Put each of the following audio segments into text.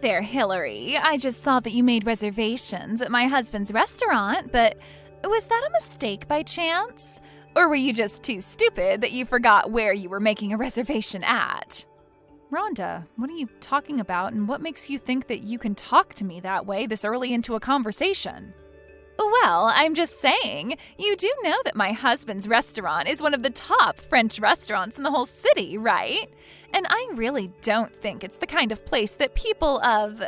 there, Hillary. I just saw that you made reservations at my husband's restaurant, but was that a mistake by chance? Or were you just too stupid that you forgot where you were making a reservation at? Rhonda, what are you talking about, and what makes you think that you can talk to me that way this early into a conversation? Well, I'm just saying, you do know that my husband's restaurant is one of the top French restaurants in the whole city, right? And I really don't think it's the kind of place that people of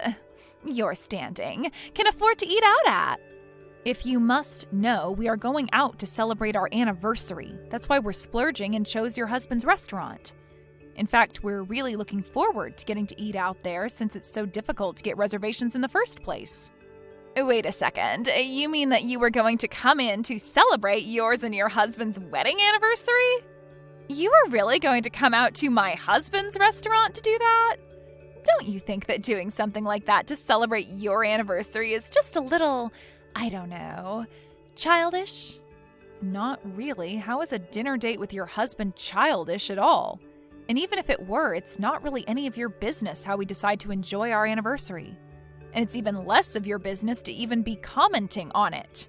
your standing can afford to eat out at. If you must know, we are going out to celebrate our anniversary. That's why we're splurging and chose your husband's restaurant. In fact, we're really looking forward to getting to eat out there since it's so difficult to get reservations in the first place. Wait a second, you mean that you were going to come in to celebrate yours and your husband's wedding anniversary? You were really going to come out to my husband's restaurant to do that? Don't you think that doing something like that to celebrate your anniversary is just a little, I don't know, childish? Not really. How is a dinner date with your husband childish at all? And even if it were, it's not really any of your business how we decide to enjoy our anniversary. And it's even less of your business to even be commenting on it.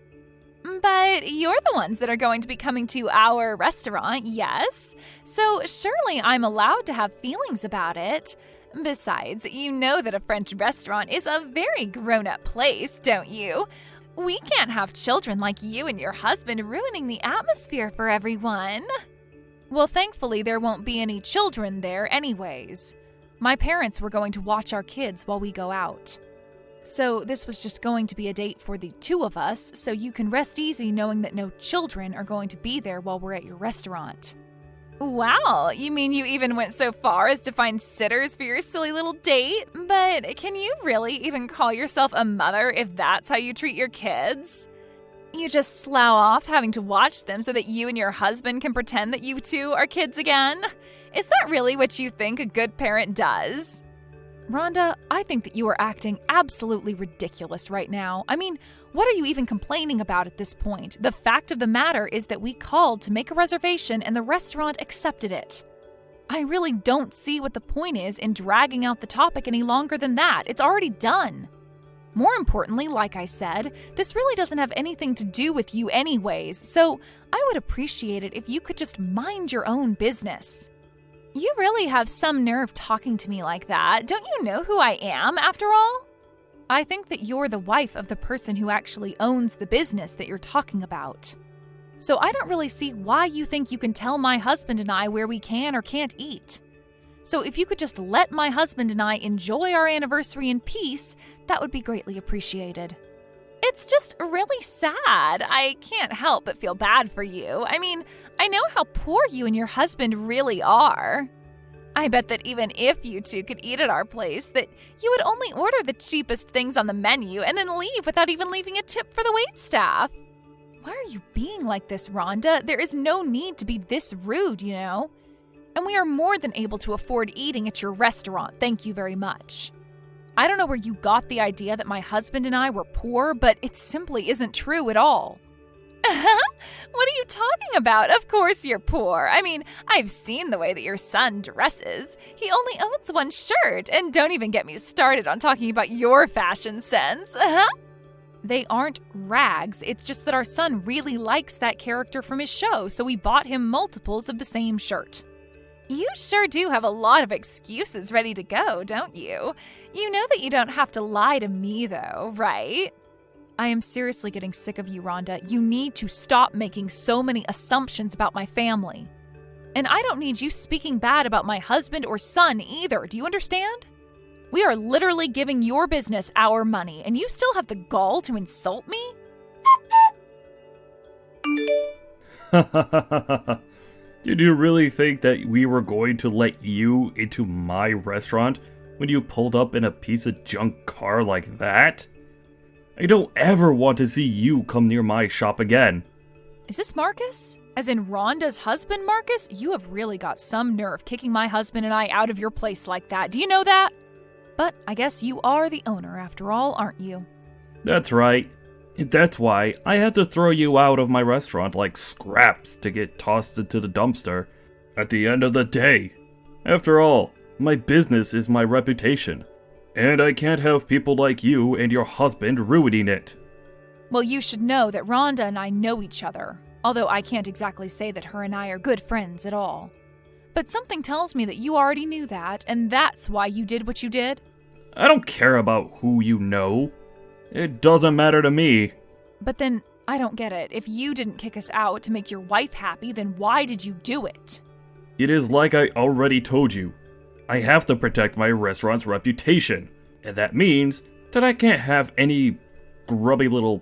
But you're the ones that are going to be coming to our restaurant, yes? So surely I'm allowed to have feelings about it. Besides, you know that a French restaurant is a very grown-up place, don't you? We can't have children like you and your husband ruining the atmosphere for everyone. Well, thankfully, there won't be any children there anyways. My parents were going to watch our kids while we go out. So this was just going to be a date for the two of us, so you can rest easy knowing that no children are going to be there while we're at your restaurant. Wow, you mean you even went so far as to find sitters for your silly little date? But can you really even call yourself a mother if that's how you treat your kids? You just slough off having to watch them so that you and your husband can pretend that you two are kids again? Is that really what you think a good parent does? Rhonda, I think that you are acting absolutely ridiculous right now. I mean, what are you even complaining about at this point? The fact of the matter is that we called to make a reservation and the restaurant accepted it. I really don't see what the point is in dragging out the topic any longer than that. It's already done. More importantly, like I said, this really doesn't have anything to do with you anyways, so I would appreciate it if you could just mind your own business. You really have some nerve talking to me like that. Don't you know who I am, after all? I think that you're the wife of the person who actually owns the business that you're talking about. So I don't really see why you think you can tell my husband and I where we can or can't eat. So if you could just let my husband and I enjoy our anniversary in peace, that would be greatly appreciated. It's just really sad. I can't help but feel bad for you. I mean, I know how poor you and your husband really are. I bet that even if you two could eat at our place, that you would only order the cheapest things on the menu and then leave without even leaving a tip for the waitstaff. Why are you being like this, Rhonda? There is no need to be this rude, you know? And we are more than able to afford eating at your restaurant, thank you very much. I don't know where you got the idea that my husband and I were poor, but it simply isn't true at all. What are you talking about? Of course you're poor. I mean, I've seen the way that your son dresses. He only owns one shirt, and don't even get me started on talking about your fashion sense. They aren't rags, it's just that our son really likes that character from his show, so we bought him multiples of the same shirt. You sure do have a lot of excuses ready to go, don't you? You know that you don't have to lie to me, though, right? I am seriously getting sick of you, Rhonda. You need to stop making so many assumptions about my family. And I don't need you speaking bad about my husband or son either, do you understand? We are literally giving your business our money, and you still have the gall to insult me? Did you really think that we were going to let you into my restaurant when you pulled up in a piece of junk car like that? I don't ever want to see you come near my shop again. Is this Marcus? As in Rhonda's husband, Marcus? You have really got some nerve kicking my husband and I out of your place like that. Do you know that? But I guess you are the owner after all, aren't you? That's right. That's why I had to throw you out of my restaurant like scraps to get tossed into the dumpster at the end of the day. After all, my business is my reputation. And I can't have people like you and your husband ruining it. Well, you should know that Rhonda and I know each other, although I can't exactly say that her and I are good friends at all. But something tells me that you already knew that, and that's why you did what you did. I don't care about who you know. It doesn't matter to me. But then, I don't get it. If you didn't kick us out to make your wife happy, then why did you do it? It is like I already told you. I have to protect my restaurant's reputation, and that means that I can't have any grubby little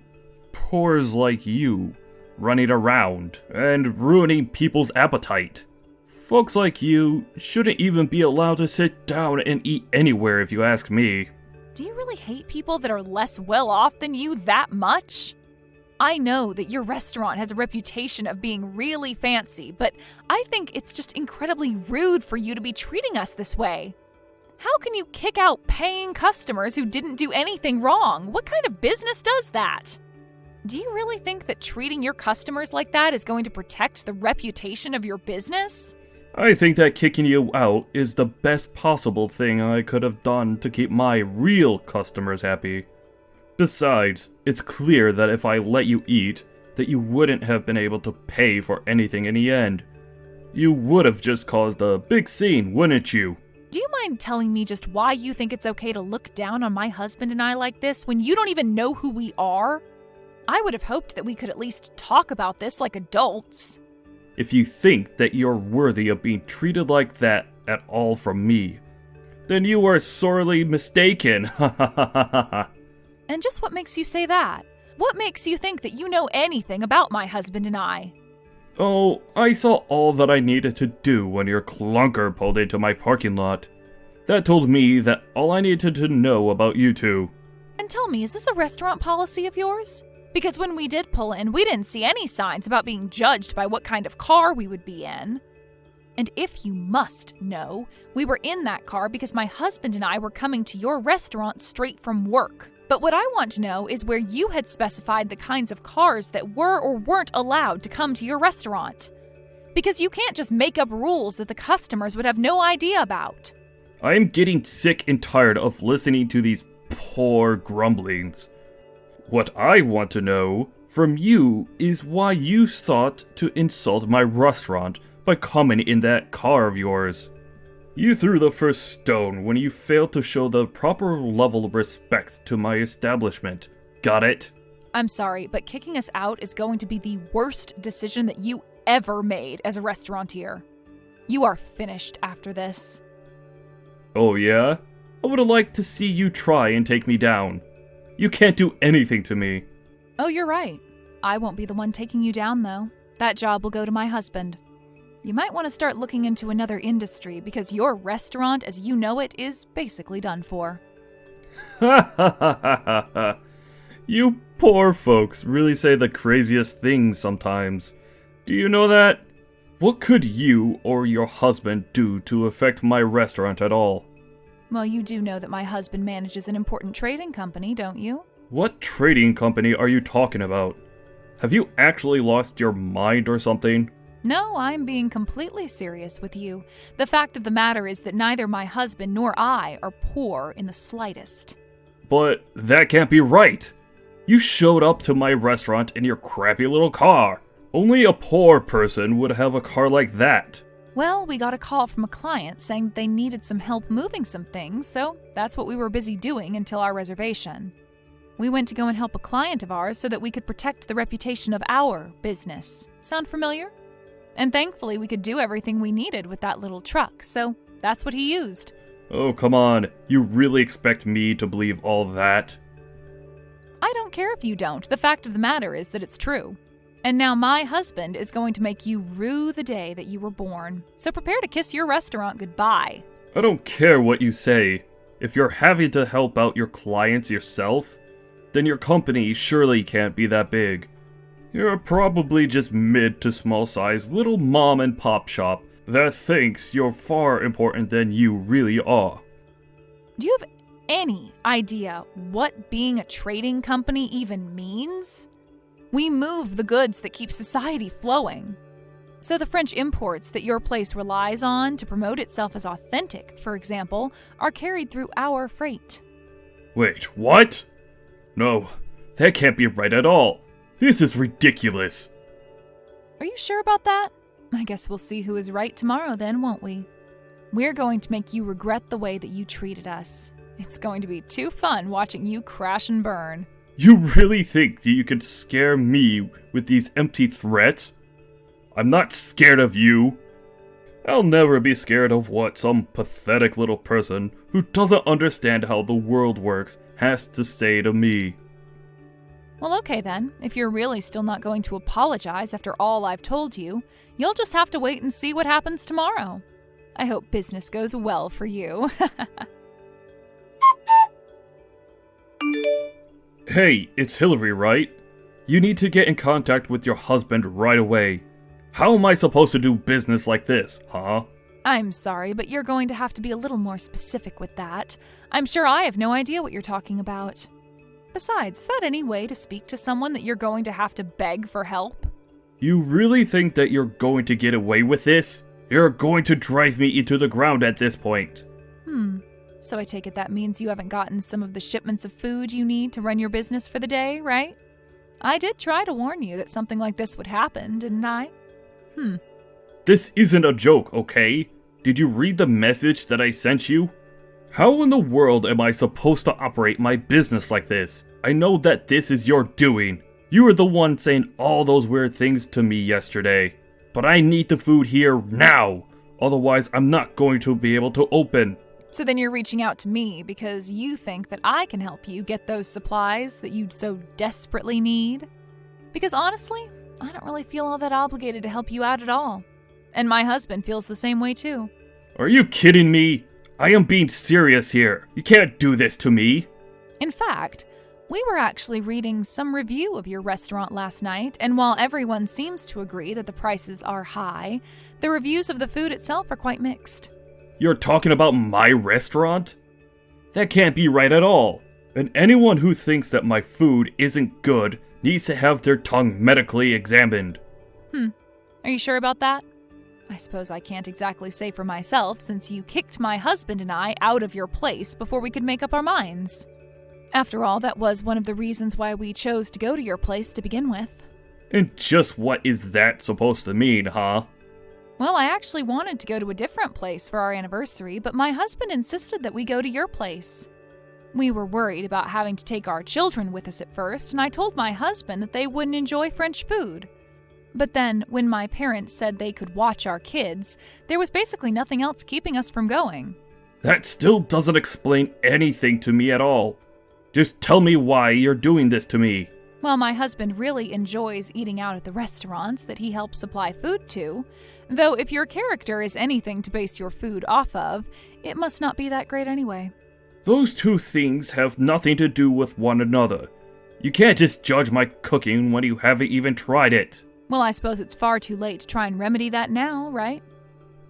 pores like you running around and ruining people's appetite. Folks like you shouldn't even be allowed to sit down and eat anywhere if you ask me. Do you really hate people that are less well off than you that much? I know that your restaurant has a reputation of being really fancy, but I think it's just incredibly rude for you to be treating us this way. How can you kick out paying customers who didn't do anything wrong? What kind of business does that? Do you really think that treating your customers like that is going to protect the reputation of your business? I think that kicking you out is the best possible thing I could have done to keep my real customers happy. Besides, it's clear that if I let you eat, that you wouldn't have been able to pay for anything in the end. You would have just caused a big scene, wouldn't you? Do you mind telling me just why you think it's okay to look down on my husband and I like this when you don't even know who we are? I would have hoped that we could at least talk about this like adults. If you think that you're worthy of being treated like that at all from me, then you are sorely mistaken. Ha ha ha ha ha. And just what makes you say that? What makes you think that you know anything about my husband and I? Oh, I saw all that I needed to do when your clunker pulled into my parking lot. That told me that all I needed to know about you two. And tell me, is this a restaurant policy of yours? Because when we did pull in, we didn't see any signs about being judged by what kind of car we would be in. And if you must know, we were in that car because my husband and I were coming to your restaurant straight from work. But what I want to know is where you had specified the kinds of cars that were or weren't allowed to come to your restaurant. Because you can't just make up rules that the customers would have no idea about. I am getting sick and tired of listening to these poor grumblings. What I want to know from you is why you sought to insult my restaurant by coming in that car of yours. You threw the first stone when you failed to show the proper level of respect to my establishment. Got it? I'm sorry, but kicking us out is going to be the worst decision that you ever made as a restaurateur. You are finished after this. Oh yeah? I would have liked to see you try and take me down. You can't do anything to me. Oh, you're right. I won't be the one taking you down, though. That job will go to my husband. You might want to start looking into another industry because your restaurant, as you know it, is basically done for. Ha ha ha ha ha. You poor folks really say the craziest things sometimes. Do you know that? What could you or your husband do to affect my restaurant at all? Well, you do know that my husband manages an important trading company, don't you? What trading company are you talking about? Have you actually lost your mind or something? No, I'm being completely serious with you. The fact of the matter is that neither my husband nor I are poor in the slightest. But that can't be right. You showed up to my restaurant in your crappy little car. Only a poor person would have a car like that. Well, we got a call from a client saying that they needed some help moving some things, so that's what we were busy doing until our reservation. We went to go and help a client of ours so that we could protect the reputation of our business. Sound familiar? And thankfully, we could do everything we needed with that little truck, so that's what he used. Oh, come on. You really expect me to believe all that? I don't care if you don't. The fact of the matter is that it's true. And now my husband is going to make you rue the day that you were born. So prepare to kiss your restaurant goodbye. I don't care what you say. If you're having to help out your clients yourself, then your company surely can't be that big. You're probably just mid to small size little mom and pop shop that thinks you're far important than you really are. Do you have any idea what being a trading company even means? We move the goods that keep society flowing. So the French imports that your place relies on to promote itself as authentic, for example, are carried through our freight. Wait, what? No, that can't be right at all. This is ridiculous. Are you sure about that? I guess we'll see who is right tomorrow then, won't we? We're going to make you regret the way that you treated us. It's going to be too fun watching you crash and burn. You really think that you could scare me with these empty threats? I'm not scared of you. I'll never be scared of what some pathetic little person who doesn't understand how the world works has to say to me. Well, okay then. If you're really still not going to apologize after all I've told you, you'll just have to wait and see what happens tomorrow. I hope business goes well for you. Hey, it's Hillary, right? You need to get in contact with your husband right away. How am I supposed to do business like this, huh? I'm sorry, but you're going to have to be a little more specific with that. I'm sure I have no idea what you're talking about. Besides, is that any way to speak to someone that you're going to have to beg for help? You really think that you're going to get away with this? You're going to drive me into the ground at this point. So I take it that means you haven't gotten some of the shipments of food you need to run your business for the day, right? I did try to warn you that something like this would happen, didn't I? This isn't a joke, okay? Did you read the message that I sent you? How in the world am I supposed to operate my business like this? I know that this is your doing. You were the one saying all those weird things to me yesterday. But I need the food here now. Otherwise, I'm not going to be able to open. So then you're reaching out to me because you think that I can help you get those supplies that you so desperately need? Because honestly, I don't really feel all that obligated to help you out at all. And my husband feels the same way too. Are you kidding me? I am being serious here. You can't do this to me. In fact, we were actually reading some review of your restaurant last night, and while everyone seems to agree that the prices are high, the reviews of the food itself are quite mixed. You're talking about my restaurant? That can't be right at all. And anyone who thinks that my food isn't good needs to have their tongue medically examined. Are you sure about that? I suppose I can't exactly say for myself since you kicked my husband and I out of your place before we could make up our minds. After all, that was one of the reasons why we chose to go to your place to begin with. And just what is that supposed to mean, huh? Well, I actually wanted to go to a different place for our anniversary, but my husband insisted that we go to your place. We were worried about having to take our children with us at first, and I told my husband that they wouldn't enjoy French food. But then, when my parents said they could watch our kids, there was basically nothing else keeping us from going. That still doesn't explain anything to me at all. Just tell me why you're doing this to me. Well, my husband really enjoys eating out at the restaurants that he helps supply food to, though if your character is anything to base your food off of, it must not be that great anyway. Those two things have nothing to do with one another. You can't just judge my cooking when you haven't even tried it. Well, I suppose it's far too late to try and remedy that now, right?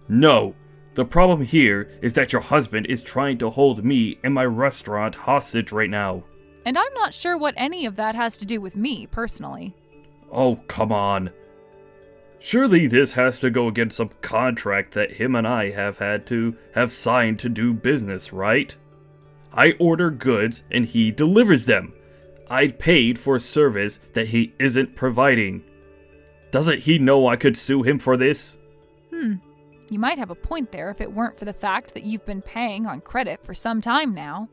No. The problem here is that your husband is trying to hold me and my restaurant hostage right now. And I'm not sure what any of that has to do with me, personally. Oh, come on. Surely this has to go against some contract that him and I have had to have signed to do business, right? I order goods and he delivers them. I paid for a service that he isn't providing. Doesn't he know I could sue him for this? You might have a point there if it weren't for the fact that you've been paying on credit for some time now.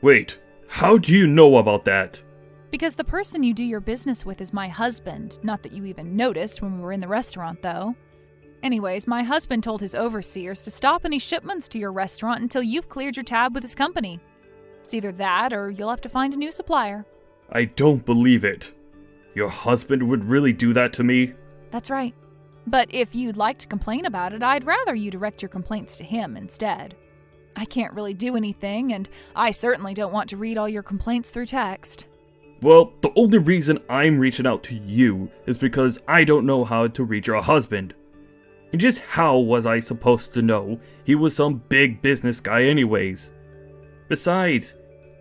Wait, how do you know about that? Because the person you do your business with is my husband. Not that you even noticed when we were in the restaurant, though. Anyways, my husband told his overseers to stop any shipments to your restaurant until you've cleared your tab with his company. It's either that or you'll have to find a new supplier. I don't believe it. Your husband would really do that to me? That's right. But if you'd like to complain about it, I'd rather you direct your complaints to him instead. I can't really do anything, and I certainly don't want to read all your complaints through text. Well, the only reason I'm reaching out to you is because I don't know how to reach your husband. And just how was I supposed to know he was some big business guy anyways? Besides,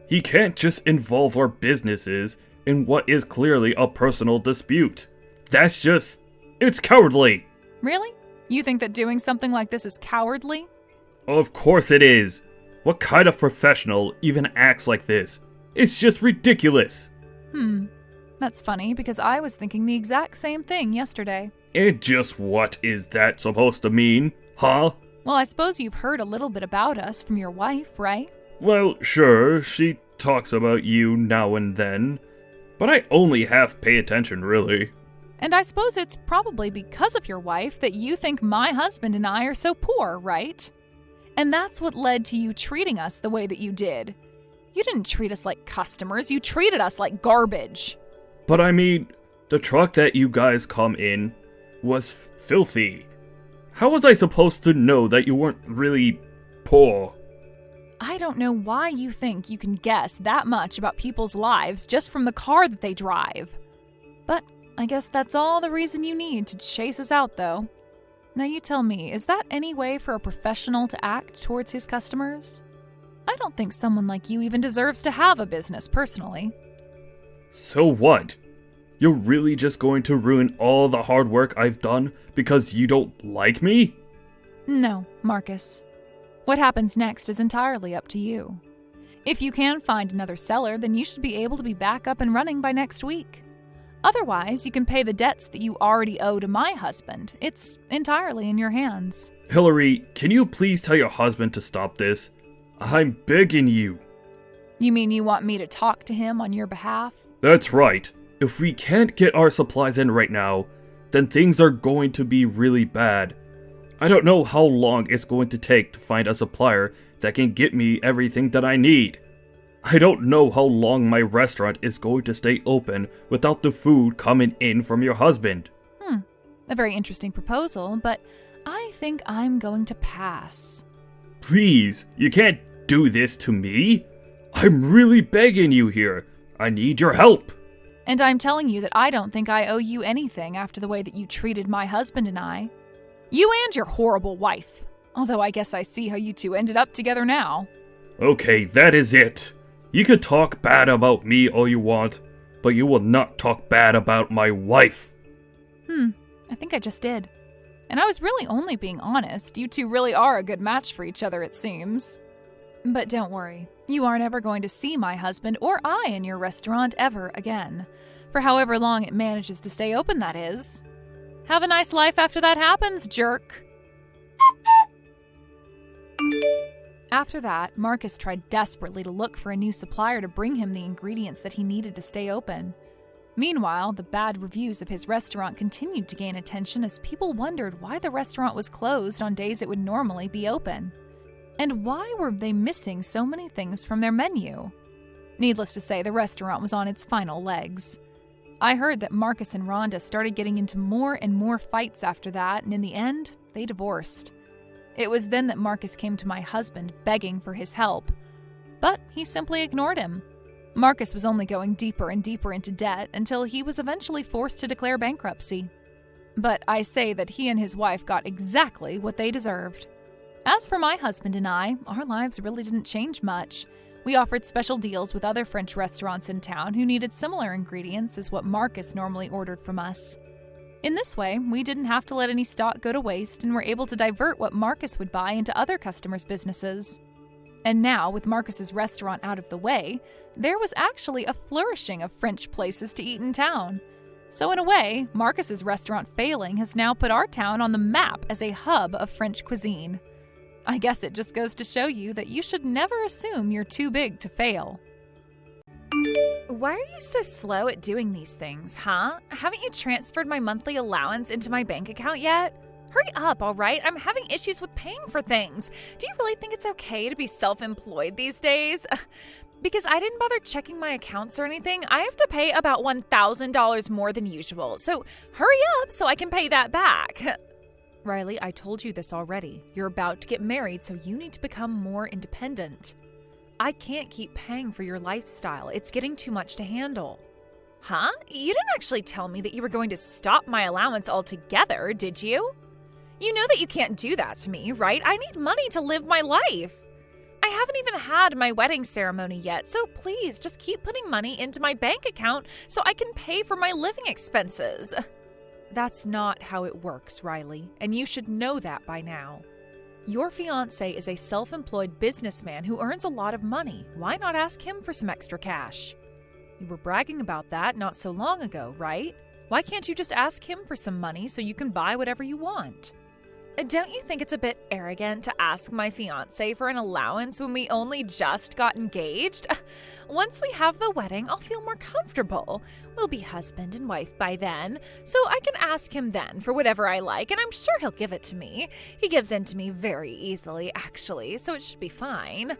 he can't just involve our businesses in what is clearly a personal dispute. It's cowardly. Really? You think that doing something like this is cowardly? Of course it is. What kind of professional even acts like this? It's just ridiculous. That's funny because I was thinking the exact same thing yesterday. And just what is that supposed to mean, huh? Well, I suppose you've heard a little bit about us from your wife, right? Well, sure, she talks about you now and then, but I only half pay attention, really. And I suppose it's probably because of your wife that you think my husband and I are so poor, right? And that's what led to you treating us the way that you did. You didn't treat us like customers, you treated us like garbage. But I mean, the truck that you guys come in was filthy. How was I supposed to know that you weren't really poor? I don't know why you think you can guess that much about people's lives just from the car that they drive. But I guess that's all the reason you need to chase us out, though. Now you tell me, is that any way for a professional to act towards his customers? I don't think someone like you even deserves to have a business, personally. So what? You're really just going to ruin all the hard work I've done because you don't like me? No, Marcus. What happens next is entirely up to you. If you can find another seller, then you should be able to be back up and running by next week. Otherwise, you can pay the debts that you already owe to my husband. It's entirely in your hands. Hillary, can you please tell your husband to stop this? I'm begging you. You mean you want me to talk to him on your behalf? That's right. If we can't get our supplies in right now, then things are going to be really bad. I don't know how long it's going to take to find a supplier that can get me everything that I need. I don't know how long my restaurant is going to stay open without the food coming in from your husband. A very interesting proposal, but I think I'm going to pass. Please, you can't do this to me. I'm really begging you here. I need your help. And I'm telling you that I don't think I owe you anything after the way that you treated my husband and I. You and your horrible wife. Although I guess I see how you two ended up together now. Okay, that is it. You can talk bad about me all you want, but you will not talk bad about my wife. I think I just did. And I was really only being honest. You two really are a good match for each other, it seems. But don't worry. You aren't ever going to see my husband or I in your restaurant ever again. For however long it manages to stay open, that is. Have a nice life after that happens, jerk. After that, Marcus tried desperately to look for a new supplier to bring him the ingredients that he needed to stay open. Meanwhile, the bad reviews of his restaurant continued to gain attention as people wondered why the restaurant was closed on days it would normally be open. And why were they missing so many things from their menu? Needless to say, the restaurant was on its final legs. I heard that Marcus and Rhonda started getting into more and more fights after that, and in the end, they divorced. It was then that Marcus came to my husband begging for his help. But he simply ignored him. Marcus was only going deeper and deeper into debt until he was eventually forced to declare bankruptcy. But I say that he and his wife got exactly what they deserved. As for my husband and I, our lives really didn't change much. We offered special deals with other French restaurants in town who needed similar ingredients as what Marcus normally ordered from us. In this way, we didn't have to let any stock go to waste and were able to divert what Marcus would buy into other customers' businesses. And now, with Marcus's restaurant out of the way, there was actually a flourishing of French places to eat in town. So in a way, Marcus's restaurant failing has now put our town on the map as a hub of French cuisine. I guess it just goes to show you that you should never assume you're too big to fail. Why are you so slow at doing these things, huh? Haven't you transferred my monthly allowance into my bank account yet? Hurry up, all right? I'm having issues with paying for things. Do you really think it's okay to be self-employed these days? Because I didn't bother checking my accounts or anything, I have to pay about $1,000 more than usual. So hurry up so I can pay that back. Riley, I told you this already. You're about to get married, so you need to become more independent. I can't keep paying for your lifestyle. It's getting too much to handle. Huh? You didn't actually tell me that you were going to stop my allowance altogether, did you? You know that you can't do that to me, right? I need money to live my life. I haven't even had my wedding ceremony yet, so please just keep putting money into my bank account so I can pay for my living expenses. That's not how it works, Riley, and you should know that by now. Your fiancé is a self-employed businessman who earns a lot of money. Why not ask him for some extra cash? You were bragging about that not so long ago, right? Why can't you just ask him for some money so you can buy whatever you want? Don't you think it's a bit arrogant to ask my fiancé for an allowance when we only just got engaged? Once we have the wedding, I'll feel more comfortable. We'll be husband and wife by then, so I can ask him then for whatever I like, and I'm sure he'll give it to me. He gives in to me very easily, actually, so it should be fine.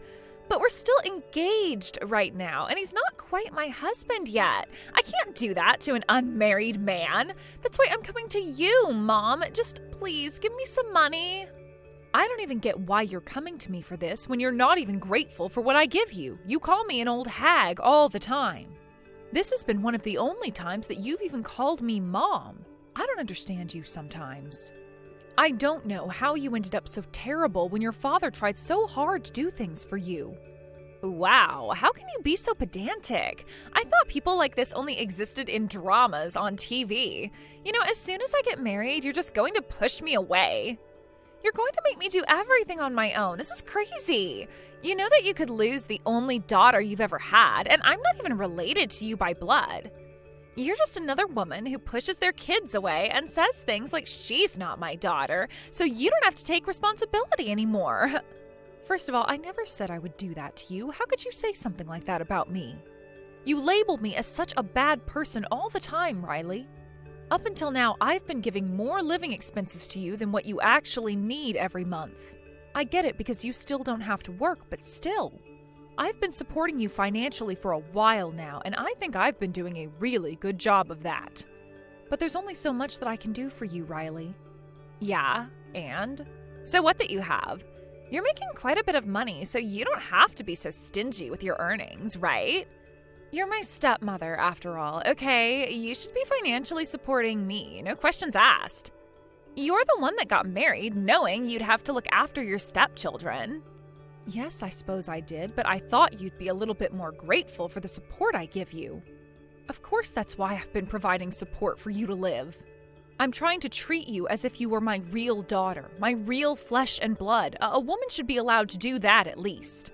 But we're still engaged right now, and he's not quite my husband yet. I can't do that to an unmarried man. That's why I'm coming to you, Mom. Just please give me some money. I don't even get why you're coming to me for this when you're not even grateful for what I give you. You call me an old hag all the time. This has been one of the only times that you've even called me Mom. I don't understand you sometimes. I don't know how you ended up so terrible when your father tried so hard to do things for you. Wow, how can you be so pedantic? I thought people like this only existed in dramas on TV. You know, as soon as I get married, you're just going to push me away. You're going to make me do everything on my own. This is crazy. You know that you could lose the only daughter you've ever had, and I'm not even related to you by blood. You're just another woman who pushes their kids away and says things like she's not my daughter, so you don't have to take responsibility anymore. First of all, I never said I would do that to you. How could you say something like that about me? You label me as such a bad person all the time, Riley. Up until now, I've been giving more living expenses to you than what you actually need every month. I get it because you still don't have to work, but still. I've been supporting you financially for a while now, and I think I've been doing a really good job of that. But there's only so much that I can do for you, Riley. Yeah, and? So what that you have? You're making quite a bit of money, so you don't have to be so stingy with your earnings, right? You're my stepmother, after all, okay? You should be financially supporting me, no questions asked. You're the one that got married knowing you'd have to look after your stepchildren. Yes, I suppose I did, but I thought you'd be a little bit more grateful for the support I give you. Of course, that's why I've been providing support for you to live. I'm trying to treat you as if you were my real daughter, my real flesh and blood. A woman should be allowed to do that at least.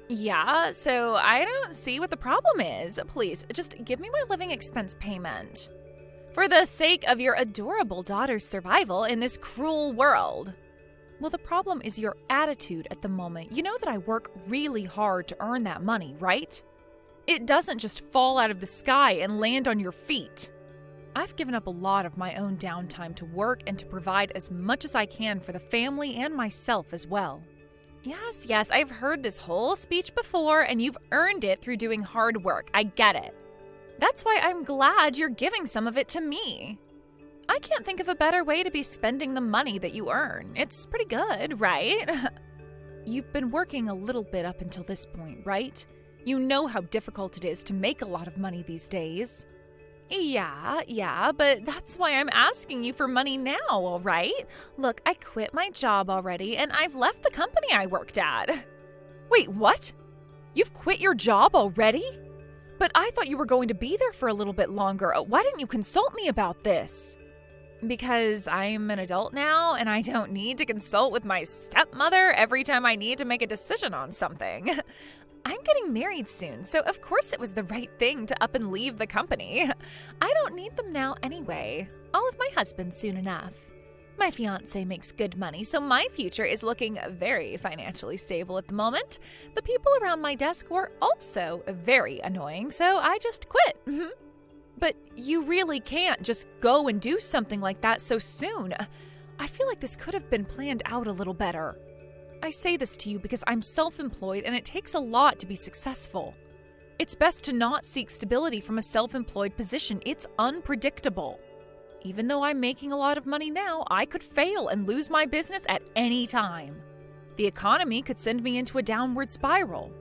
Yeah, so I don't see what the problem is. Please, just give me my living expense payment. For the sake of your adorable daughter's survival in this cruel world. Well, the problem is your attitude at the moment. You know that I work really hard to earn that money, right? It doesn't just fall out of the sky and land on your feet. I've given up a lot of my own downtime to work and to provide as much as I can for the family and myself as well. Yes, I've heard this whole speech before, and you've earned it through doing hard work. I get it. That's why I'm glad you're giving some of it to me. I can't think of a better way to be spending the money that you earn. It's pretty good, right? You've been working a little bit up until this point, right? You know how difficult it is to make a lot of money these days. Yeah, but that's why I'm asking you for money now, all right? Look, I quit my job already, and I've left the company I worked at. Wait, what? You've quit your job already? But I thought you were going to be there for a little bit longer. Why didn't you consult me about this? Because I'm an adult now, and I don't need to consult with my stepmother every time I need to make a decision on something. I'm getting married soon, so of course it was the right thing to up and leave the company. I don't need them now anyway. I'll have my husband soon enough. My fiancé makes good money, so my future is looking very financially stable at the moment. The people around my desk were also very annoying, so I just quit. But you really can't just go and do something like that so soon. I feel like this could have been planned out a little better. I say this to you because I'm self-employed and it takes a lot to be successful. It's best to not seek stability from a self-employed position. It's unpredictable. Even though I'm making a lot of money now, I could fail and lose my business at any time. The economy could send me into a downward spiral.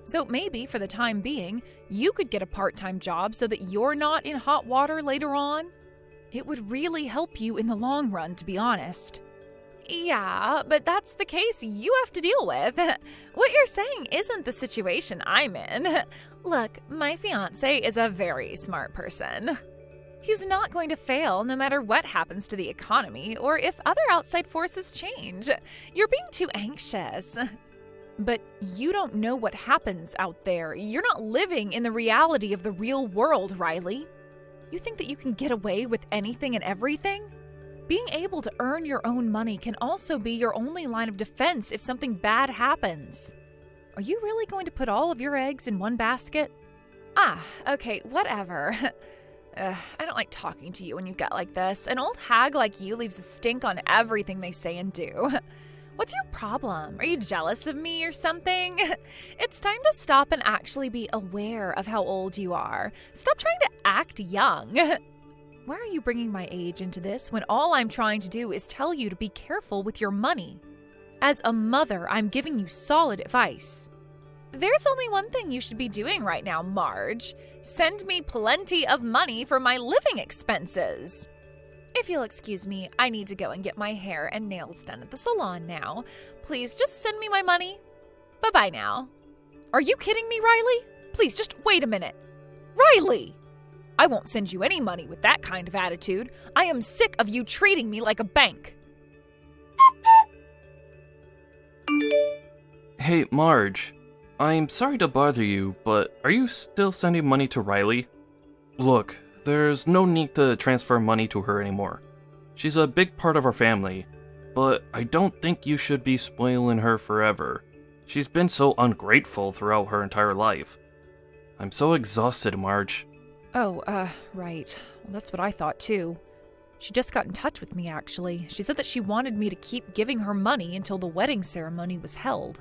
So maybe, for the time being, you could get a part-time job so that you're not in hot water later on. It would really help you in the long run, to be honest. Yeah, but that's the case you have to deal with. What you're saying isn't the situation I'm in. Look, my fiancé is a very smart person. He's not going to fail no matter what happens to the economy or if other outside forces change. You're being too anxious. But you don't know what happens out there. You're not living in the reality of the real world, Riley. You think that you can get away with anything and everything? Being able to earn your own money can also be your only line of defense if something bad happens. Are you really going to put all of your eggs in one basket? Okay, whatever. I don't like talking to you when you get like this. An old hag like you leaves a stink on everything they say and do. What's your problem? Are you jealous of me or something? It's time to stop and actually be aware of how old you are. Stop trying to act young. Why are you bringing my age into this when all I'm trying to do is tell you to be careful with your money? As a mother, I'm giving you solid advice. There's only one thing you should be doing right now, Marge. Send me plenty of money for my living expenses. If you'll excuse me, I need to go and get my hair and nails done at the salon now. Please just send me my money. Bye-bye now. Are you kidding me, Riley? Please just wait a minute. Riley! I won't send you any money with that kind of attitude. I am sick of you treating me like a bank. Hey, Marge. I'm sorry to bother you, but are you still sending money to Riley? Look, there's no need to transfer money to her anymore. She's a big part of our family, but I don't think you should be spoiling her forever. She's been so ungrateful throughout her entire life. I'm so exhausted, Marge. Right. Well, that's what I thought too. She just got in touch with me, actually. She said that she wanted me to keep giving her money until the wedding ceremony was held.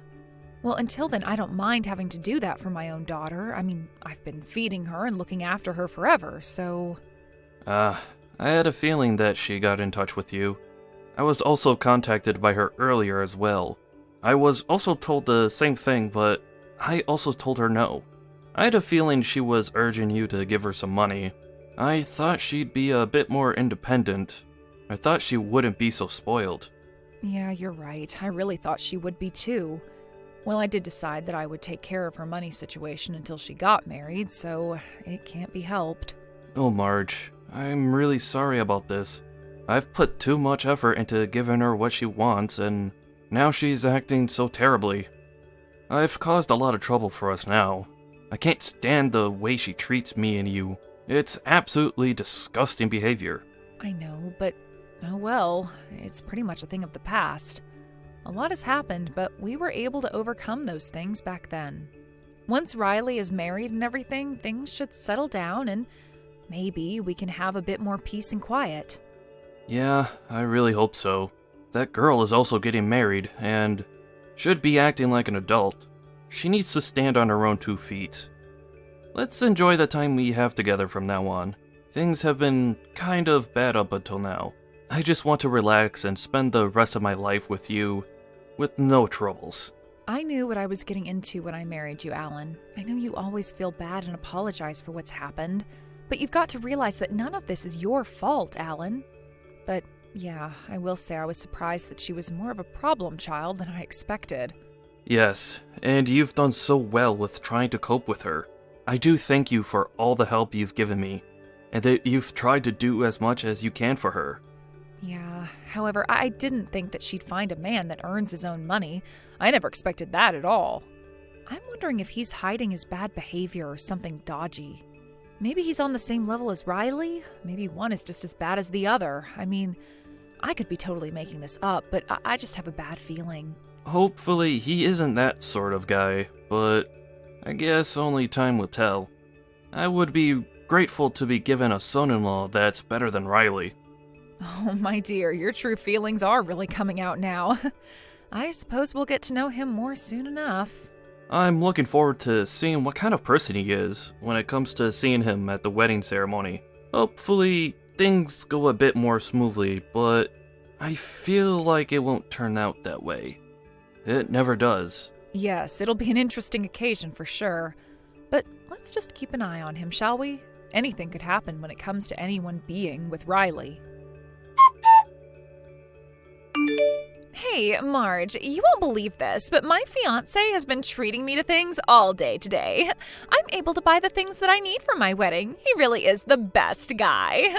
Well, until then, I don't mind having to do that for my own daughter. I mean, I've been feeding her and looking after her forever, so... I had a feeling that she got in touch with you. I was also contacted by her earlier as well. I was also told the same thing, but I also told her no. I had a feeling she was urging you to give her some money. I thought she'd be a bit more independent. I thought she wouldn't be so spoiled. Yeah, you're right. I really thought she would be too. Well, I did decide that I would take care of her money situation until she got married, so it can't be helped. Oh, Marge, I'm really sorry about this. I've put too much effort into giving her what she wants, and now she's acting so terribly. I've caused a lot of trouble for us now. I can't stand the way she treats me and you. It's absolutely disgusting behavior. I know, but oh well, it's pretty much a thing of the past. A lot has happened, but we were able to overcome those things back then. Once Riley is married and everything, things should settle down and maybe we can have a bit more peace and quiet. Yeah, I really hope so. That girl is also getting married and should be acting like an adult. She needs to stand on her own 2 feet. Let's enjoy the time we have together from now on. Things have been kind of bad up until now. I just want to relax and spend the rest of my life with you, with no troubles. I knew what I was getting into when I married you, Alan. I know you always feel bad and apologize for what's happened, but you've got to realize that none of this is your fault, Alan. But yeah, I will say I was surprised that she was more of a problem child than I expected. Yes, and you've done so well with trying to cope with her. I do thank you for all the help you've given me, and that you've tried to do as much as you can for her. Yeah, however, I didn't think that she'd find a man that earns his own money. I never expected that at all. I'm wondering if he's hiding his bad behavior or something dodgy. Maybe he's on the same level as Riley. Maybe one is just as bad as the other. I mean, I could be totally making this up, but I just have a bad feeling. Hopefully he isn't that sort of guy, but I guess only time will tell. I would be grateful to be given a son-in-law that's better than Riley. Oh, my dear, your true feelings are really coming out now. I suppose we'll get to know him more soon enough. I'm looking forward to seeing what kind of person he is when it comes to seeing him at the wedding ceremony. Hopefully, things go a bit more smoothly, but I feel like it won't turn out that way. It never does. Yes, it'll be an interesting occasion for sure. But let's just keep an eye on him, shall we? Anything could happen when it comes to anyone being with Riley. Hey, Marge, you won't believe this, but my fiancé has been treating me to things all day today. I'm able to buy the things that I need for my wedding. He really is the best guy.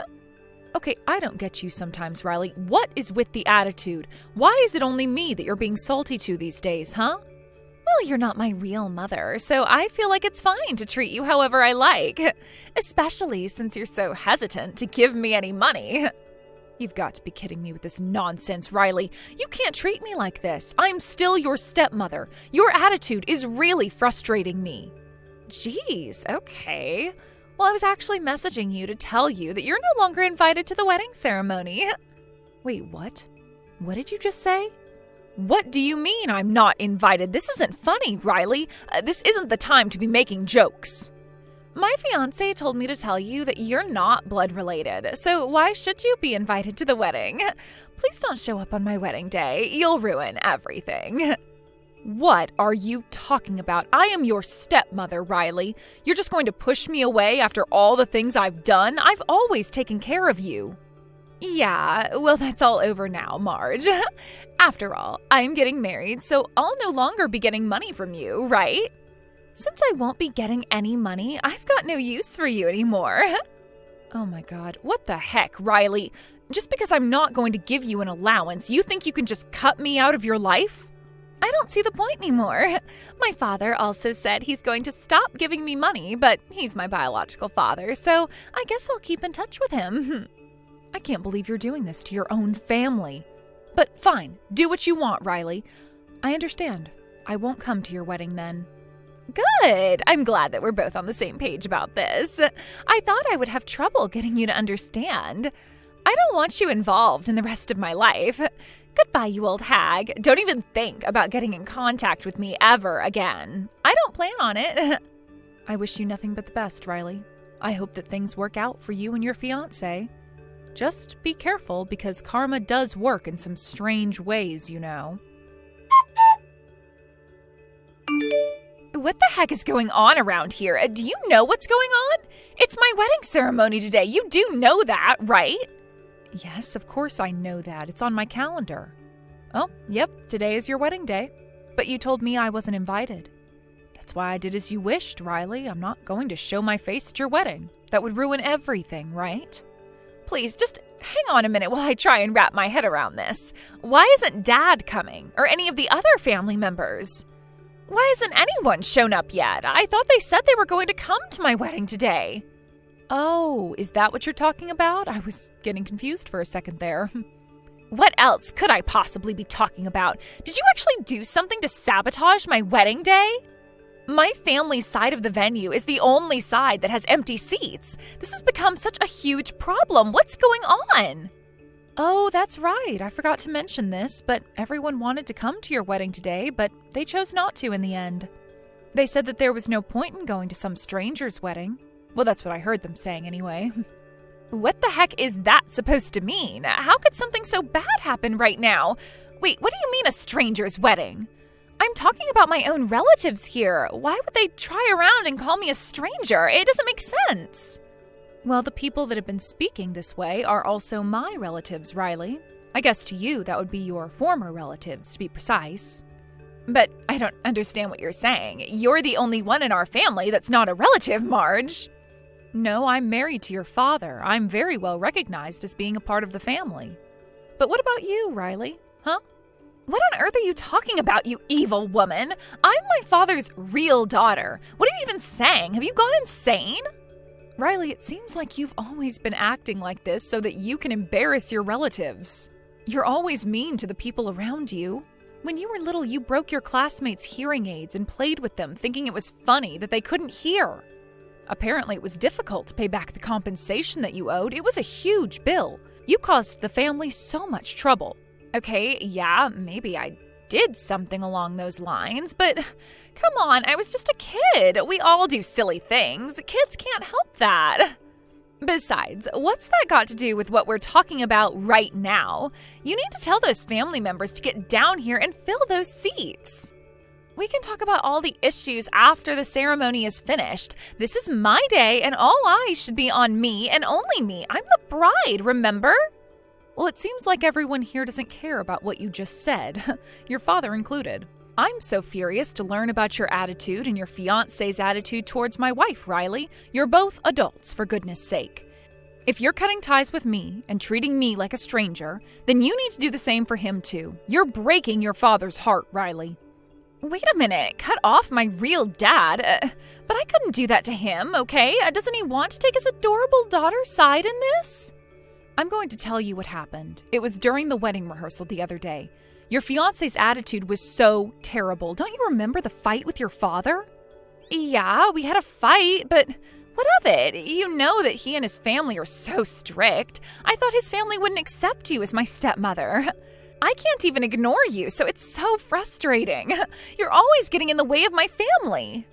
Okay, I don't get you sometimes, Riley. What is with the attitude? Why is it only me that you're being salty to these days, huh? Well, you're not my real mother, so I feel like it's fine to treat you however I like. Especially since you're so hesitant to give me any money. You've got to be kidding me with this nonsense, Riley. You can't treat me like this. I'm still your stepmother. Your attitude is really frustrating me. Jeez, okay. Well, I was actually messaging you to tell you that you're no longer invited to the wedding ceremony. Wait, what? What did you just say? What do you mean I'm not invited? This isn't funny, Riley. This isn't the time to be making jokes. My fiancé told me to tell you that you're not blood related, so why should you be invited to the wedding? Please don't show up on my wedding day. You'll ruin everything. What are you talking about? I am your stepmother, Riley. You're just going to push me away after all the things I've done? I've always taken care of you. Yeah, well, that's all over now, Marge. After all, I'm getting married, so I'll no longer be getting money from you, right? Since I won't be getting any money, I've got no use for you anymore. Oh my God, what the heck, Riley? Just because I'm not going to give you an allowance, you think you can just cut me out of your life? I don't see the point anymore. My father also said he's going to stop giving me money, but he's my biological father, so I guess I'll keep in touch with him. I can't believe you're doing this to your own family. But fine, do what you want, Riley. I understand. I won't come to your wedding then. Good. I'm glad that we're both on the same page about this. I thought I would have trouble getting you to understand. I don't want you involved in the rest of my life. Goodbye, you old hag. Don't even think about getting in contact with me ever again. I don't plan on it. I wish you nothing but the best, Riley. I hope that things work out for you and your fiancé. Just be careful because karma does work in some strange ways, you know. What the heck is going on around here? Do you know what's going on? It's my wedding ceremony today. You do know that, right? Yes, of course I know that. It's on my calendar. Oh, yep, today is your wedding day. But you told me I wasn't invited. That's why I did as you wished, Riley. I'm not going to show my face at your wedding. That would ruin everything, right? Please, just hang on a minute while I try and wrap my head around this. Why isn't Dad coming? Or any of the other family members? Why hasn't anyone shown up yet? I thought they said they were going to come to my wedding today. Oh, is that what you're talking about? I was getting confused for a second there. What else could I possibly be talking about? Did you actually do something to sabotage my wedding day? My family's side of the venue is the only side that has empty seats. This has become such a huge problem. What's going on? Oh, that's right. I forgot to mention this, but everyone wanted to come to your wedding today, but they chose not to in the end. They said that there was no point in going to some stranger's wedding. Well, that's what I heard them saying anyway. What the heck is that supposed to mean? How could something so bad happen right now? Wait, what do you mean a stranger's wedding? I'm talking about my own relatives here. Why would they try around and call me a stranger? It doesn't make sense. Well, the people that have been speaking this way are also my relatives, Riley. I guess to you that would be your former relatives, to be precise. But I don't understand what you're saying. You're the only one in our family that's not a relative, Marge. No, I'm married to your father. I'm very well recognized as being a part of the family. But what about you, Riley? Huh? What on earth are you talking about, you evil woman? I'm my father's real daughter. What are you even saying? Have you gone insane? Riley, it seems like you've always been acting like this so that you can embarrass your relatives. You're always mean to the people around you. When you were little, you broke your classmates' hearing aids and played with them, thinking it was funny that they couldn't hear. Apparently, it was difficult to pay back the compensation that you owed. It was a huge bill. You caused the family so much trouble. Okay, yeah, maybe I did something along those lines, but come on, I was just a kid. We all do silly things. Kids can't help that. Besides, what's that got to do with what we're talking about right now? You need to tell those family members to get down here and fill those seats. We can talk about all the issues after the ceremony is finished. This is my day, and all eyes should be on me and only me. I'm the bride, remember? Well, it seems like everyone here doesn't care about what you just said, your father included. I'm so furious to learn about your attitude and your fiancé's attitude towards my wife, Riley. You're both adults, for goodness sake. If you're cutting ties with me and treating me like a stranger, then you need to do the same for him too. You're breaking your father's heart, Riley. Wait a minute, cut off my real dad? But I couldn't do that to him, okay? Doesn't he want to take his adorable daughter's side in this? I'm going to tell you what happened. It was during the wedding rehearsal the other day. Your fiancé's attitude was so terrible. Don't you remember the fight with your father? Yeah, we had a fight, but what of it? You know that he and his family are so strict. I thought his family wouldn't accept you as my stepmother. I can't even ignore you, so it's so frustrating. You're always getting in the way of my family.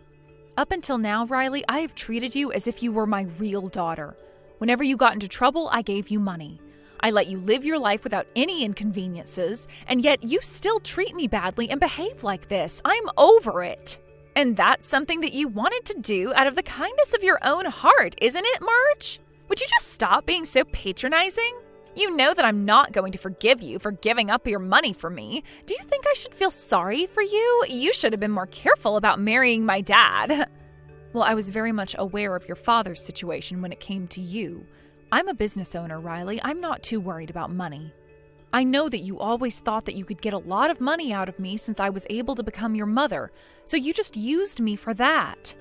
Up until now, Riley, I have treated you as if you were my real daughter. Whenever you got into trouble, I gave you money. I let you live your life without any inconveniences, and yet you still treat me badly and behave like this. I'm over it. And that's something that you wanted to do out of the kindness of your own heart, isn't it, Marge? Would you just stop being so patronizing? You know that I'm not going to forgive you for giving up your money for me. Do you think I should feel sorry for you? You should have been more careful about marrying my dad. Well, I was very much aware of your father's situation when it came to you. I'm a business owner, Riley. I'm not too worried about money. I know that you always thought that you could get a lot of money out of me since I was able to become your mother, so you just used me for that.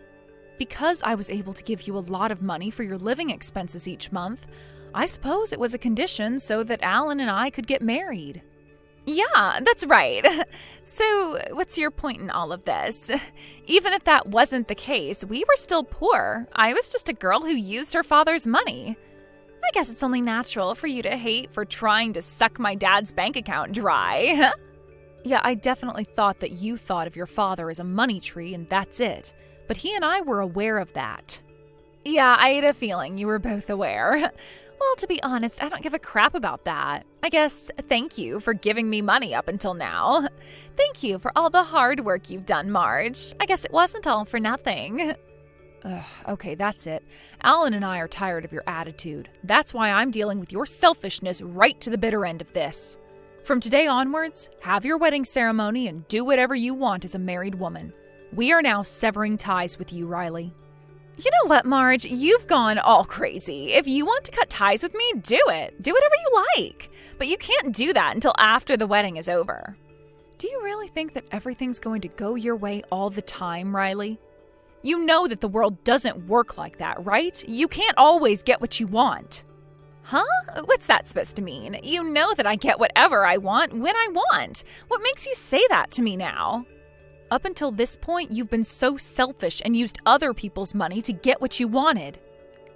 Because I was able to give you a lot of money for your living expenses each month, I suppose it was a condition so that Alan and I could get married. Yeah, that's right. So, what's your point in all of this? Even if that wasn't the case, we were still poor. I was just a girl who used her father's money. I guess it's only natural for you to hate for trying to suck my dad's bank account dry. Yeah, I definitely thought that you thought of your father as a money tree and that's it. But he and I were aware of that. Yeah, I had a feeling you were both aware. Well, to be honest, I don't give a crap about that. I guess thank you for giving me money up until now. Thank you for all the hard work you've done, Marge. I guess it wasn't all for nothing. Okay, that's it. Alan and I are tired of your attitude. That's why I'm dealing with your selfishness right to the bitter end of this. From today onwards, have your wedding ceremony and do whatever you want as a married woman. We are now severing ties with you, Riley. You know what, Marge? You've gone all crazy. If you want to cut ties with me, do it. Do whatever you like. But you can't do that until after the wedding is over. Do you really think that everything's going to go your way all the time, Riley? You know that the world doesn't work like that, right? You can't always get what you want. Huh? What's that supposed to mean? You know that I get whatever I want when I want. What makes you say that to me now? Up until this point, you've been so selfish and used other people's money to get what you wanted.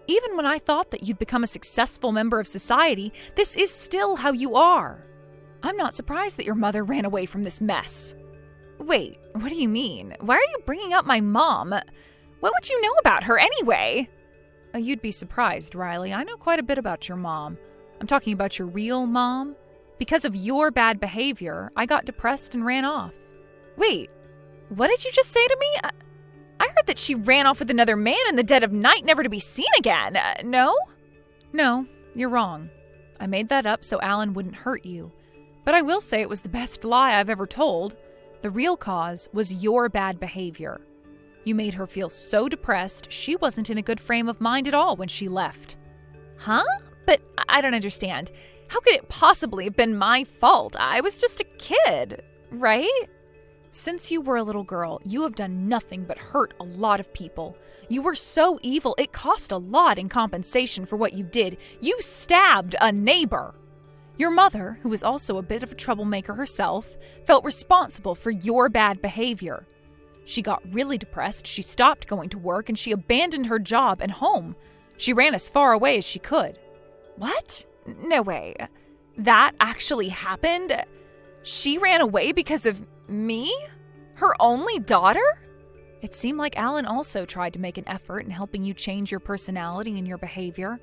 Even when I thought that you'd become a successful member of society, this is still how you are. I'm not surprised that your mother ran away from this mess. Wait, what do you mean? Why are you bringing up my mom? What would you know about her anyway? You'd be surprised, Riley. I know quite a bit about your mom. I'm talking about your real mom. Because of your bad behavior, I got depressed and ran off. Wait, what did you just say to me? I heard that she ran off with another man in the dead of night, never to be seen again. No? No, you're wrong. I made that up so Alan wouldn't hurt you. But I will say it was the best lie I've ever told. The real cause was your bad behavior. You made her feel so depressed, she wasn't in a good frame of mind at all when she left. Huh? But I don't understand. How could it possibly have been my fault? I was just a kid, right? Since you were a little girl, you have done nothing but hurt a lot of people. You were so evil, it cost a lot in compensation for what you did. You stabbed a neighbor. Your mother, who was also a bit of a troublemaker herself, felt responsible for your bad behavior. She got really depressed, she stopped going to work, and she abandoned her job and home. She ran as far away as she could. What? No way. That actually happened? She ran away because of me? Her only daughter? It seemed like Alan also tried to make an effort in helping you change your personality and your behavior.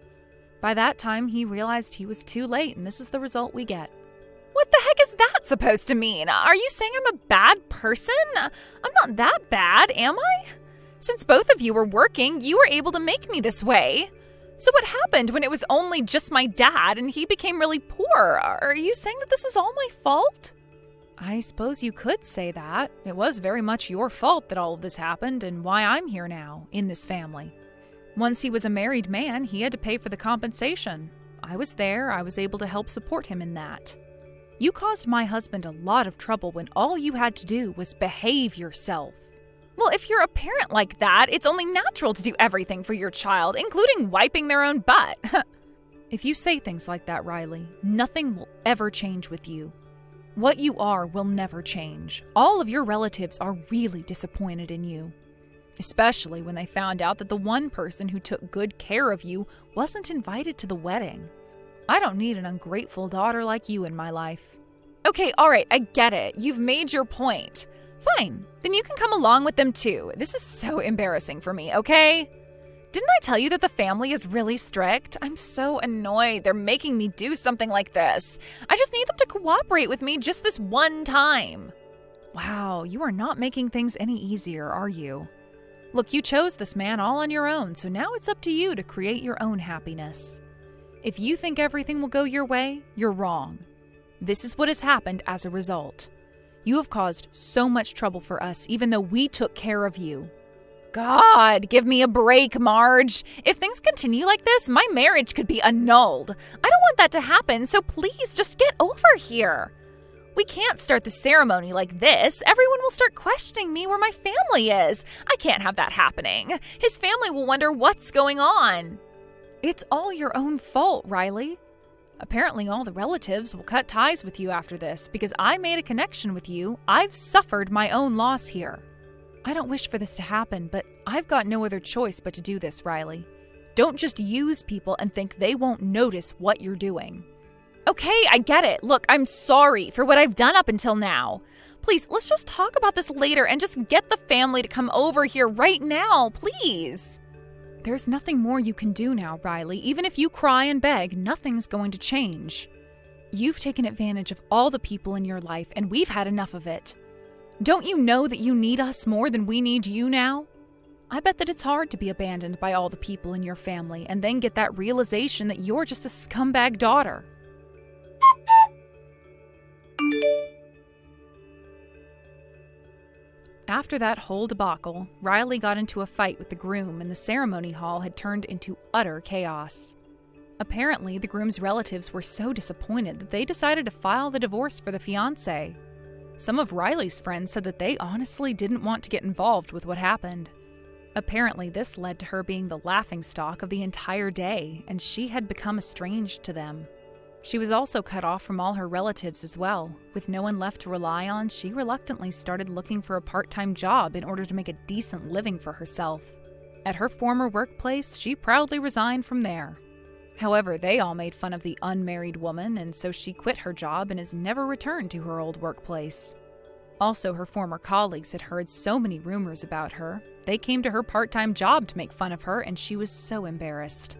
By that time, he realized he was too late, and this is the result we get. What the heck is that supposed to mean? Are you saying I'm a bad person? I'm not that bad, am I? Since both of you were working, you were able to make me this way. So what happened when it was only just my dad and he became really poor? Are you saying that this is all my fault? I suppose you could say that. It was very much your fault that all of this happened and why I'm here now, in this family. Once he was a married man, he had to pay for the compensation. I was there, I was able to help support him in that. You caused my husband a lot of trouble when all you had to do was behave yourself. Well, if you're a parent like that, it's only natural to do everything for your child, including wiping their own butt. If you say things like that, Riley, nothing will ever change with you. What you are will never change. All of your relatives are really disappointed in you. Especially when they found out that the one person who took good care of you wasn't invited to the wedding. I don't need an ungrateful daughter like you in my life. Okay, all right, I get it. You've made your point. Fine, then you can come along with them too. This is so embarrassing for me, okay? Didn't I tell you that the family is really strict? I'm so annoyed they're making me do something like this. I just need them to cooperate with me just this one time. Wow, you are not making things any easier, are you? Look, you chose this man all on your own, so now it's up to you to create your own happiness. If you think everything will go your way, you're wrong. This is what has happened as a result. You have caused so much trouble for us, even though we took care of you. God, give me a break, Marge. If things continue like this, my marriage could be annulled. I don't want that to happen, so please just get over here. We can't start the ceremony like this. Everyone will start questioning me where my family is. I can't have that happening. His family will wonder what's going on. It's all your own fault, Riley. Apparently all the relatives will cut ties with you after this because I made a connection with you. I've suffered my own loss here. I don't wish for this to happen, but I've got no other choice but to do this, Riley. Don't just use people and think they won't notice what you're doing. Okay, I get it. Look, I'm sorry for what I've done up until now. Please, let's just talk about this later and just get the family to come over here right now, please. There's nothing more you can do now, Riley. Even if you cry and beg, nothing's going to change. You've taken advantage of all the people in your life, and we've had enough of it. Don't you know that you need us more than we need you now? I bet that it's hard to be abandoned by all the people in your family and then get that realization that you're just a scumbag daughter. After that whole debacle, Riley got into a fight with the groom and the ceremony hall had turned into utter chaos. Apparently, the groom's relatives were so disappointed that they decided to file the divorce for the fiancé. Some of Riley's friends said that they honestly didn't want to get involved with what happened. Apparently, this led to her being the laughingstock of the entire day, and she had become estranged to them. She was also cut off from all her relatives as well. With no one left to rely on, she reluctantly started looking for a part-time job in order to make a decent living for herself. At her former workplace, she proudly resigned from there. However, they all made fun of the unmarried woman, and so she quit her job and has never returned to her old workplace. Also, her former colleagues had heard so many rumors about her. They came to her part-time job to make fun of her, and she was so embarrassed.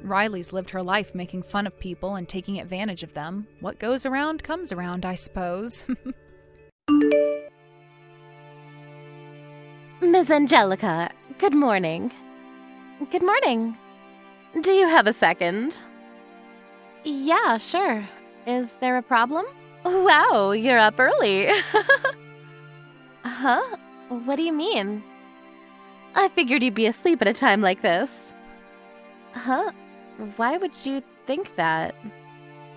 Riley's lived her life making fun of people and taking advantage of them. What goes around comes around, I suppose. Miss Angelica, good morning. Good morning. Do you have a second? Yeah, sure. Is there a problem? Wow, you're up early. Huh? What do you mean? I figured you'd be asleep at a time like this. Huh? Why would you think that?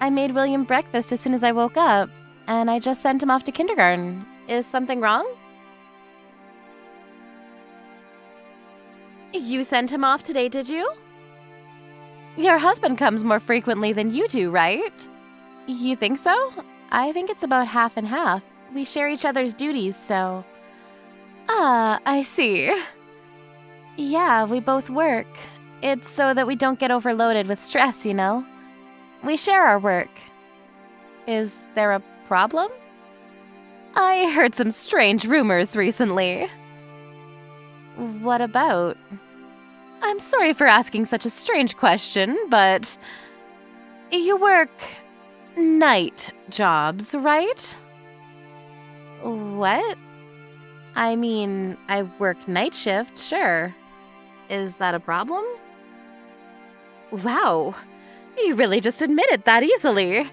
I made William breakfast as soon as I woke up, and I just sent him off to kindergarten. Is something wrong? You sent him off today, did you? Your husband comes more frequently than you do, right? You think so? I think it's about half and half. We share each other's duties, so... Ah, I see. Yeah, we both work. It's so that we don't get overloaded with stress, you know? We share our work. Is there a problem? I heard some strange rumors recently. What about? I'm sorry for asking such a strange question, but... You work... night jobs, right? What? I mean, I work night shift, sure. Is that a problem? Wow, you really just admit it that easily.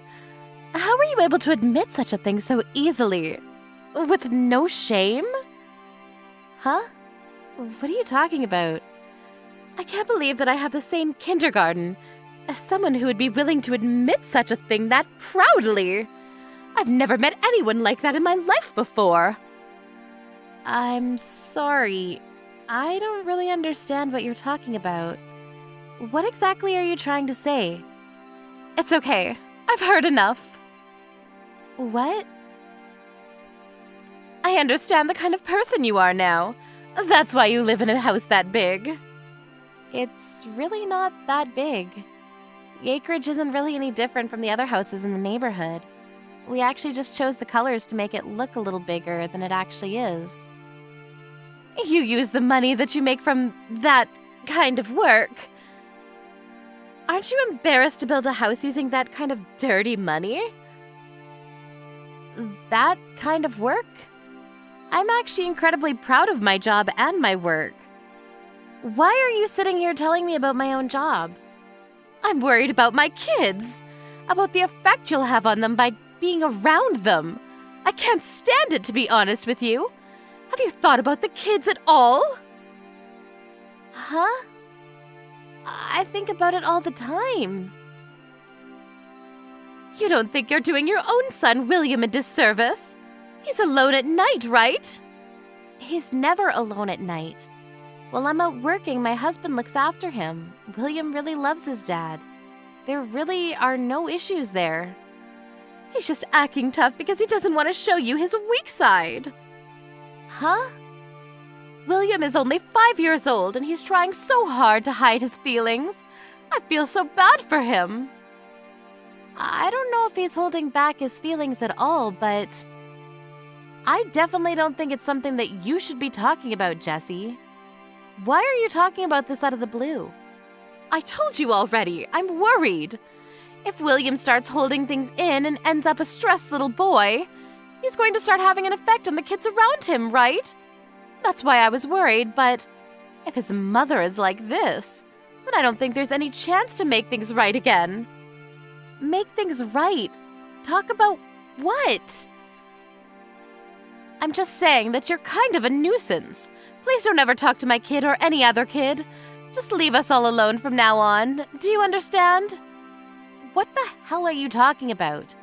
How were you able to admit such a thing so easily? With no shame? Huh? What are you talking about? I can't believe that I have the same kindergarten as someone who would be willing to admit such a thing that proudly. I've never met anyone like that in my life before. I'm sorry. I don't really understand what you're talking about. What exactly are you trying to say? It's okay. I've heard enough. What? I understand the kind of person you are now. That's why you live in a house that big. It's really not that big. The acreage isn't really any different from the other houses in the neighborhood. We actually just chose the colors to make it look a little bigger than it actually is. You use the money that you make from that kind of work. Aren't you embarrassed to build a house using that kind of dirty money? That kind of work? I'm actually incredibly proud of my job and my work. Why are you sitting here telling me about my own job? I'm worried about my kids, about the effect you'll have on them by being around them. I can't stand it, to be honest with you. Have you thought about the kids at all? Huh? I think about it all the time. You don't think you're doing your own son, William, a disservice? He's alone at night, right? He's never alone at night. While I'm out working, my husband looks after him. William really loves his dad. There really are no issues there. He's just acting tough because he doesn't want to show you his weak side. Huh? William is only 5 years old and he's trying so hard to hide his feelings. I feel so bad for him. I don't know if he's holding back his feelings at all, but I definitely don't think it's something that you should be talking about, Jessie. Why are you talking about this out of the blue? I told you already, I'm worried. If William starts holding things in and ends up a stressed little boy, he's going to start having an effect on the kids around him, right? That's why I was worried, but if his mother is like this, then I don't think there's any chance to make things right again. Make things right? Talk about what? I'm just saying that you're kind of a nuisance. Please don't ever talk to my kid or any other kid. Just leave us all alone from now on. Do you understand? What the hell are you talking about?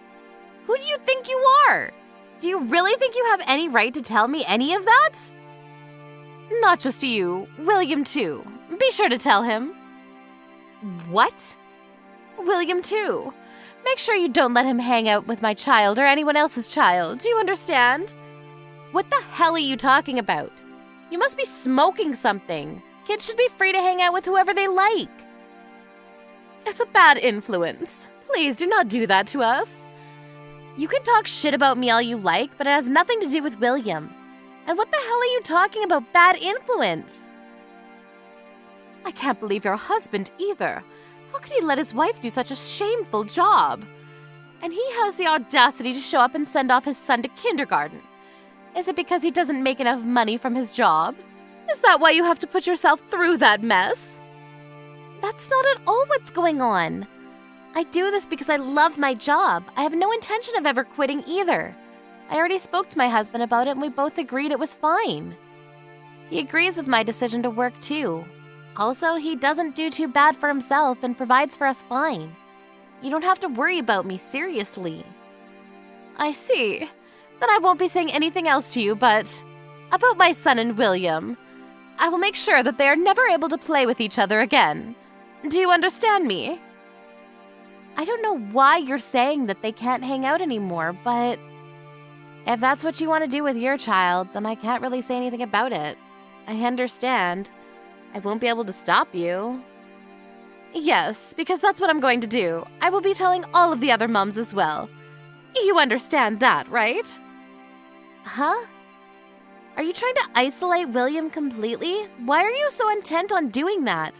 Who do you think you are? Do you really think you have any right to tell me any of that? Not just you, William too. Be sure to tell him. What? William too. Make sure you don't let him hang out with my child or anyone else's child. Do you understand? What the hell are you talking about? You must be smoking something. Kids should be free to hang out with whoever they like. It's a bad influence. Please do not do that to us. You can talk shit about me all you like, but it has nothing to do with William. And what the hell are you talking about bad influence? I can't believe your husband either. How could he let his wife do such a shameful job? And he has the audacity to show up and send off his son to kindergarten. Is it because he doesn't make enough money from his job? Is that why you have to put yourself through that mess? That's not at all what's going on. I do this because I love my job. I have no intention of ever quitting either. I already spoke to my husband about it and we both agreed it was fine. He agrees with my decision to work too. Also, he doesn't do too bad for himself and provides for us fine. You don't have to worry about me, seriously. I see. Then I won't be saying anything else to you, but about my son and William. I will make sure that they are never able to play with each other again. Do you understand me? I don't know why you're saying that they can't hang out anymore, but if that's what you want to do with your child, then I can't really say anything about it. I understand. I won't be able to stop you. Yes, because that's what I'm going to do. I will be telling all of the other mums as well. You understand that, right? Huh? Are you trying to isolate William completely? Why are you so intent on doing that?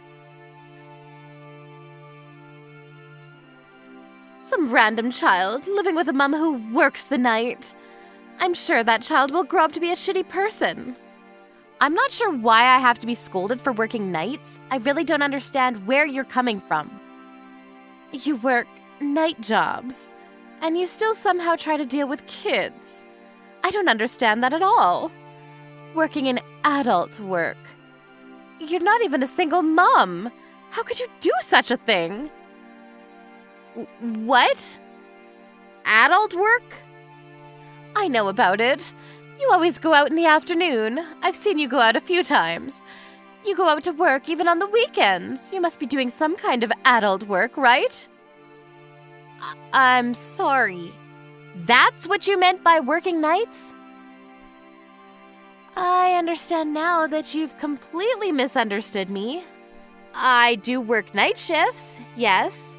Some random child living with a mum who works the night. I'm sure that child will grow up to be a shitty person. I'm not sure why I have to be scolded for working nights. I really don't understand where you're coming from. You work night jobs, and you still somehow try to deal with kids. I don't understand that at all. Working in adult work. You're not even a single mom. How could you do such a thing? What? Adult work? I know about it. You always go out in the afternoon. I've seen you go out a few times. You go out to work even on the weekends. You must be doing some kind of adult work, right? I'm sorry. That's what you meant by working nights? I understand now that you've completely misunderstood me. I do work night shifts, yes.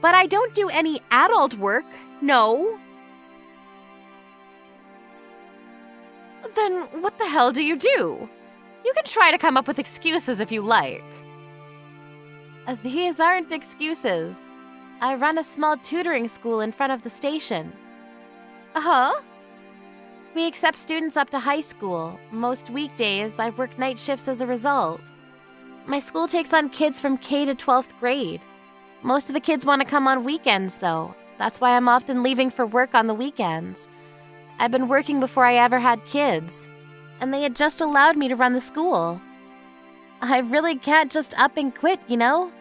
But I don't do any adult work, no. Then what the hell do you do? You can try to come up with excuses if you like. These aren't excuses. I run a small tutoring school in front of the station. Uh-huh. We accept students up to high school. Most weekdays, I work night shifts as a result. My school takes on kids from K to 12th grade. Most of the kids want to come on weekends, though. That's why I'm often leaving for work on the weekends. I've been working before I ever had kids, and they had just allowed me to run the school. I really can't just up and quit, you know?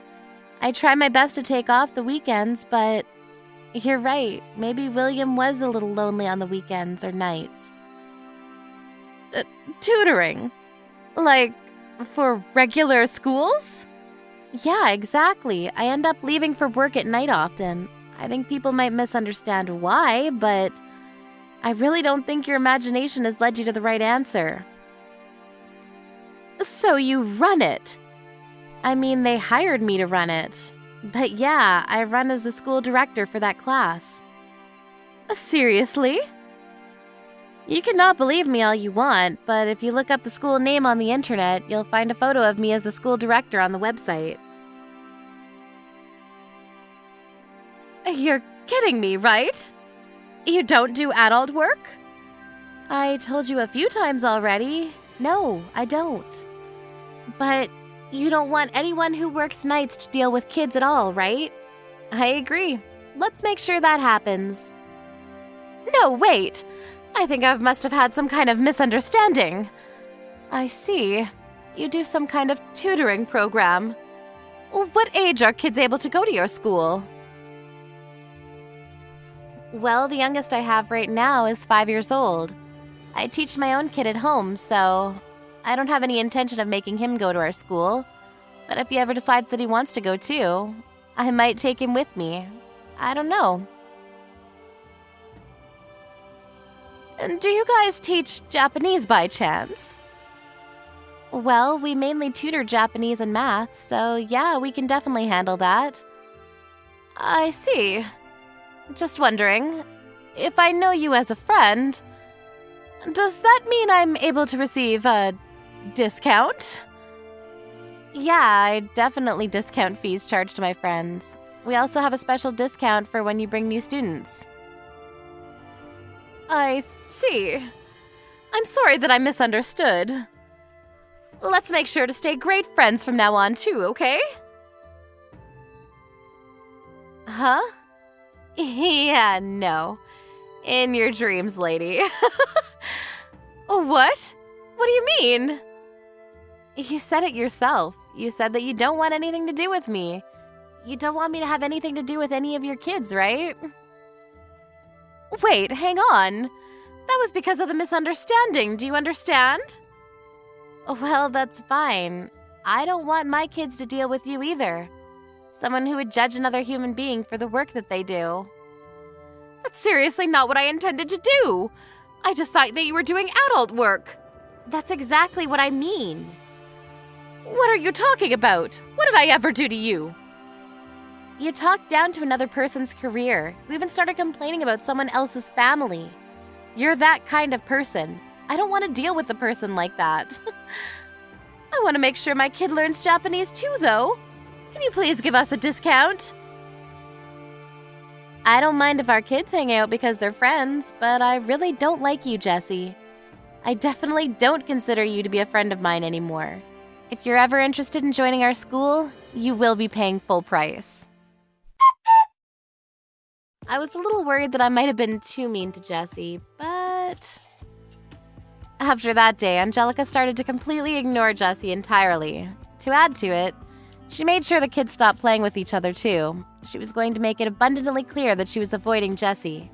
I try my best to take off the weekends, but you're right. Maybe William was a little lonely on the weekends or nights. Tutoring? Like, for regular schools? Yeah, exactly. I end up leaving for work at night often. I think people might misunderstand why, but I really don't think your imagination has led you to the right answer. So you run it? I mean, they hired me to run it. But yeah, I run as the school director for that class. Seriously? You cannot believe me all you want, but if you look up the school name on the internet, you'll find a photo of me as the school director on the website. You're kidding me, right? You don't do adult work? I told you a few times already. No, I don't. But you don't want anyone who works nights to deal with kids at all, right? I agree. Let's make sure that happens. No, wait. I think I must have had some kind of misunderstanding. I see. You do some kind of tutoring program. What age are kids able to go to your school? Well, the youngest I have right now is 5 years old. I teach my own kid at home, so I don't have any intention of making him go to our school. But if he ever decides that he wants to go too, I might take him with me. I don't know. Do you guys teach Japanese by chance? Well, we mainly tutor Japanese and math, so yeah, we can definitely handle that. I see. Just wondering, if I know you as a friend, does that mean I'm able to receive a discount? Yeah, I definitely discount fees charged to my friends. We also have a special discount for when you bring new students. I see. I'm sorry that I misunderstood. Let's make sure to stay great friends from now on too, okay? Huh? Yeah, no. In your dreams, lady. What? What do you mean? You said it yourself. You said that you don't want anything to do with me. You don't want me to have anything to do with any of your kids, right? Wait, hang on. That was because of the misunderstanding. Do you understand? Well, that's fine. I don't want my kids to deal with you either. Someone who would judge another human being for the work that they do. That's seriously not what I intended to do. I just thought that you were doing adult work. That's exactly what I mean. What are you talking about? What did I ever do to you? You talked down to another person's career. You even started complaining about someone else's family. You're that kind of person. I don't want to deal with a person like that. I want to make sure my kid learns Japanese too, though. Can you please give us a discount? I don't mind if our kids hang out because they're friends, but I really don't like you, Jessie. I definitely don't consider you to be a friend of mine anymore. If you're ever interested in joining our school, you will be paying full price. I was a little worried that I might have been too mean to Jessie, but... After that day, Angelica started to completely ignore Jessie entirely. To add to it, she made sure the kids stopped playing with each other too. She was going to make it abundantly clear that she was avoiding Jessie.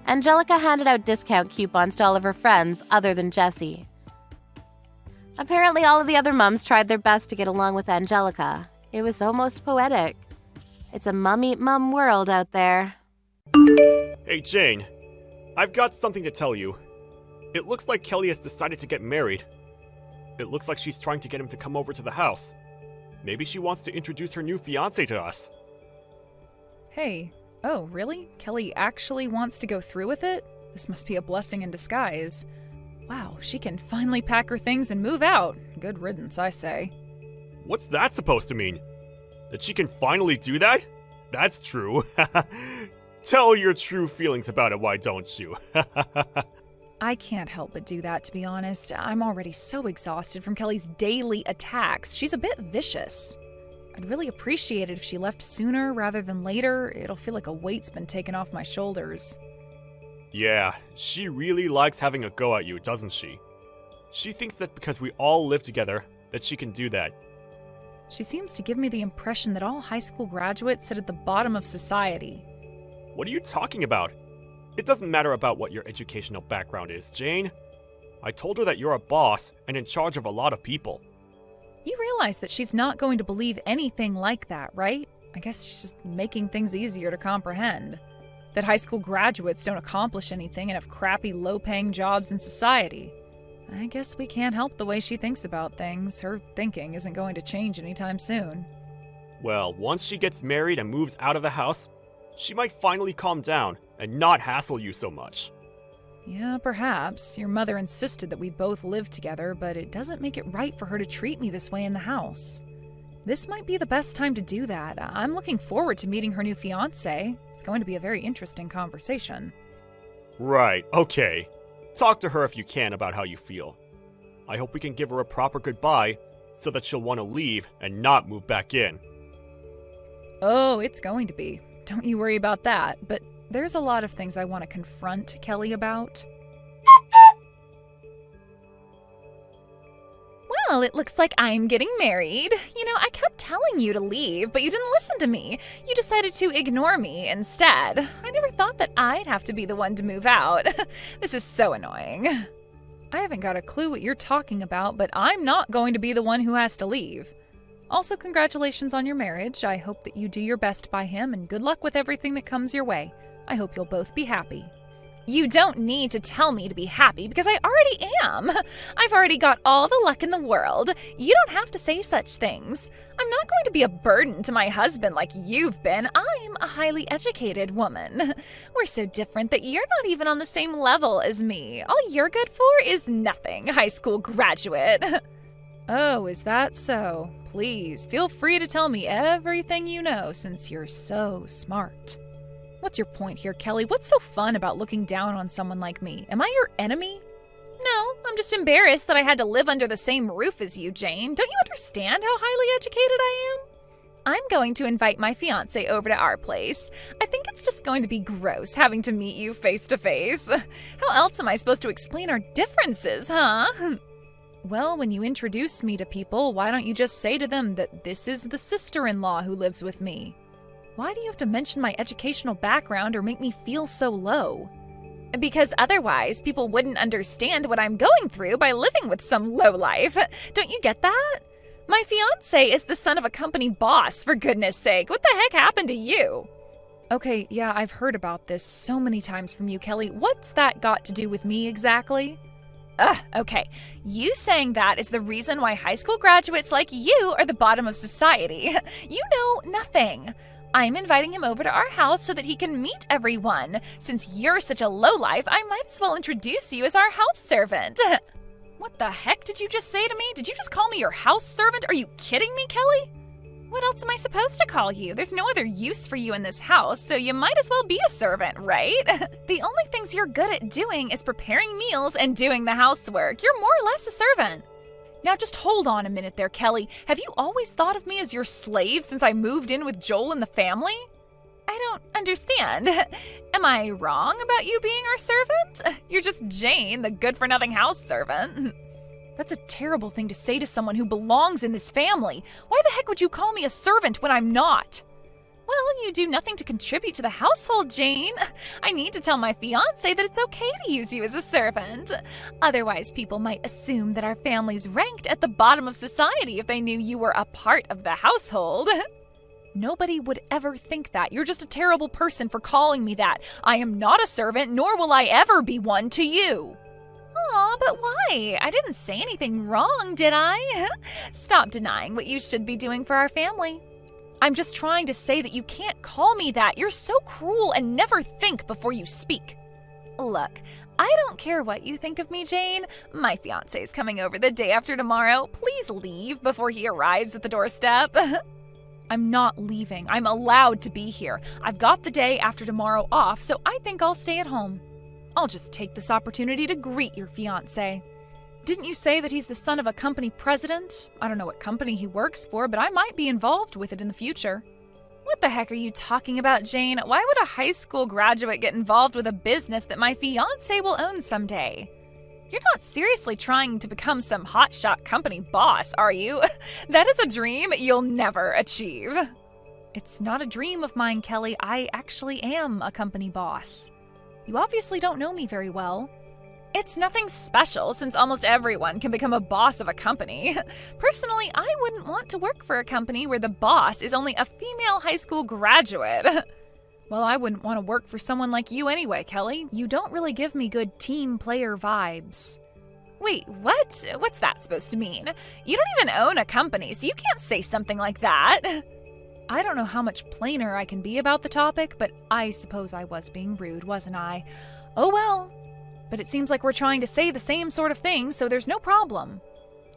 Angelica handed out discount coupons to all of her friends other than Jessie. Apparently, all of the other mums tried their best to get along with Angelica. It was almost poetic. It's a mum-eat-mum world out there. Hey Jane, I've got something to tell you. It looks like Kelly has decided to get married. It looks like she's trying to get him to come over to the house. Maybe she wants to introduce her new fiancé to us. Hey, oh, really? Kelly actually wants to go through with it? This must be a blessing in disguise. Wow, she can finally pack her things and move out. Good riddance, I say. What's that supposed to mean? That she can finally do that? That's true. Tell your true feelings about it, why don't you? I can't help but do that, to be honest. I'm already so exhausted from Kelly's daily attacks. She's a bit vicious. I'd really appreciate it if she left sooner rather than later. It'll feel like a weight's been taken off my shoulders. Yeah, she really likes having a go at you, doesn't she? She thinks that because we all live together, that she can do that. She seems to give me the impression that all high school graduates sit at the bottom of society. What are you talking about? It doesn't matter about what your educational background is, Jane. I told her that you're a boss and in charge of a lot of people. You realize that she's not going to believe anything like that, right? I guess she's just making things easier to comprehend. That high school graduates don't accomplish anything and have crappy, low-paying jobs in society. I guess we can't help the way she thinks about things. Her thinking isn't going to change anytime soon. Well, once she gets married and moves out of the house, she might finally calm down and not hassle you so much. Yeah, perhaps. Your mother insisted that we both live together, but it doesn't make it right for her to treat me this way in the house. This might be the best time to do that. I'm looking forward to meeting her new fiancé. It's going to be a very interesting conversation. Right, okay. Talk to her if you can about how you feel. I hope we can give her a proper goodbye so that she'll want to leave and not move back in. Oh, it's going to be. Don't you worry about that, but there's a lot of things I want to confront Kelly about. Well, it looks like I'm getting married. You know, I kept telling you to leave, but you didn't listen to me. You decided to ignore me instead. I never thought that I'd have to be the one to move out. This is so annoying. I haven't got a clue what you're talking about, but I'm not going to be the one who has to leave. Also, congratulations on your marriage. I hope that you do your best by him, and good luck with everything that comes your way. I hope you'll both be happy. You don't need to tell me to be happy because I already am. I've already got all the luck in the world. You don't have to say such things. I'm not going to be a burden to my husband like you've been. I'm a highly educated woman. We're so different that you're not even on the same level as me. All you're good for is nothing, high school graduate. Oh, is that so? Please, feel free to tell me everything you know since you're so smart. What's your point here, Kelly? What's so fun about looking down on someone like me? Am I your enemy? No, I'm just embarrassed that I had to live under the same roof as you, Jane. Don't you understand how highly educated I am? I'm going to invite my fiancé over to our place. I think it's just going to be gross having to meet you face to face. How else am I supposed to explain our differences, huh? Well, when you introduce me to people, why don't you just say to them that this is the sister-in-law who lives with me? Why do you have to mention my educational background or make me feel so low? Because otherwise, people wouldn't understand what I'm going through by living with some lowlife. Don't you get that? My fiancé is the son of a company boss, for goodness sake. What the heck happened to you? Okay, yeah, I've heard about this so many times from you, Kelly. What's that got to do with me exactly? Okay. You saying that is the reason why high school graduates like you are the bottom of society. You know nothing. I'm inviting him over to our house so that he can meet everyone. Since you're such a lowlife, I might as well introduce you as our house servant. What the heck did you just say to me? Did you just call me your house servant? Are you kidding me, Kelly? What else am I supposed to call you? There's no other use for you in this house, so you might as well be a servant, right? The only things you're good at doing is preparing meals and doing the housework. You're more or less a servant. Now just hold on a minute there, Kelly. Have you always thought of me as your slave since I moved in with Joel and the family? I don't understand. Am I wrong about you being our servant? You're just Jane, the good-for-nothing house servant. That's a terrible thing to say to someone who belongs in this family. Why the heck would you call me a servant when I'm not? Well, you do nothing to contribute to the household, Jane. I need to tell my fiancé that it's okay to use you as a servant. Otherwise, people might assume that our family's ranked at the bottom of society if they knew you were a part of the household. Nobody would ever think that. You're just a terrible person for calling me that. I am not a servant, nor will I ever be one to you. Aw, but why? I didn't say anything wrong, did I? Stop denying what you should be doing for our family. I'm just trying to say that you can't call me that. You're so cruel and never think before you speak. Look, I don't care what you think of me, Jane. My fiancé's coming over the day after tomorrow. Please leave before he arrives at the doorstep. I'm not leaving. I'm allowed to be here. I've got the day after tomorrow off, so I think I'll stay at home. I'll just take this opportunity to greet your fiancé. Didn't you say that he's the son of a company president? I don't know what company he works for, but I might be involved with it in the future. What the heck are you talking about, Jane? Why would a high school graduate get involved with a business that my fiancé will own someday? You're not seriously trying to become some hotshot company boss, are you? That is a dream you'll never achieve. It's not a dream of mine, Kelly. I actually am a company boss. You obviously don't know me very well. It's nothing special since almost everyone can become a boss of a company. Personally, I wouldn't want to work for a company where the boss is only a female high school graduate. Well, I wouldn't want to work for someone like you anyway, Kelly. You don't really give me good team player vibes. Wait, what? What's that supposed to mean? You don't even own a company, so you can't say something like that. I don't know how much plainer I can be about the topic, but I suppose I was being rude, wasn't I? Oh well. But it seems like we're trying to say the same sort of thing, so there's no problem.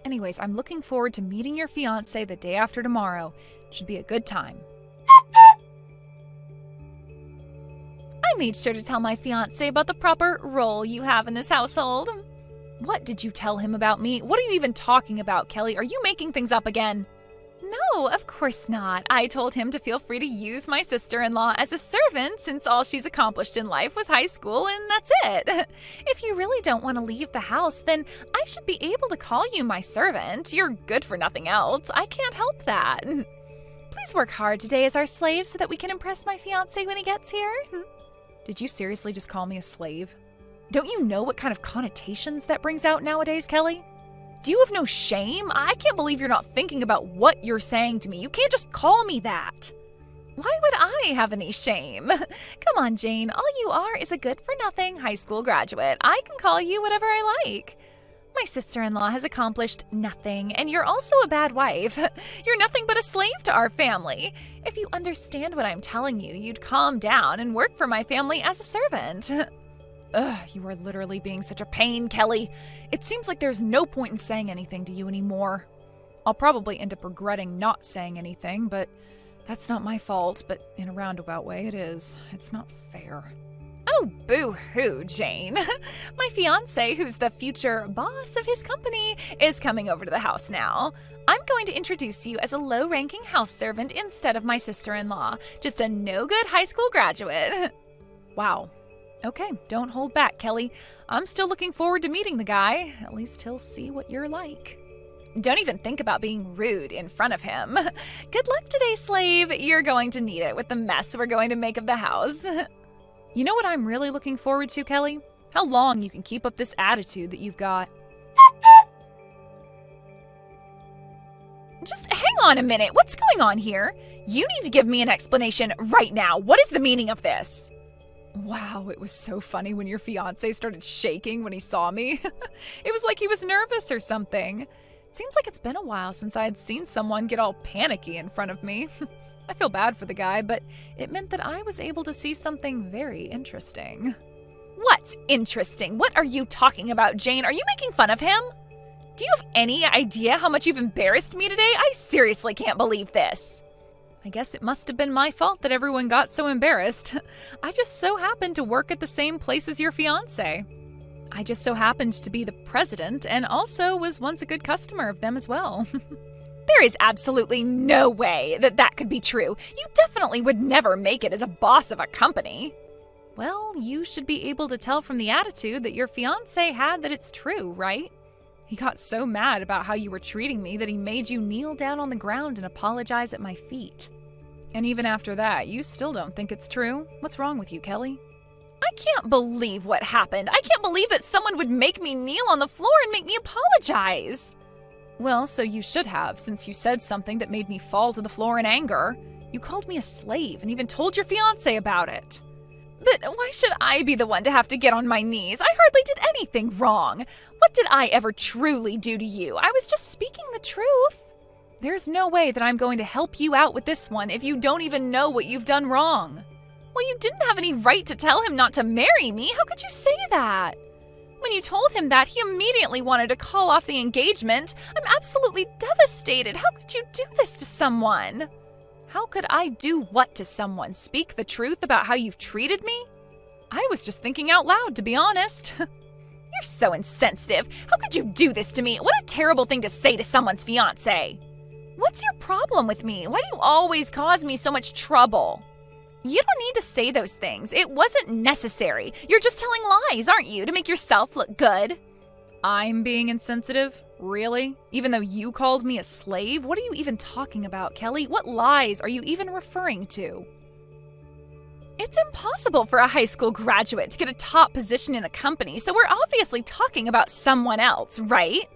Anyways, I'm looking forward to meeting your fiancé the day after tomorrow. It should be a good time. I made sure to tell my fiancé about the proper role you have in this household. What did you tell him about me? What are you even talking about, Kelly? Are you making things up again? No, of course not. I told him to feel free to use my sister-in-law as a servant since all she's accomplished in life was high school and that's it. If you really don't want to leave the house, then I should be able to call you my servant. You're good for nothing else. I can't help that. Please work hard today as our slave so that we can impress my fiancé when he gets here. Did you seriously just call me a slave? Don't you know what kind of connotations that brings out nowadays, Kelly? Do you have no shame? I can't believe you're not thinking about what you're saying to me. You can't just call me that. Why would I have any shame? Come on, Jane. All you are is a good-for-nothing high school graduate. I can call you whatever I like. My sister-in-law has accomplished nothing, and you're also a bad wife. You're nothing but a slave to our family. If you understand what I'm telling you, you'd calm down and work for my family as a servant. Ugh, you are literally being such a pain, Kelly. It seems like there's no point in saying anything to you anymore. I'll probably end up regretting not saying anything, but that's not my fault, but in a roundabout way it is. It's not fair. Oh, boo-hoo, Jane. My fiancé, who's the future boss of his company, is coming over to the house now. I'm going to introduce you as a low-ranking house servant instead of my sister-in-law, just a no-good high school graduate. Wow. Okay, don't hold back, Kelly. I'm still looking forward to meeting the guy. At least he'll see what you're like. Don't even think about being rude in front of him. Good luck today, slave. You're going to need it with the mess we're going to make of the house. You know what I'm really looking forward to, Kelly? How long you can keep up this attitude that you've got. Just hang on a minute. What's going on here? You need to give me an explanation right now. What is the meaning of this? Wow, it was so funny when your fiancé started shaking when he saw me. It was like he was nervous or something. It seems like it's been a while since I had seen someone get all panicky in front of me. I feel bad for the guy, but it meant that I was able to see something very interesting. What's interesting? What are you talking about, Jane? Are you making fun of him? Do you have any idea how much you've embarrassed me today? I seriously can't believe this. I guess it must have been my fault that everyone got so embarrassed. I just so happened to work at the same place as your fiancé. I just so happened to be the president and also was once a good customer of them as well. There is absolutely no way that that could be true. You definitely would never make it as a boss of a company. Well, you should be able to tell from the attitude that your fiancé had that it's true, right? He got so mad about how you were treating me that he made you kneel down on the ground and apologize at my feet. And even after that, you still don't think it's true? What's wrong with you, Kelly? I can't believe what happened. I can't believe that someone would make me kneel on the floor and make me apologize. Well, so you should have, since you said something that made me fall to the floor in anger. You called me a slave and even told your fiancé about it. But why should I be the one to have to get on my knees? I hardly did anything wrong. What did I ever truly do to you? I was just speaking the truth. There's no way that I'm going to help you out with this one if you don't even know what you've done wrong. Well, you didn't have any right to tell him not to marry me. How could you say that? When you told him that, he immediately wanted to call off the engagement. I'm absolutely devastated. How could you do this to someone? How could I do what to someone? Speak the truth about how you've treated me? I was just thinking out loud, to be honest. You're so insensitive. How could you do this to me? What a terrible thing to say to someone's fiancé. What's your problem with me? Why do you always cause me so much trouble? You don't need to say those things. It wasn't necessary. You're just telling lies, aren't you, to make yourself look good? I'm being insensitive? Really? Even though you called me a slave? What are you even talking about, Kelly? What lies are you even referring to? It's impossible for a high school graduate to get a top position in a company, so we're obviously talking about someone else, right?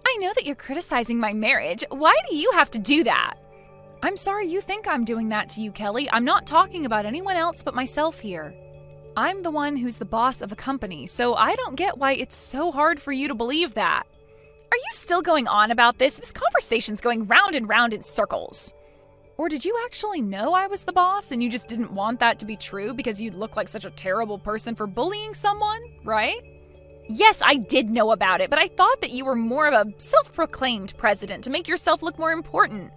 I know that you're criticizing my marriage. Why do you have to do that? I'm sorry you think I'm doing that to you, Kelly. I'm not talking about anyone else but myself here. I'm the one who's the boss of a company, so I don't get why it's so hard for you to believe that. Are you still going on about this? This conversation's going round and round in circles. Or did you actually know I was the boss and you just didn't want that to be true because you'd look like such a terrible person for bullying someone, right? Yes, I did know about it, but I thought that you were more of a self-proclaimed president to make yourself look more important.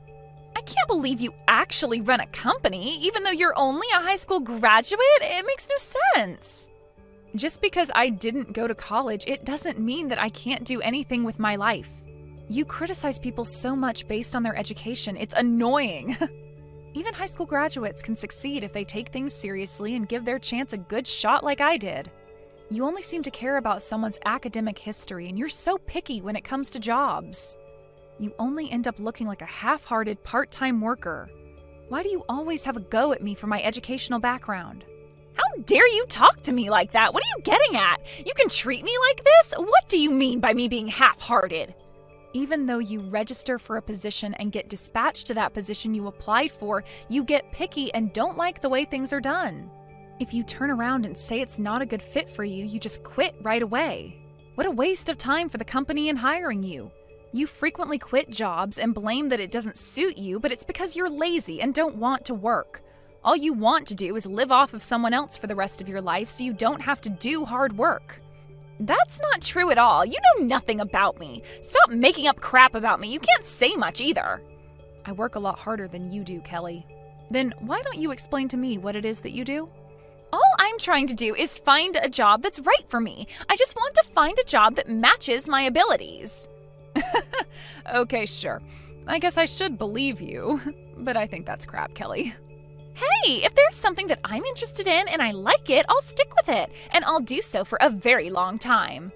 I can't believe you actually run a company, even though you're only a high school graduate. It makes no sense. Just because I didn't go to college, it doesn't mean that I can't do anything with my life. You criticize people so much based on their education. It's annoying. Even high school graduates can succeed if they take things seriously and give their chance a good shot like I did. You only seem to care about someone's academic history, and you're so picky when it comes to jobs. You only end up looking like a half-hearted part-time worker. Why do you always have a go at me for my educational background? How dare you talk to me like that? What are you getting at? You can treat me like this? What do you mean by me being half-hearted? Even though you register for a position and get dispatched to that position you applied for, you get picky and don't like the way things are done. If you turn around and say it's not a good fit for you, you just quit right away. What a waste of time for the company in hiring you. You frequently quit jobs and blame that it doesn't suit you, but it's because you're lazy and don't want to work. All you want to do is live off of someone else for the rest of your life so you don't have to do hard work. That's not true at all. You know nothing about me. Stop making up crap about me. You can't say much either. I work a lot harder than you do, Kelly. Then why don't you explain to me what it is that you do? All I'm trying to do is find a job that's right for me. I just want to find a job that matches my abilities. Okay, sure. I guess I should believe you, but I think that's crap, Kelly. Hey, if there's something that I'm interested in and I like it, I'll stick with it, and I'll do so for a very long time.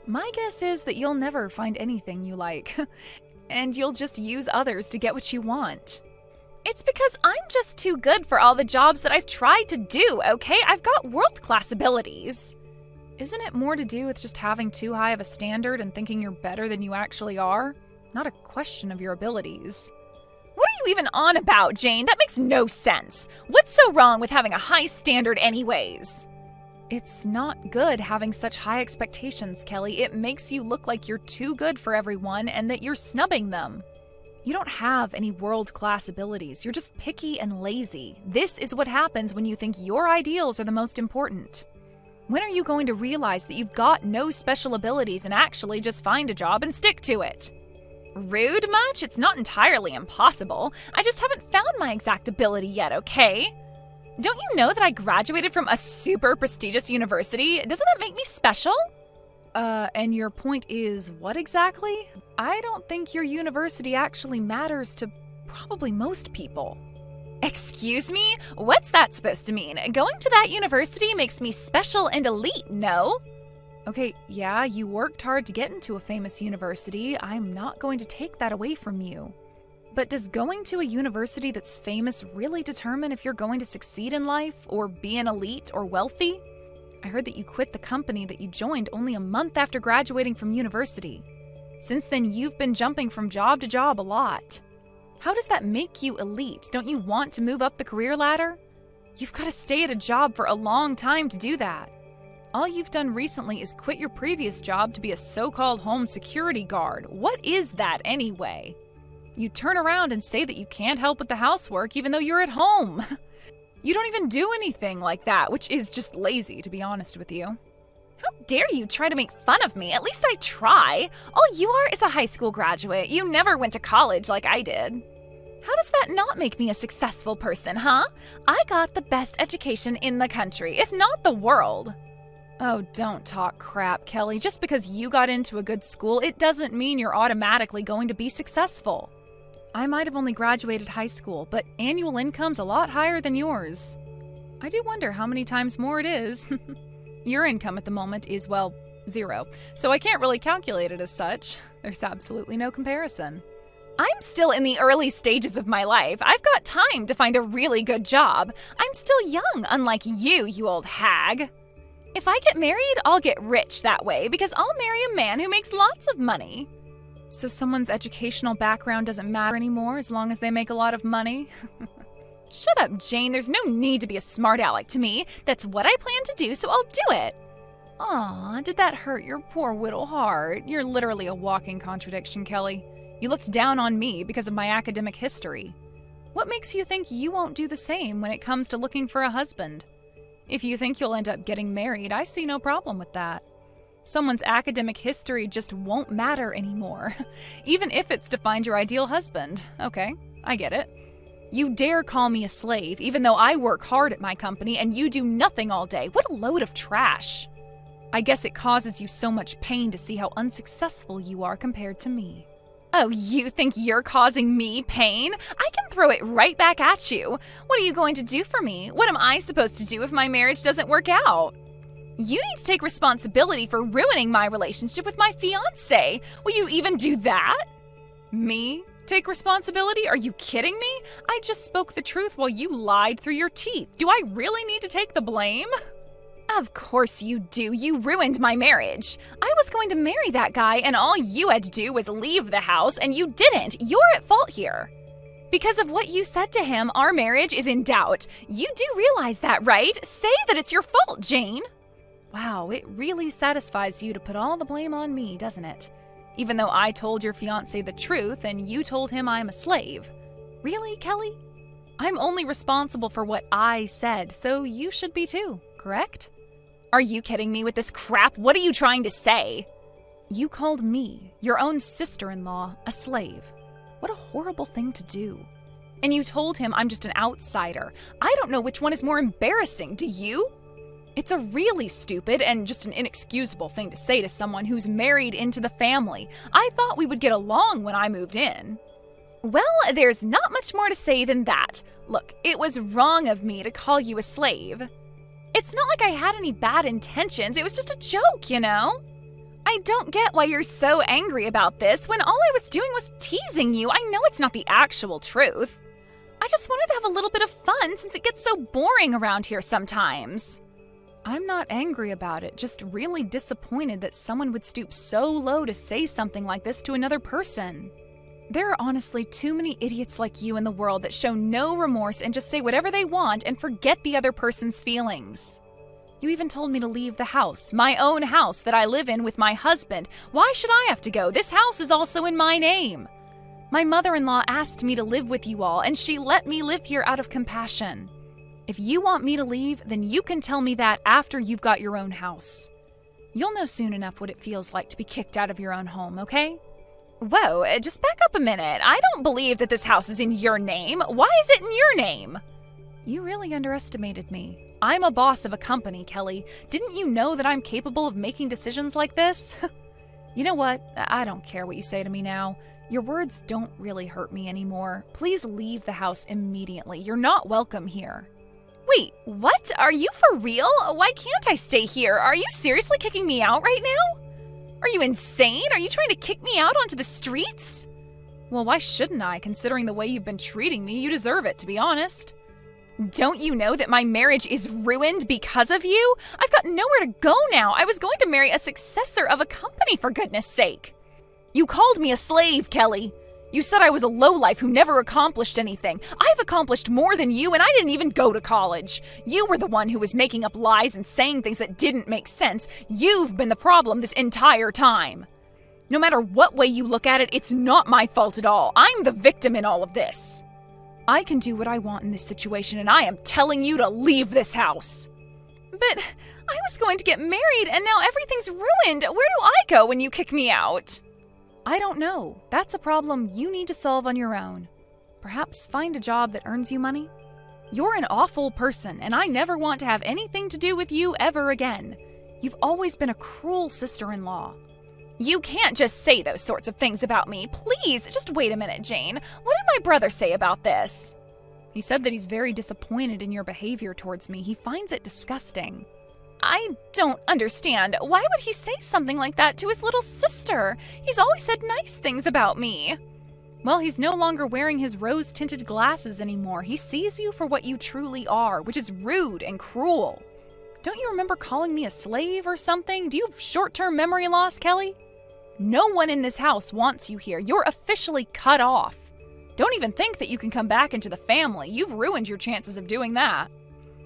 My guess is that you'll never find anything you like, and you'll just use others to get what you want. It's because I'm just too good for all the jobs that I've tried to do, okay? I've got world-class abilities. Isn't it more to do with just having too high of a standard and thinking you're better than you actually are? Not a question of your abilities. What are you even on about, Jane? That makes no sense. What's so wrong with having a high standard anyways? It's not good having such high expectations, Kelly. It makes you look like you're too good for everyone and that you're snubbing them. You don't have any world-class abilities. You're just picky and lazy. This is what happens when you think your ideals are the most important. When are you going to realize that you've got no special abilities and actually just find a job and stick to it? Rude much? It's not entirely impossible. I just haven't found my exact ability yet, okay? Don't you know that I graduated from a super prestigious university? Doesn't that make me special? And your point is what exactly? I don't think your university actually matters to probably most people. Excuse me? What's that supposed to mean? Going to that university makes me special and elite, no? Okay, yeah, you worked hard to get into a famous university. I'm not going to take that away from you. But does going to a university that's famous really determine if you're going to succeed in life or be an elite or wealthy? I heard that you quit the company that you joined only a month after graduating from university. Since then, you've been jumping from job to job a lot. How does that make you elite? Don't you want to move up the career ladder? You've got to stay at a job for a long time to do that. All you've done recently is quit your previous job to be a so-called home security guard. What is that anyway? You turn around and say that you can't help with the housework even though you're at home. You don't even do anything like that, which is just lazy, to be honest with you. How dare you try to make fun of me? At least I try. All you are is a high school graduate. You never went to college like I did. How does that not make me a successful person, huh? I got the best education in the country, if not the world. Oh, don't talk crap, Kelly. Just because you got into a good school, it doesn't mean you're automatically going to be successful. I might have only graduated high school, but annual income's a lot higher than yours. I do wonder how many times more it is. Your income at the moment is, well, 0, so I can't really calculate it as such. There's absolutely no comparison. I'm still in the early stages of my life. I've got time to find a really good job. I'm still young, unlike you old hag. If I get married, I'll get rich that way because I'll marry a man who makes lots of money. So someone's educational background doesn't matter anymore as long as they make a lot of money? Shut up, Jane. There's no need to be a smart aleck to me. That's what I plan to do, so I'll do it. Aw, did that hurt your poor little heart? You're literally a walking contradiction, Kelly. You looked down on me because of my academic history. What makes you think you won't do the same when it comes to looking for a husband? If you think you'll end up getting married, I see no problem with that. Someone's academic history just won't matter anymore, even if it's to find your ideal husband. Okay, I get it. You dare call me a slave, even though I work hard at my company and you do nothing all day. What a load of trash. I guess it causes you so much pain to see how unsuccessful you are compared to me. Oh, you think you're causing me pain? I can throw it right back at you. What are you going to do for me? What am I supposed to do if my marriage doesn't work out? You need to take responsibility for ruining my relationship with my fiancé. Will you even do that? Me? Take responsibility? Are you kidding me? I just spoke the truth while you lied through your teeth. Do I really need to take the blame? Of course you do. You ruined my marriage. I was going to marry that guy, and all you had to do was leave the house, and you didn't. You're at fault here. Because of what you said to him, our marriage is in doubt. You do realize that, right? Say that it's your fault, Jane. Wow, it really satisfies you to put all the blame on me, doesn't it? Even though I told your fiancé the truth and you told him I'm a slave. Really, Kelly? I'm only responsible for what I said, so you should be too, correct? Are you kidding me with this crap? What are you trying to say? You called me, your own sister-in-law, a slave. What a horrible thing to do. And you told him I'm just an outsider. I don't know which one is more embarrassing, do you? It's a really stupid and just an inexcusable thing to say to someone who's married into the family. I thought we would get along when I moved in. Well, there's not much more to say than that. Look, it was wrong of me to call you a slave. It's not like I had any bad intentions. It was just a joke, you know? I don't get why you're so angry about this when all I was doing was teasing you. I know it's not the actual truth. I just wanted to have a little bit of fun since it gets so boring around here sometimes. I'm not angry about it, just really disappointed that someone would stoop so low to say something like this to another person. There are honestly too many idiots like you in the world that show no remorse and just say whatever they want and forget the other person's feelings. You even told me to leave the house, my own house that I live in with my husband. Why should I have to go? This house is also in my name. My mother-in-law asked me to live with you all, and she let me live here out of compassion. If you want me to leave, then you can tell me that after you've got your own house. You'll know soon enough what it feels like to be kicked out of your own home, okay? Whoa, just back up a minute. I don't believe that this house is in your name. Why is it in your name? You really underestimated me. I'm a boss of a company, Kelly. Didn't you know that I'm capable of making decisions like this? You know what? I don't care what you say to me now. Your words don't really hurt me anymore. Please leave the house immediately. You're not welcome here. Wait, what? Are you for real? Why can't I stay here? Are you seriously kicking me out right now? Are you insane? Are you trying to kick me out onto the streets? Well, why shouldn't I? Considering the way you've been treating me, you deserve it, to be honest. Don't you know that my marriage is ruined because of you? I've got nowhere to go now. I was going to marry a successor of a company, for goodness sake. You called me a slave, Kelly. You said I was a lowlife who never accomplished anything. I've accomplished more than you, and I didn't even go to college. You were the one who was making up lies and saying things that didn't make sense. You've been the problem this entire time. No matter what way you look at it, it's not my fault at all. I'm the victim in all of this. I can do what I want in this situation, and I am telling you to leave this house. But I was going to get married, and now everything's ruined. Where do I go when you kick me out? I don't know. That's a problem you need to solve on your own. Perhaps find a job that earns you money. You're an awful person, and I never want to have anything to do with you ever again. You've always been a cruel sister-in-law. You can't just say those sorts of things about me. Please, just wait a minute, Jane. What did my brother say about this? He said that he's very disappointed in your behavior towards me. He finds it disgusting. I don't understand. Why would he say something like that to his little sister? He's always said nice things about me. Well, he's no longer wearing his rose-tinted glasses anymore. He sees you for what you truly are, which is rude and cruel. Don't you remember calling me a slave or something? Do you have short-term memory loss, Kelly? No one in this house wants you here. You're officially cut off. Don't even think that you can come back into the family. You've ruined your chances of doing that.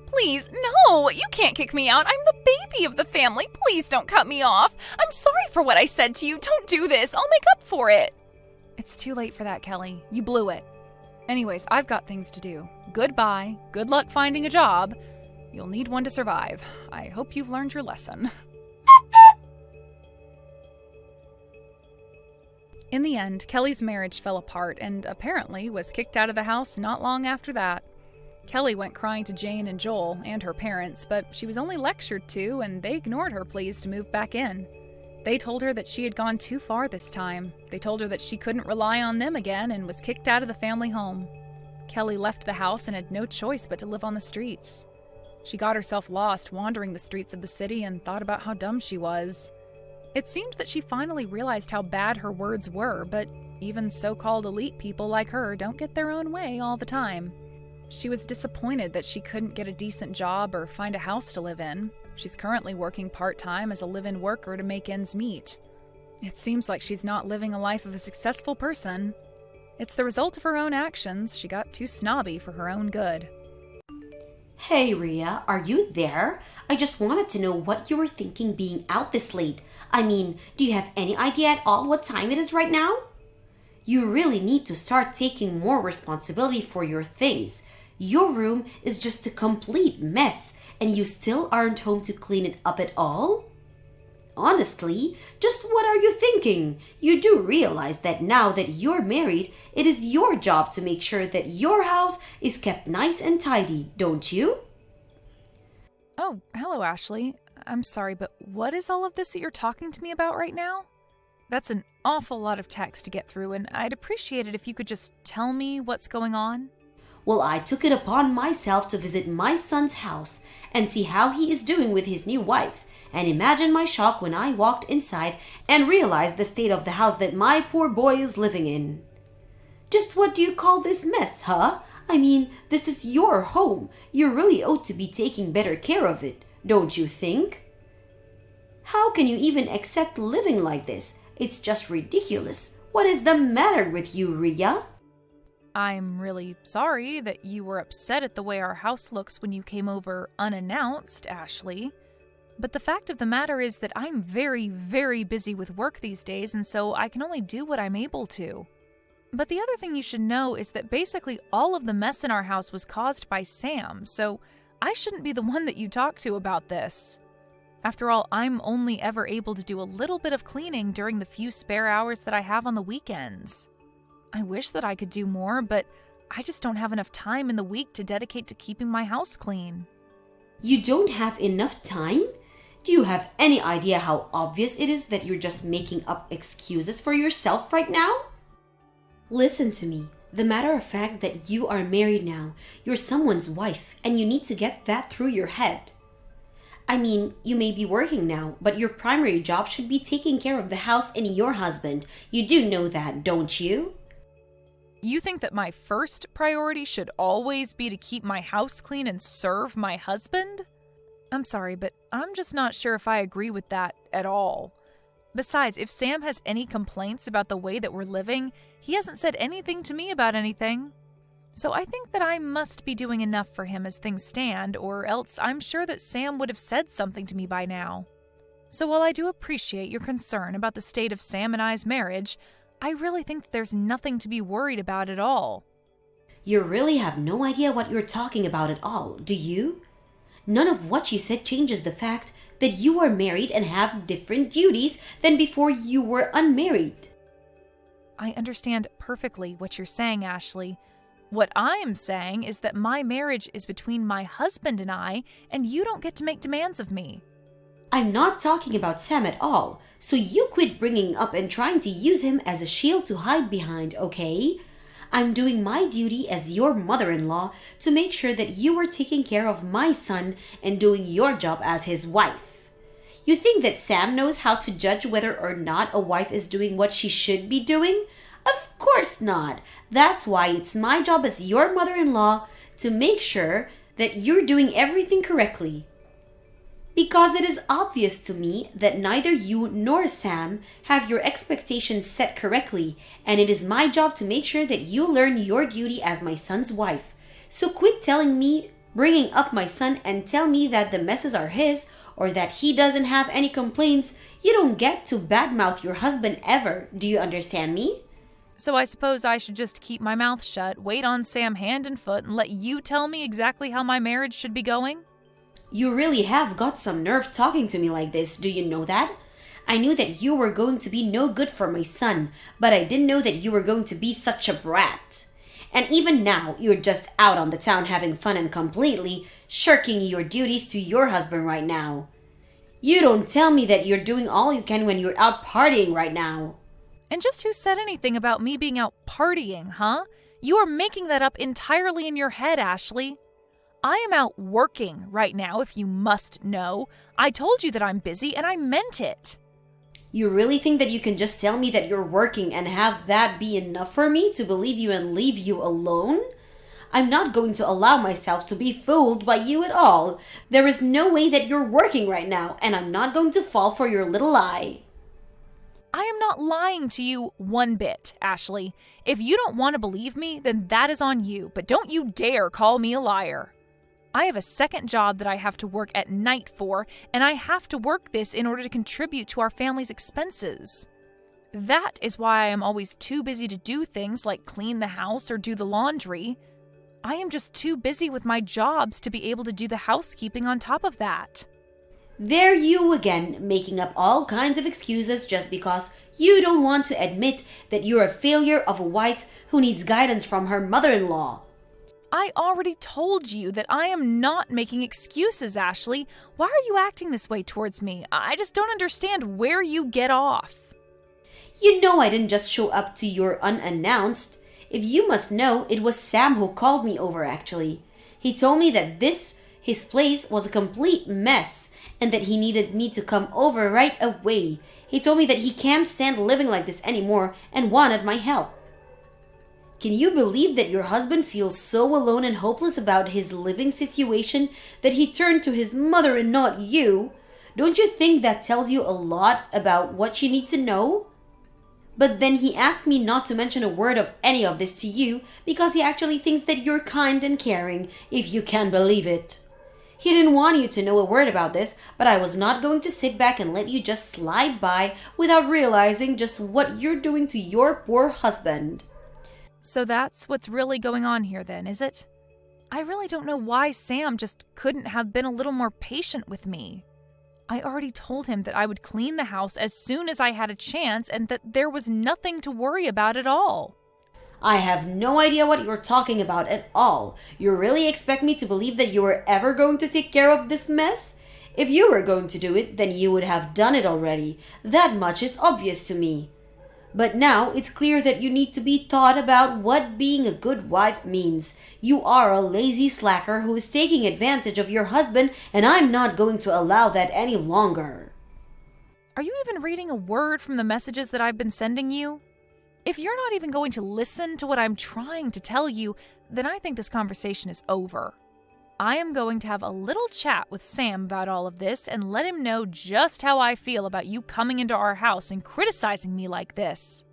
Please, no, you can't kick me out. I'm the baby of the family. Please don't cut me off. I'm sorry for what I said to you. Don't do this. I'll make up for it. It's too late for that, Kelly. You blew it. Anyways, I've got things to do. Goodbye. Good luck finding a job. You'll need one to survive. I hope you've learned your lesson. In the end, Kelly's marriage fell apart and apparently was kicked out of the house not long after that. Kelly went crying to Jane and Joel and her parents, but she was only lectured to, and they ignored her pleas to move back in. They told her that she had gone too far this time. They told her that she couldn't rely on them again and was kicked out of the family home. Kelly left the house and had no choice but to live on the streets. She got herself lost wandering the streets of the city and thought about how dumb she was. It seemed that she finally realized how bad her words were, but even so-called elite people like her don't get their own way all the time. She was disappointed that she couldn't get a decent job or find a house to live in. She's currently working part-time as a live-in worker to make ends meet. It seems like she's not living a life of a successful person. It's the result of her own actions. She got too snobby for her own good. Hey Rhea, are you there? I just wanted to know what you were thinking being out this late. I mean, do you have any idea at all what time it is right now? You really need to start taking more responsibility for your things. Your room is just a complete mess, and you still aren't home to clean it up at all? Honestly, just what are you thinking? You do realize that now that you're married, it is your job to make sure that your house is kept nice and tidy, don't you? Oh, hello, Ashley. I'm sorry, but what is all of this that you're talking to me about right now? That's an awful lot of text to get through, and I'd appreciate it if you could just tell me what's going on. Well, I took it upon myself to visit my son's house and see how he is doing with his new wife. And imagine my shock when I walked inside and realized the state of the house that my poor boy is living in. Just what do you call this mess, huh? I mean, this is your home. You really ought to be taking better care of it, don't you think? How can you even accept living like this? It's just ridiculous. What is the matter with you, Rhea? I'm really sorry that you were upset at the way our house looks when you came over unannounced, Ashley. But the fact of the matter is that I'm very, very busy with work these days, and so I can only do what I'm able to. But the other thing you should know is that basically all of the mess in our house was caused by Sam, so I shouldn't be the one that you talk to about this. After all, I'm only ever able to do a little bit of cleaning during the few spare hours that I have on the weekends. I wish that I could do more, but I just don't have enough time in the week to dedicate to keeping my house clean. You don't have enough time? Do you have any idea how obvious it is that you're just making up excuses for yourself right now? Listen to me. The matter of fact that you are married now, you're someone's wife, and you need to get that through your head. I mean, you may be working now, but your primary job should be taking care of the house and your husband. You do know that, don't you? You think that my first priority should always be to keep my house clean and serve my husband? I'm sorry, but I'm just not sure if I agree with that at all. Besides, if Sam has any complaints about the way that we're living, he hasn't said anything to me about anything. So I think that I must be doing enough for him as things stand, or else I'm sure that Sam would have said something to me by now. So while I do appreciate your concern about the state of Sam and I's marriage, I really think that there's nothing to be worried about at all. You really have no idea what you're talking about at all, do you? None of what you said changes the fact that you are married and have different duties than before you were unmarried. I understand perfectly what you're saying, Ashley. What I am saying is that my marriage is between my husband and you don't get to make demands of me. I'm not talking about Sam at all, so you quit bringing up and trying to use him as a shield to hide behind, okay? I'm doing my duty as your mother-in-law to make sure that you are taking care of my son and doing your job as his wife. You think that Sam knows how to judge whether or not a wife is doing what she should be doing? Of course not. That's why it's my job as your mother-in-law to make sure that you're doing everything correctly. Because it is obvious to me that neither you nor Sam have your expectations set correctly, and it is my job to make sure that you learn your duty as my son's wife. So quit telling me, bringing up my son, and tell me that the messes are his, or that he doesn't have any complaints. You don't get to badmouth your husband ever. Do you understand me? So I suppose I should just keep my mouth shut, wait on Sam hand and foot, and let you tell me exactly how my marriage should be going? You really have got some nerve talking to me like this, do you know that? I knew that you were going to be no good for my son, but I didn't know that you were going to be such a brat. And even now, you're just out on the town having fun and completely shirking your duties to your husband right now. You don't tell me that you're doing all you can when you're out partying right now. And just who said anything about me being out partying, huh? You are making that up entirely in your head, Ashley. I am out working right now, if you must know. I told you that I'm busy, and I meant it. You really think that you can just tell me that you're working and have that be enough for me to believe you and leave you alone? I'm not going to allow myself to be fooled by you at all. There is no way that you're working right now, and I'm not going to fall for your little lie. I am not lying to you one bit, Ashley. If you don't want to believe me, then that is on you, but don't you dare call me a liar. I have a second job that I have to work at night for, and I have to work this in order to contribute to our family's expenses. That is why I am always too busy to do things like clean the house or do the laundry. I am just too busy with my jobs to be able to do the housekeeping on top of that. There you again, making up all kinds of excuses just because you don't want to admit that you're a failure of a wife who needs guidance from her mother-in-law. I already told you that I am not making excuses, Ashley. Why are you acting this way towards me? I just don't understand where you get off. You know I didn't just show up to your unannounced. If you must know, it was Sam who called me over actually. He told me that his place was a complete mess and that he needed me to come over right away. He told me that he can't stand living like this anymore and wanted my help. Can you believe that your husband feels so alone and hopeless about his living situation that he turned to his mother and not you? Don't you think that tells you a lot about what you need to know? But then he asked me not to mention a word of any of this to you because he actually thinks that you're kind and caring, if you can believe it. He didn't want you to know a word about this, but I was not going to sit back and let you just slide by without realizing just what you're doing to your poor husband. So that's what's really going on here then, is it? I really don't know why Sam just couldn't have been a little more patient with me. I already told him that I would clean the house as soon as I had a chance and that there was nothing to worry about at all. I have no idea what you're talking about at all. You really expect me to believe that you were ever going to take care of this mess? If you were going to do it, then you would have done it already. That much is obvious to me. But now it's clear that you need to be taught about what being a good wife means. You are a lazy slacker who is taking advantage of your husband, and I'm not going to allow that any longer. Are you even reading a word from the messages that I've been sending you? If you're not even going to listen to what I'm trying to tell you, then I think this conversation is over. I am going to have a little chat with Sam about all of this and let him know just how I feel about you coming into our house and criticizing me like this.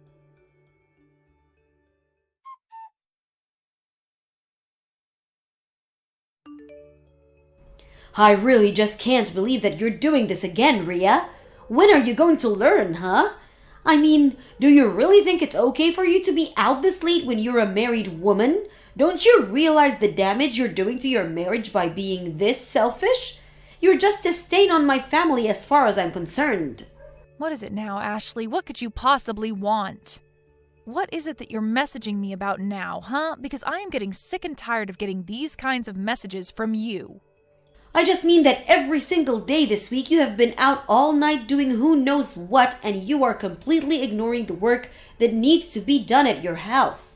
I really just can't believe that you're doing this again, Rhea. When are you going to learn, huh? I mean, do you really think it's okay for you to be out this late when you're a married woman? Don't you realize the damage you're doing to your marriage by being this selfish? You're just a stain on my family as far as I'm concerned. What is it now, Ashley? What could you possibly want? What is it that you're messaging me about now, huh? Because I am getting sick and tired of getting these kinds of messages from you. I just mean that every single day this week you have been out all night doing who knows what, and you are completely ignoring the work that needs to be done at your house.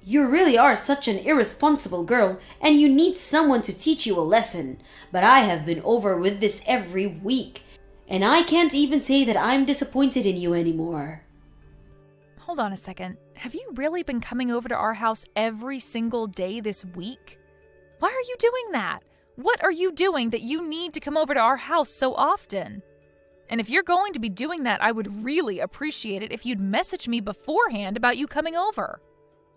You really are such an irresponsible girl, and you need someone to teach you a lesson. But I have been over with this every week, and I can't even say that I'm disappointed in you anymore. Hold on a second. Have you really been coming over to our house every single day this week? Why are you doing that? What are you doing that you need to come over to our house so often? And if you're going to be doing that, I would really appreciate it if you'd message me beforehand about you coming over.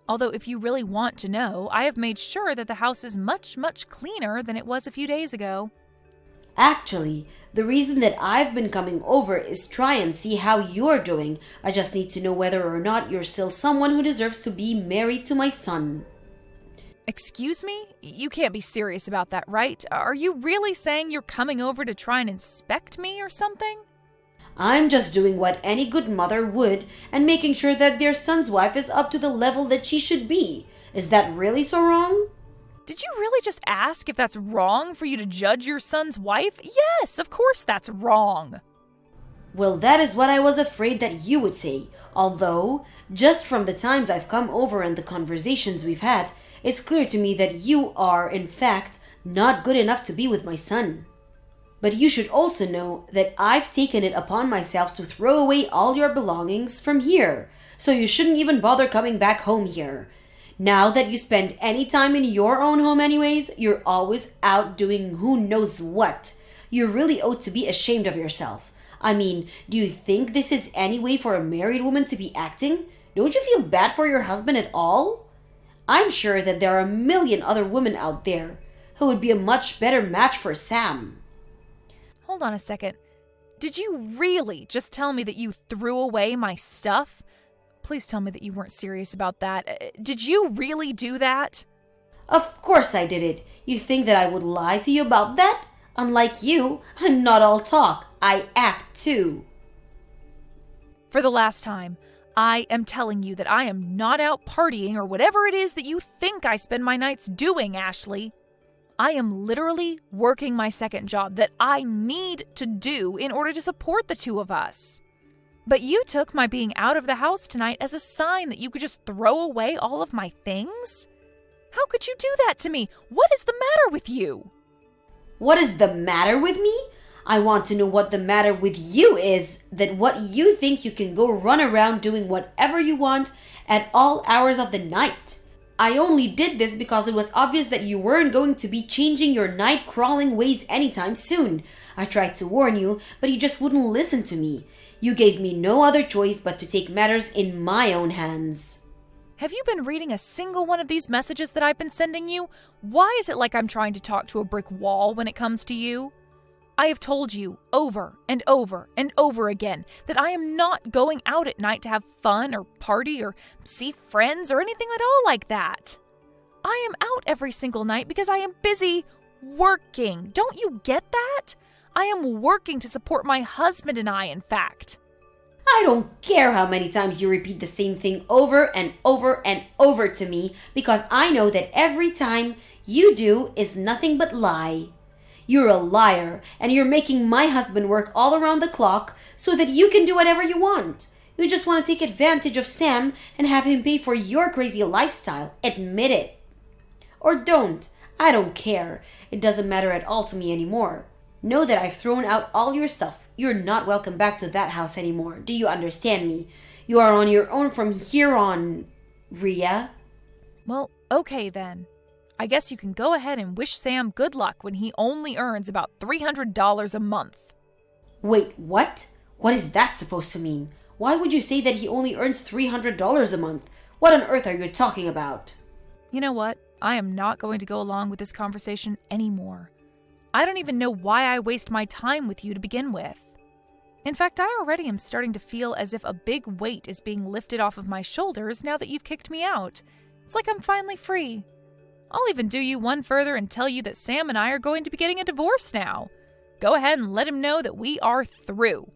Although if you really want to know, I have made sure that the house is much, much cleaner than it was a few days ago. Actually, the reason that I've been coming over is try and see how you're doing. I just need to know whether or not you're still someone who deserves to be married to my son. Excuse me? You can't be serious about that, right? Are you really saying you're coming over to try and inspect me or something? I'm just doing what any good mother would and making sure that their son's wife is up to the level that she should be. Is that really so wrong? Did you really just ask if that's wrong for you to judge your son's wife? Yes, of course that's wrong. Well, that is what I was afraid that you would say. Although, just from the times I've come over and the conversations we've had, it's clear to me that you are, in fact, not good enough to be with my son. But you should also know that I've taken it upon myself to throw away all your belongings from here, so you shouldn't even bother coming back home here. Now that you spend any time in your own home anyways, you're always out doing who knows what. You really ought to be ashamed of yourself. I mean, do you think this is any way for a married woman to be acting? Don't you feel bad for your husband at all? I'm sure that there are a million other women out there who would be a much better match for Sam. Hold on a second. Did you really just tell me that you threw away my stuff? Please tell me that you weren't serious about that. Did you really do that? Of course I did it. You think that I would lie to you about that? Unlike you, I'm not all talk. I act too. For the last time, I am telling you that I am not out partying or whatever it is that you think I spend my nights doing, Ashley. I am literally working my second job that I need to do in order to support the two of us. But you took my being out of the house tonight as a sign that you could just throw away all of my things? How could you do that to me? What is the matter with you? What is the matter with me? I want to know what the matter with you is, that what you think you can go run around doing whatever you want at all hours of the night. I only did this because it was obvious that you weren't going to be changing your night-crawling ways anytime soon. I tried to warn you, but you just wouldn't listen to me. You gave me no other choice but to take matters in my own hands. Have you been reading a single one of these messages that I've been sending you? Why is it like I'm trying to talk to a brick wall when it comes to you? I have told you over and over and over again that I am not going out at night to have fun or party or see friends or anything at all like that. I am out every single night because I am busy working. Don't you get that? I am working to support my husband and I, in fact. I don't care how many times you repeat the same thing over and over and over to me, because I know that every time you do is nothing but lie. You're a liar, and you're making my husband work all around the clock so that you can do whatever you want. You just want to take advantage of Sam and have him pay for your crazy lifestyle. Admit it. Or don't. I don't care. It doesn't matter at all to me anymore. Know that I've thrown out all your stuff. You're not welcome back to that house anymore. Do you understand me? You are on your own from here on, Rhea. Well, okay then. I guess you can go ahead and wish Sam good luck when he only earns about $300 a month. Wait, what? What is that supposed to mean? Why would you say that he only earns $300 a month? What on earth are you talking about? You know what? I am not going to go along with this conversation anymore. I don't even know why I waste my time with you to begin with. In fact, I already am starting to feel as if a big weight is being lifted off of my shoulders now that you've kicked me out. It's like I'm finally free. I'll even do you one further and tell you that Sam and I are going to be getting a divorce now. Go ahead and let him know that we are through.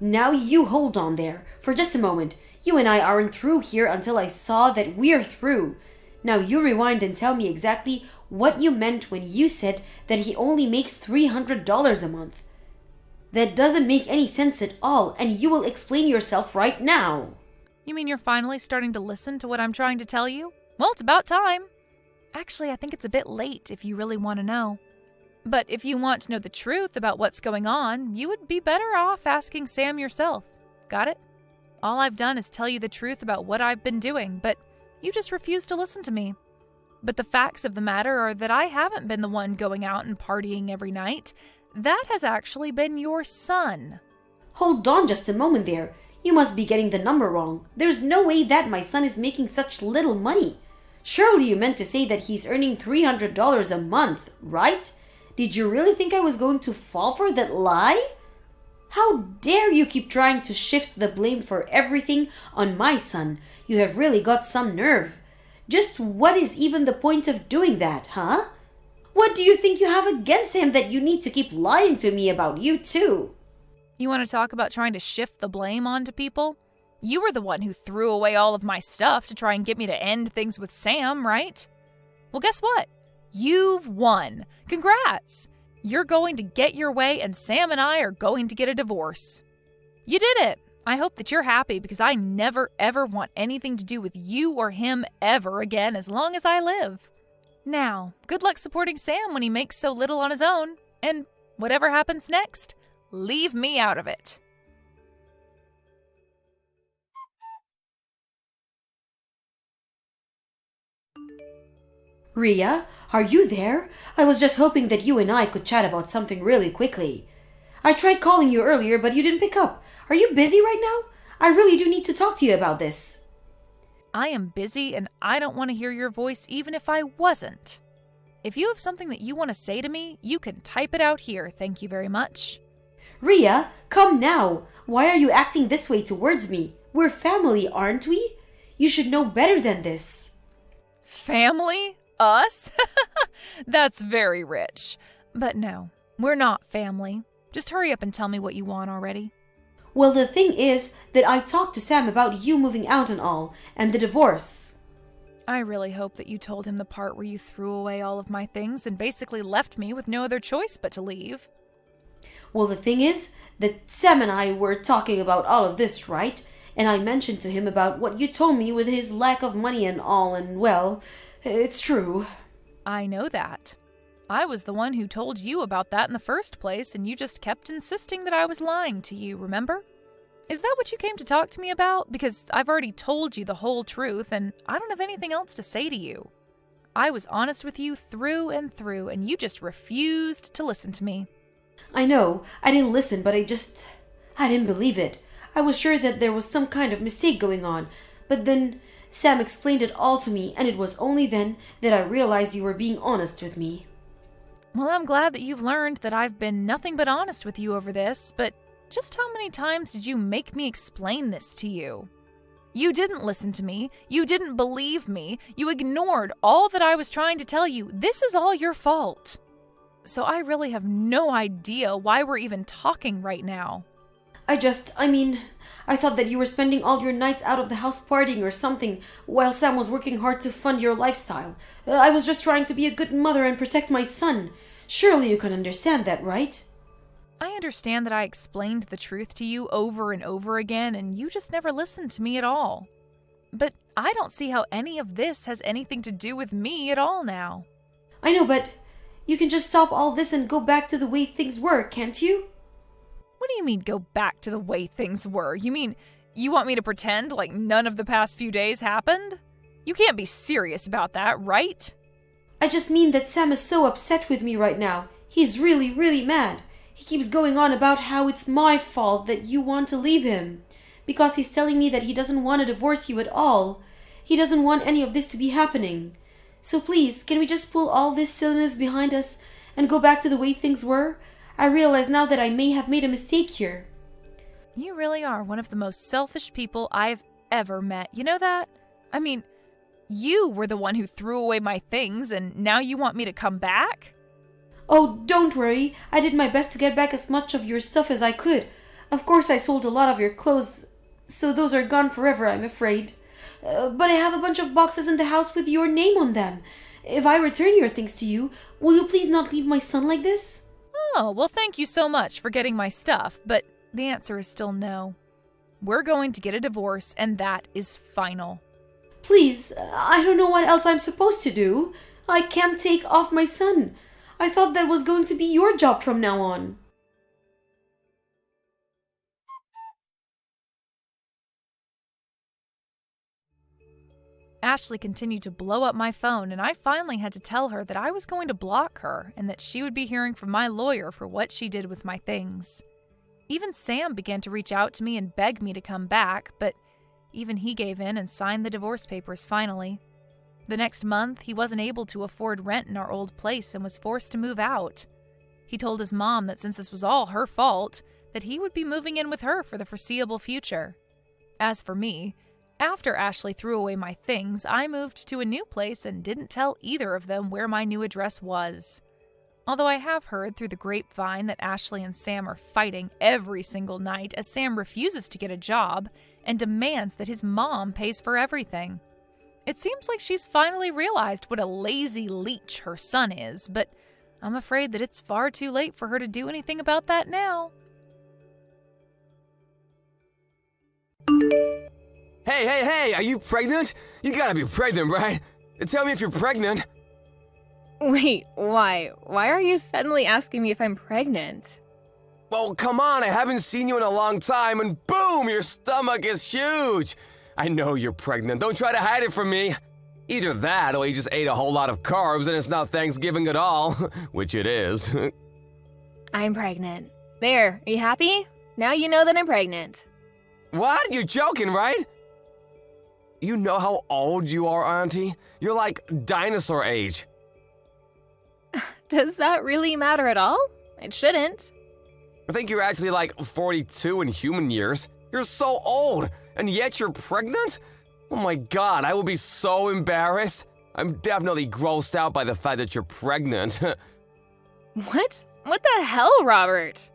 Now you hold on there for just a moment. You and I aren't through here until I saw that we're through. Now you rewind and tell me exactly what you meant when you said that he only makes $300 a month. That doesn't make any sense at all, and you will explain yourself right now. You mean you're finally starting to listen to what I'm trying to tell you? Well, it's about time. Actually, I think it's a bit late if you really want to know. But if you want to know the truth about what's going on, you would be better off asking Sam yourself. Got it? All I've done is tell you the truth about what I've been doing, but you just refuse to listen to me. But the facts of the matter are that I haven't been the one going out and partying every night. That has actually been your son. Hold on just a moment there. You must be getting the number wrong. There's no way that my son is making such little money. Surely you meant to say that he's earning $300 a month, right? Did you really think I was going to fall for that lie? How dare you keep trying to shift the blame for everything on my son? You have really got some nerve. Just what is even the point of doing that, huh? What do you think you have against him that you need to keep lying to me about you too? You want to talk about trying to shift the blame onto people? You were the one who threw away all of my stuff to try and get me to end things with Sam, right? Well, guess what? You've won. Congrats! You're going to get your way, and Sam and I are going to get a divorce. You did it! I hope that you're happy, because I never ever want anything to do with you or him ever again as long as I live. Now, good luck supporting Sam when he makes so little on his own, and whatever happens next, leave me out of it. Rhea, are you there? I was just hoping that you and I could chat about something really quickly. I tried calling you earlier, but you didn't pick up. Are you busy right now? I really do need to talk to you about this. I am busy, and I don't want to hear your voice even if I wasn't. If you have something that you want to say to me, you can type it out here, thank you very much. Rhea, come now. Why are you acting this way towards me? We're family, aren't we? You should know better than this. Family? Us? That's very rich. But no, we're not family. Just hurry up and tell me what you want already. Well, the thing is that I talked to Sam about you moving out and all, and the divorce. I really hope that you told him the part where you threw away all of my things and basically left me with no other choice but to leave. Well, the thing is that Sam and I were talking about all of this, right? And I mentioned to him about what you told me with his lack of money and all, and well, it's true. I know that. I was the one who told you about that in the first place, and you just kept insisting that I was lying to you, remember? Is that what you came to talk to me about? Because I've already told you the whole truth, and I don't have anything else to say to you. I was honest with you through and through, and you just refused to listen to me. I know, I didn't listen, but I didn't believe it. I was sure that there was some kind of mistake going on, but then Sam explained it all to me, and it was only then that I realized you were being honest with me. Well, I'm glad that you've learned that I've been nothing but honest with you over this, but just how many times did you make me explain this to you? You didn't listen to me. You didn't believe me. You ignored all that I was trying to tell you. This is all your fault. So I really have no idea why we're even talking right now. I thought that you were spending all your nights out of the house partying or something while Sam was working hard to fund your lifestyle. I was just trying to be a good mother and protect my son. Surely you can understand that, right? I understand that I explained the truth to you over and over again, and you just never listened to me at all. But I don't see how any of this has anything to do with me at all now. I know, but you can just stop all this and go back to the way things were, can't you? What do you mean, go back to the way things were? You mean you want me to pretend like none of the past few days happened? You can't be serious about that, right? I just mean that Sam is so upset with me right now. He's really, really mad. He keeps going on about how it's my fault that you want to leave him. Because he's telling me that he doesn't want to divorce you at all. He doesn't want any of this to be happening. So please, can we just pull all this silliness behind us and go back to the way things were? I realize now that I may have made a mistake here. You really are one of the most selfish people I've ever met. You know that? I mean, you were the one who threw away my things, and now you want me to come back? Oh, don't worry. I did my best to get back as much of your stuff as I could. Of course, I sold a lot of your clothes, so those are gone forever, I'm afraid. But I have a bunch of boxes in the house with your name on them. If I return your things to you, will you please not leave my son like this? Oh, well, thank you so much for getting my stuff, but the answer is still no. We're going to get a divorce, and that is final. Please, I don't know what else I'm supposed to do. I can't take off my son. I thought that was going to be your job from now on. Ashley continued to blow up my phone, and I finally had to tell her that I was going to block her and that she would be hearing from my lawyer for what she did with my things. Even Sam began to reach out to me and beg me to come back, but even he gave in and signed the divorce papers finally. The next month, he wasn't able to afford rent in our old place and was forced to move out. He told his mom that since this was all her fault, that he would be moving in with her for the foreseeable future. As for me, after Ashley threw away my things, I moved to a new place and didn't tell either of them where my new address was. Although I have heard through the grapevine that Ashley and Sam are fighting every single night as Sam refuses to get a job and demands that his mom pays for everything. It seems like she's finally realized what a lazy leech her son is, but I'm afraid that it's far too late for her to do anything about that now. Hey, are you pregnant? You gotta be pregnant, right? Tell me if you're pregnant. Wait, why? Why are you suddenly asking me if I'm pregnant? Well, come on, I haven't seen you in a long time, and boom, your stomach is huge. I know you're pregnant, don't try to hide it from me. Either that, or you just ate a whole lot of carbs and it's not Thanksgiving at all, which it is. I'm pregnant. There, are you happy? Now you know that I'm pregnant. What? You're joking, right? You know how old you are, Auntie? You're like dinosaur age. Does that really matter at all? It shouldn't. I think you're actually like 42 in human years. You're so old, and yet you're pregnant? Oh my god, I will be so embarrassed. I'm definitely grossed out by the fact that you're pregnant. What? What the hell, Robert?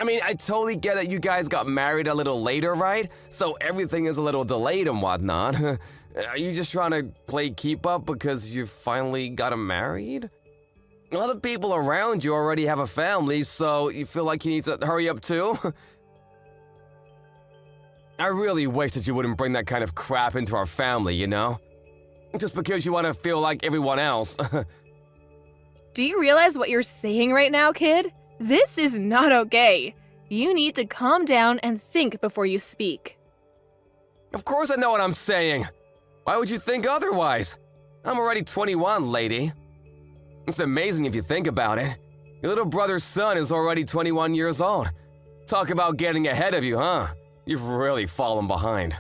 I mean, I totally get that you guys got married a little later, right? So everything is a little delayed and whatnot. Are you just trying to play keep up because you finally got married? Other people around you already have a family, so you feel like you need to hurry up too? I really wish that you wouldn't bring that kind of crap into our family, you know? Just because you want to feel like everyone else. Do you realize what you're saying right now, kid? This is not okay. You need to calm down and think before you speak. Of course I know what I'm saying. Why would you think otherwise? I'm already 21, lady. It's amazing if you think about it. Your little brother's son is already 21 years old. Talk about getting ahead of you, huh? You've really fallen behind.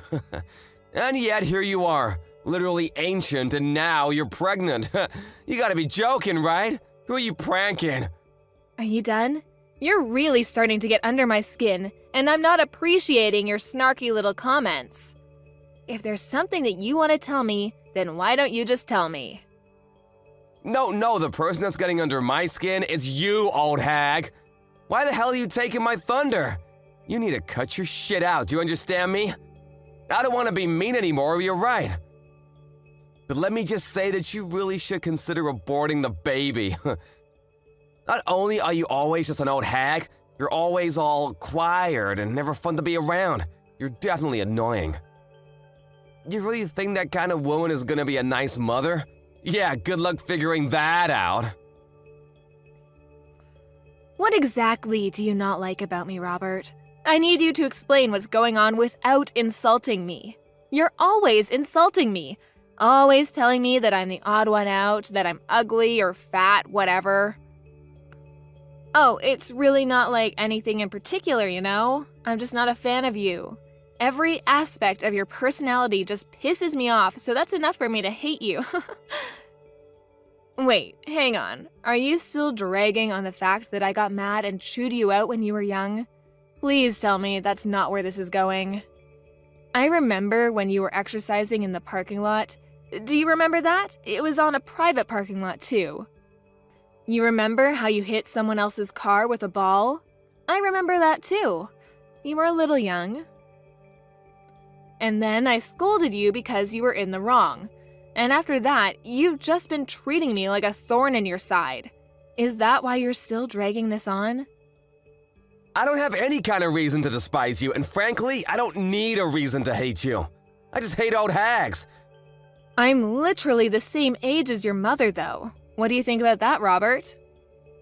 And yet here you are, literally ancient, and now you're pregnant. You gotta be joking, right? Who are you pranking? Are you done? You're really starting to get under my skin, and I'm not appreciating your snarky little comments. If there's something that you want to tell me, then why don't you just tell me? No, the person that's getting under my skin is you, old hag. Why the hell are you taking my thunder? You need to cut your shit out, do you understand me? I don't want to be mean anymore, you're right. But let me just say that you really should consider aborting the baby. Not only are you always just an old hag, you're always all quiet and never fun to be around. You're definitely annoying. You really think that kind of woman is gonna be a nice mother? Yeah, good luck figuring that out. What exactly do you not like about me, Robert? I need you to explain what's going on without insulting me. You're always insulting me. Always telling me that I'm the odd one out, that I'm ugly or fat, whatever. Oh, it's really not like anything in particular, you know? I'm just not a fan of you. Every aspect of your personality just pisses me off, so that's enough for me to hate you. Wait, hang on. Are you still dragging on the fact that I got mad and chewed you out when you were young? Please tell me that's not where this is going. I remember when you were exercising in the parking lot. Do you remember that? It was on a private parking lot, too. You remember how you hit someone else's car with a ball? I remember that, too. You were a little young. And then I scolded you because you were in the wrong. And after that, you've just been treating me like a thorn in your side. Is that why you're still dragging this on? I don't have any kind of reason to despise you, and frankly, I don't need a reason to hate you. I just hate old hags. I'm literally the same age as your mother, though. What do you think about that, Robert?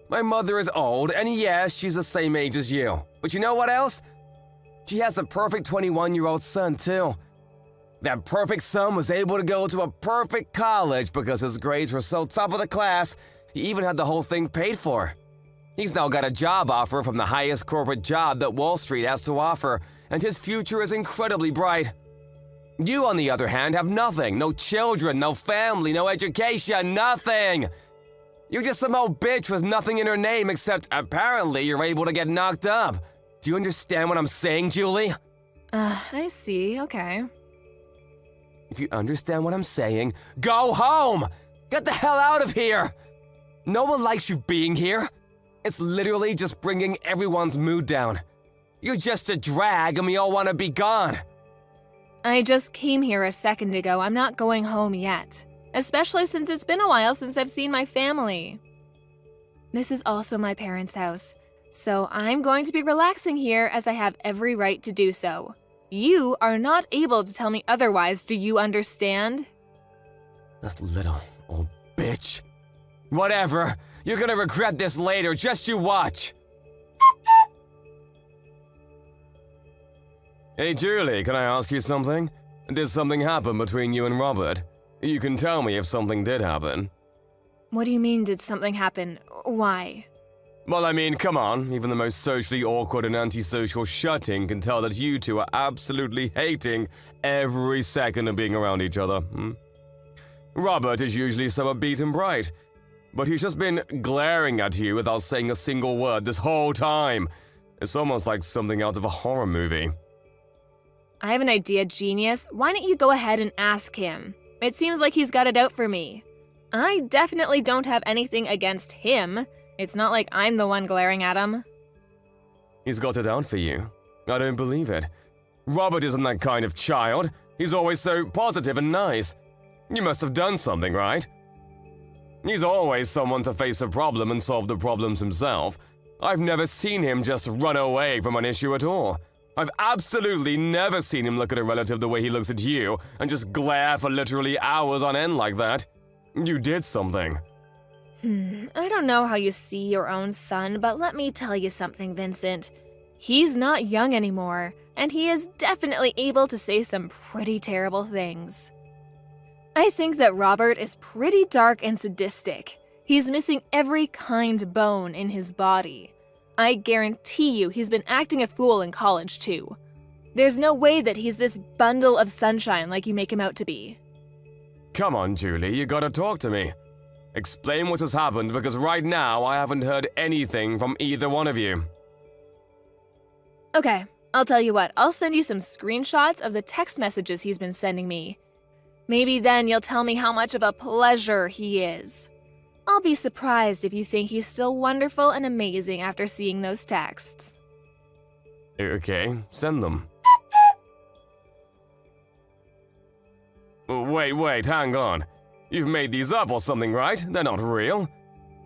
My mother is old, and yes, she's the same age as you. But you know what else? She has a perfect 21-year-old son, too. That perfect son was able to go to a perfect college because his grades were so top of the class, he even had the whole thing paid for. He's now got a job offer from the highest corporate job that Wall Street has to offer, and his future is incredibly bright. You, on the other hand, have nothing. No children, no family, no education, nothing. You're just some old bitch with nothing in her name except apparently you're able to get knocked up. Do you understand what I'm saying, Julie? I see, okay. If you understand what I'm saying, go home! Get the hell out of here! No one likes you being here. It's literally just bringing everyone's mood down. You're just a drag and we all want to be gone. I just came here a second ago. I'm not going home yet. Especially since it's been a while since I've seen my family. This is also my parents' house, so I'm going to be relaxing here as I have every right to do so. You are not able to tell me otherwise, do you understand? That little old bitch. Whatever. You're gonna regret this later, just you watch. Hey Julie, can I ask you something? Did something happen between you and Robert? You can tell me if something did happen. What do you mean, did something happen? Why? Well, I mean, come on. Even the most socially awkward and antisocial shutting can tell that you two are absolutely hating every second of being around each other. Robert is usually so upbeat and bright, but he's just been glaring at you without saying a single word this whole time. It's almost like something out of a horror movie. I have an idea, genius. Why don't you go ahead and ask him? It seems like he's got it out for me. I definitely don't have anything against him. It's not like I'm the one glaring at him. He's got it out for you. I don't believe it. Robert isn't that kind of child. He's always so positive and nice. You must have done something, right? He's always someone to face a problem and solve the problems himself. I've never seen him just run away from an issue at all. I've absolutely never seen him look at a relative the way he looks at you and just glare for literally hours on end like that. You did something. I don't know how you see your own son, but let me tell you something, Vincent. He's not young anymore, and he is definitely able to say some pretty terrible things. I think that Robert is pretty dark and sadistic. He's missing every kind bone in his body. I guarantee you he's been acting a fool in college, too. There's no way that he's this bundle of sunshine like you make him out to be. Come on, Julie, you gotta talk to me. Explain what has happened, because right now I haven't heard anything from either one of you. Okay, I'll tell you what, I'll send you some screenshots of the text messages he's been sending me. Maybe then you'll tell me how much of a pleasure he is. I'll be surprised if you think he's still wonderful and amazing after seeing those texts. Okay, send them. Wait, hang on. You've made these up or something, right? They're not real.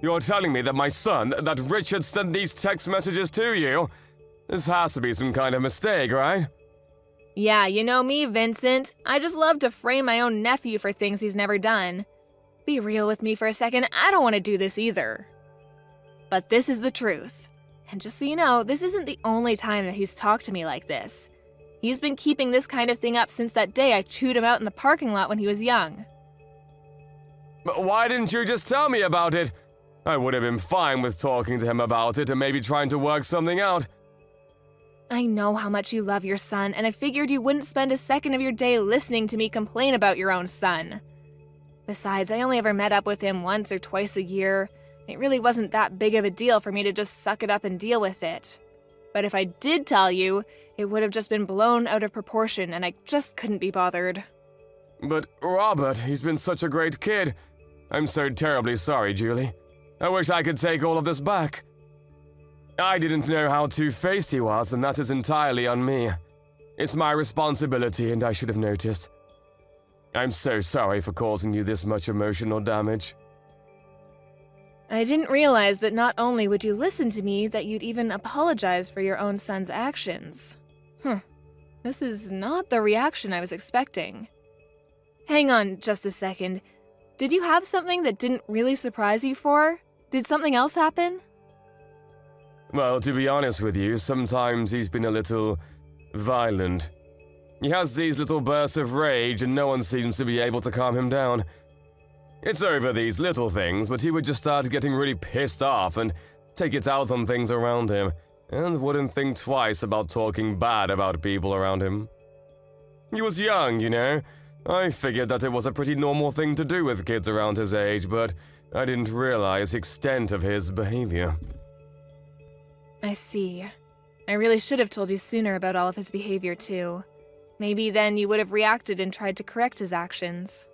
You're telling me that my son, that Richard sent these text messages to you? This has to be some kind of mistake, right? Yeah, you know me, Vincent. I just love to frame my own nephew for things he's never done. Be real with me for a second, I don't want to do this either. But this is the truth. And just so you know, this isn't the only time that he's talked to me like this. He's been keeping this kind of thing up since that day I chewed him out in the parking lot when he was young. But why didn't you just tell me about it? I would have been fine with talking to him about it and maybe trying to work something out. I know how much you love your son, and I figured you wouldn't spend a second of your day listening to me complain about your own son. Besides, I only ever met up with him once or twice a year. It really wasn't that big of a deal for me to just suck it up and deal with it. But if I did tell you, it would have just been blown out of proportion, and I just couldn't be bothered. But Robert, he's been such a great kid. I'm so terribly sorry, Julie. I wish I could take all of this back. I didn't know how two-faced he was, and that is entirely on me. It's my responsibility, and I should have noticed. I'm so sorry for causing you this much emotional damage. I didn't realize that not only would you listen to me, that you'd even apologize for your own son's actions. This is not the reaction I was expecting. Hang on just a second. Did you have something that didn't really surprise you for? Did something else happen? Well, to be honest with you, sometimes he's been a little violent. He has these little bursts of rage and no one seems to be able to calm him down. It's over these little things, but he would just start getting really pissed off and take it out on things around him, and wouldn't think twice about talking bad about people around him. He was young, you know. I figured that it was a pretty normal thing to do with kids around his age, but I didn't realize the extent of his behavior. I see. I really should have told you sooner about all of his behavior, too. Maybe then you would have reacted and tried to correct his actions.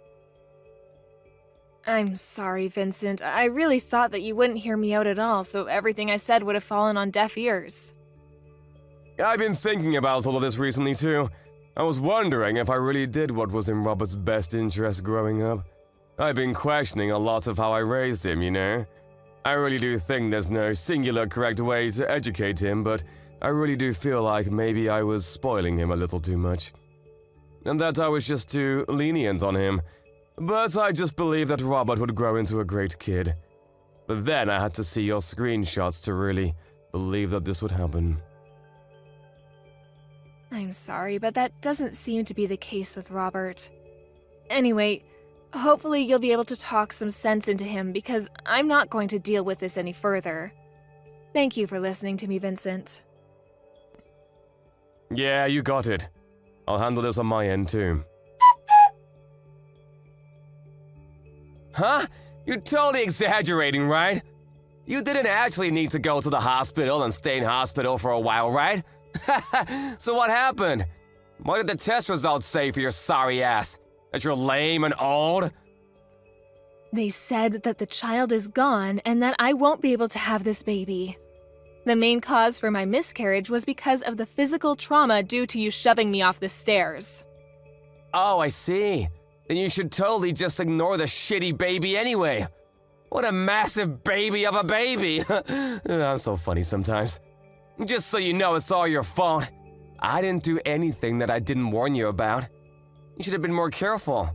I'm sorry, Vincent. I really thought that you wouldn't hear me out at all, so everything I said would have fallen on deaf ears. I've been thinking about all of this recently, too. I was wondering if I really did what was in Robert's best interest growing up. I've been questioning a lot of how I raised him, you know? I really do think there's no singular correct way to educate him, but I really do feel like maybe I was spoiling him a little too much. And that I was just too lenient on him. But I just believed that Robert would grow into a great kid. But then I had to see your screenshots to really believe that this would happen. I'm sorry, but that doesn't seem to be the case with Robert. Anyway, hopefully you'll be able to talk some sense into him because I'm not going to deal with this any further. Thank you for listening to me, Vincent. Yeah, you got it. I'll handle this on my end too. Huh? You're totally exaggerating, right? You didn't actually need to go to the hospital and stay in hospital for a while, right? So what happened? What did the test results say for your sorry ass? That you're lame and old? They said that the child is gone and that I won't be able to have this baby. The main cause for my miscarriage was because of the physical trauma due to you shoving me off the stairs. Oh, I see. Then you should totally just ignore the shitty baby anyway. What a massive baby of a baby. I'm so funny sometimes. Just so you know, it's all your fault. I didn't do anything that I didn't warn you about. You should have been more careful.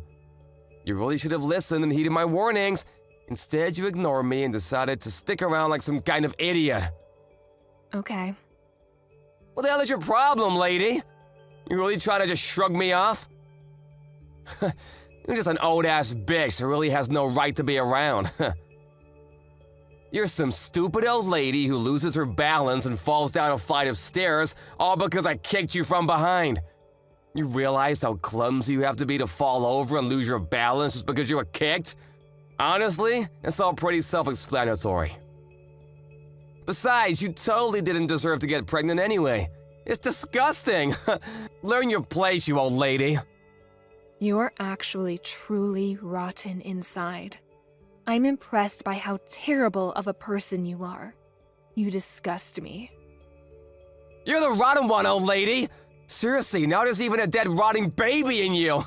You really should have listened and heeded my warnings. Instead, you ignored me and decided to stick around like some kind of idiot. Okay. What the hell is your problem, lady? You really trying to just shrug me off? You're just an old-ass bitch who really has no right to be around. You're some stupid old lady who loses her balance and falls down a flight of stairs all because I kicked you from behind. You realize how clumsy you have to be to fall over and lose your balance just because you were kicked? Honestly, it's all pretty self-explanatory. Besides, you totally didn't deserve to get pregnant anyway. It's disgusting. Learn your place, you old lady. You're actually truly rotten inside. I'm impressed by how terrible of a person you are. You disgust me. You're the rotten one, old lady! Seriously, now there's even a dead rotting baby in you!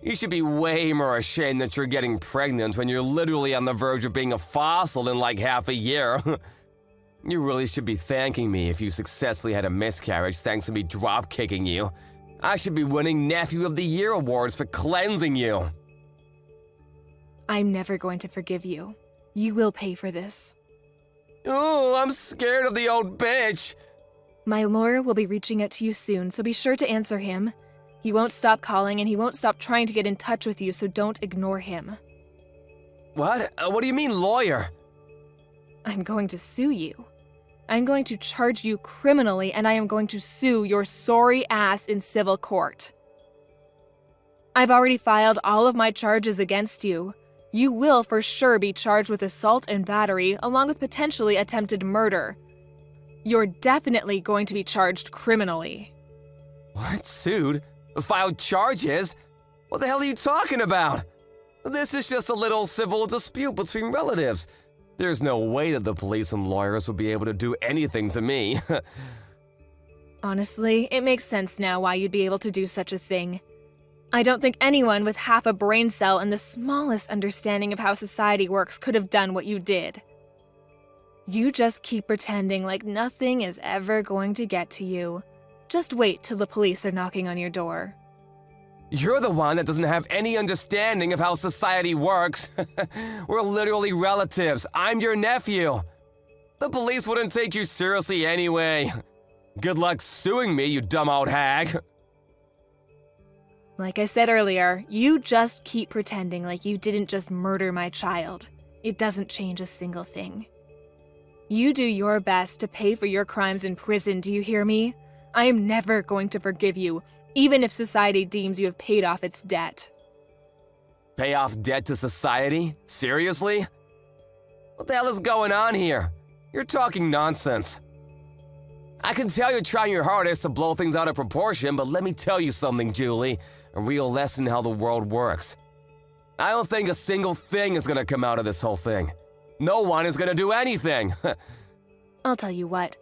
You should be way more ashamed that you're getting pregnant when you're literally on the verge of being a fossil in like half a year. You really should be thanking me if you successfully had a miscarriage thanks to me drop-kicking you. I should be winning Nephew of the Year awards for cleansing you. I'm never going to forgive you. You will pay for this. Ooh, I'm scared of the old bitch. My lawyer will be reaching out to you soon, so be sure to answer him. He won't stop calling and he won't stop trying to get in touch with you, so don't ignore him. What? What do you mean, lawyer? I'm going to sue you. I'm going to charge you criminally, and I am going to sue your sorry ass in civil court. I've already filed all of my charges against you. You will for sure be charged with assault and battery, along with potentially attempted murder. You're definitely going to be charged criminally. What? Sued? Filed charges? What the hell are you talking about? This is just a little civil dispute between relatives. There's no way that the police and lawyers will be able to do anything to me. Honestly, it makes sense now why you'd be able to do such a thing. I don't think anyone with half a brain cell and the smallest understanding of how society works could have done what you did. You just keep pretending like nothing is ever going to get to you. Just wait till the police are knocking on your door. You're the one that doesn't have any understanding of how society works. We're literally relatives. I'm your nephew. The police wouldn't take you seriously anyway. Good luck suing me, you dumb old hag. Like I said earlier, you just keep pretending like you didn't just murder my child. It doesn't change a single thing. You do your best to pay for your crimes in prison, do you hear me? I am never going to forgive you, even if society deems you have paid off its debt. Pay off debt to society? Seriously? What the hell is going on here? You're talking nonsense. I can tell you're trying your hardest to blow things out of proportion, but let me tell you something, Julie. A real lesson in how the world works. I don't think a single thing is gonna come out of this whole thing. No one is gonna do anything. I'll tell you what.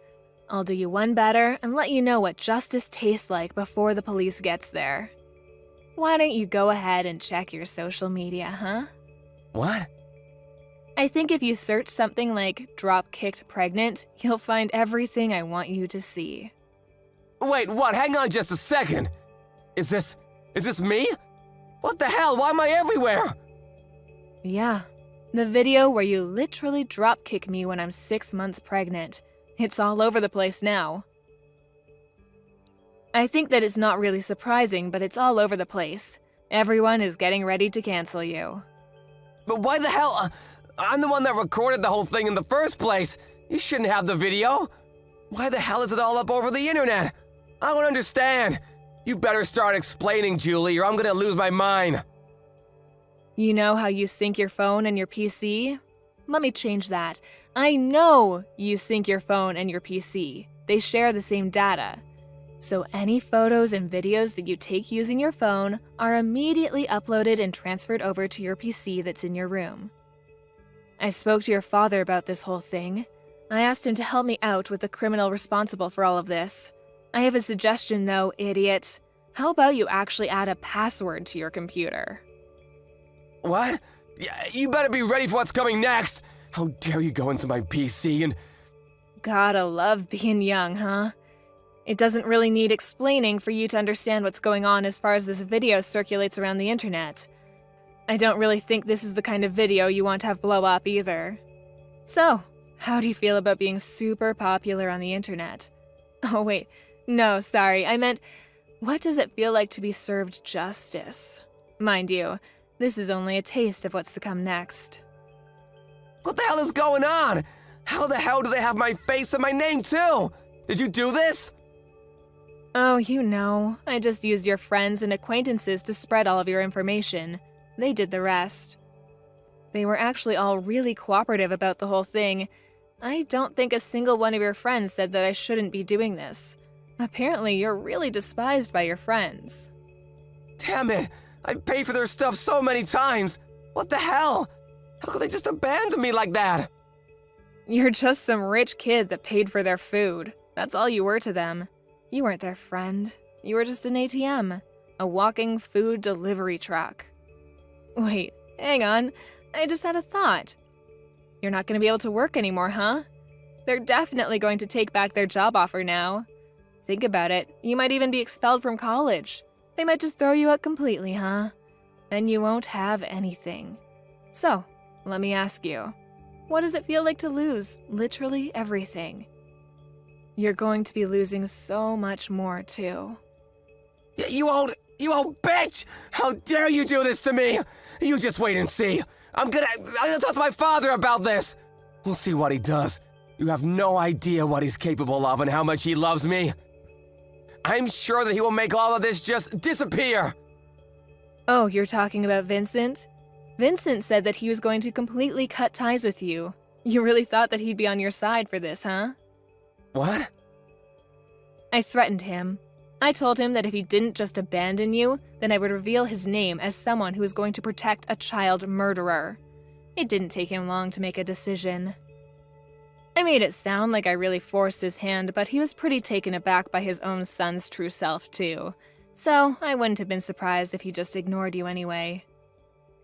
I'll do you one better and let you know what justice tastes like before the police gets there. Why don't you go ahead and check your social media, huh? What? I think if you search something like drop-kicked pregnant, you'll find everything I want you to see. Wait, what? Hang on just a second. Is this me? What the hell? Why am I everywhere? Yeah, the video where you literally drop-kick me when I'm 6 months pregnant. It's all over the place now. I think that it's not really surprising, but it's all over the place. Everyone is getting ready to cancel you. But why the hell? I'm the one that recorded the whole thing in the first place. You shouldn't have the video. Why the hell is it all up over the internet? I don't understand. You better start explaining, Julie, or I'm gonna lose my mind. You know how you sync your phone and your PC? Let me change that. I know you sync your phone and your PC. They share the same data. So any photos and videos that you take using your phone are immediately uploaded and transferred over to your PC that's in your room. I spoke to your father about this whole thing. I asked him to help me out with the criminal responsible for all of this. I have a suggestion though, idiot. How about you actually add a password to your computer? What? Yeah, you better be ready for what's coming next. How dare you go into my PC and... Gotta love being young, huh? It doesn't really need explaining for you to understand what's going on as far as this video circulates around the internet. I don't really think this is the kind of video you want to have blow up either. So, how do you feel about being super popular on the internet? Oh wait, no, sorry, I meant, what does it feel like to be served justice? Mind you, this is only a taste of what's to come next. What the hell is going on? How the hell do they have my face and my name too? Did you do this? Oh, you know, I just used your friends and acquaintances to spread all of your information. They did the rest. They were actually all really cooperative about the whole thing. I don't think a single one of your friends said that I shouldn't be doing this. Apparently, you're really despised by your friends. Damn it! I've paid for their stuff so many times! What the hell? How could they just abandon me like that? You're just some rich kid that paid for their food. That's all you were to them. You weren't their friend. You were just an ATM, a walking food delivery truck. Wait, hang on. I just had a thought. You're not going to be able to work anymore, huh? They're definitely going to take back their job offer now. Think about it. You might even be expelled from college. They might just throw you out completely, huh? Then you won't have anything. So, let me ask you, what does it feel like to lose literally everything? You're going to be losing so much more, too. You old bitch! How dare you do this to me? You just wait and see. I'm gonna talk to my father about this. We'll see what he does. You have no idea what he's capable of and how much he loves me. I'm sure that he will make all of this just disappear. Oh, you're talking about Vincent? Vincent said that he was going to completely cut ties with you. You really thought that he'd be on your side for this, huh? What? I threatened him. I told him that if he didn't just abandon you, then I would reveal his name as someone who was going to protect a child murderer. It didn't take him long to make a decision. I made it sound like I really forced his hand, but he was pretty taken aback by his own son's true self, too. So I wouldn't have been surprised if he just ignored you anyway.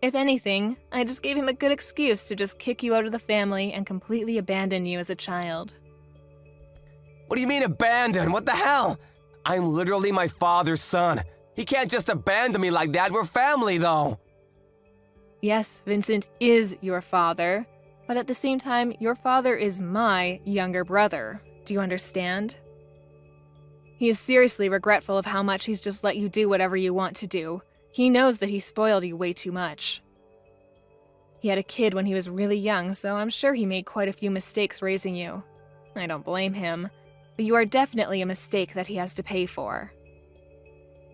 If anything, I just gave him a good excuse to just kick you out of the family and completely abandon you as a child. What do you mean abandon? What the hell? I'm literally my father's son. He can't just abandon me like that. We're family, though. Yes, Vincent is your father, but at the same time, your father is my younger brother. Do you understand? He is seriously regretful of how much he's just let you do whatever you want to do. He knows that he spoiled you way too much. He had a kid when he was really young, so I'm sure he made quite a few mistakes raising you. I don't blame him, but you are definitely a mistake that he has to pay for.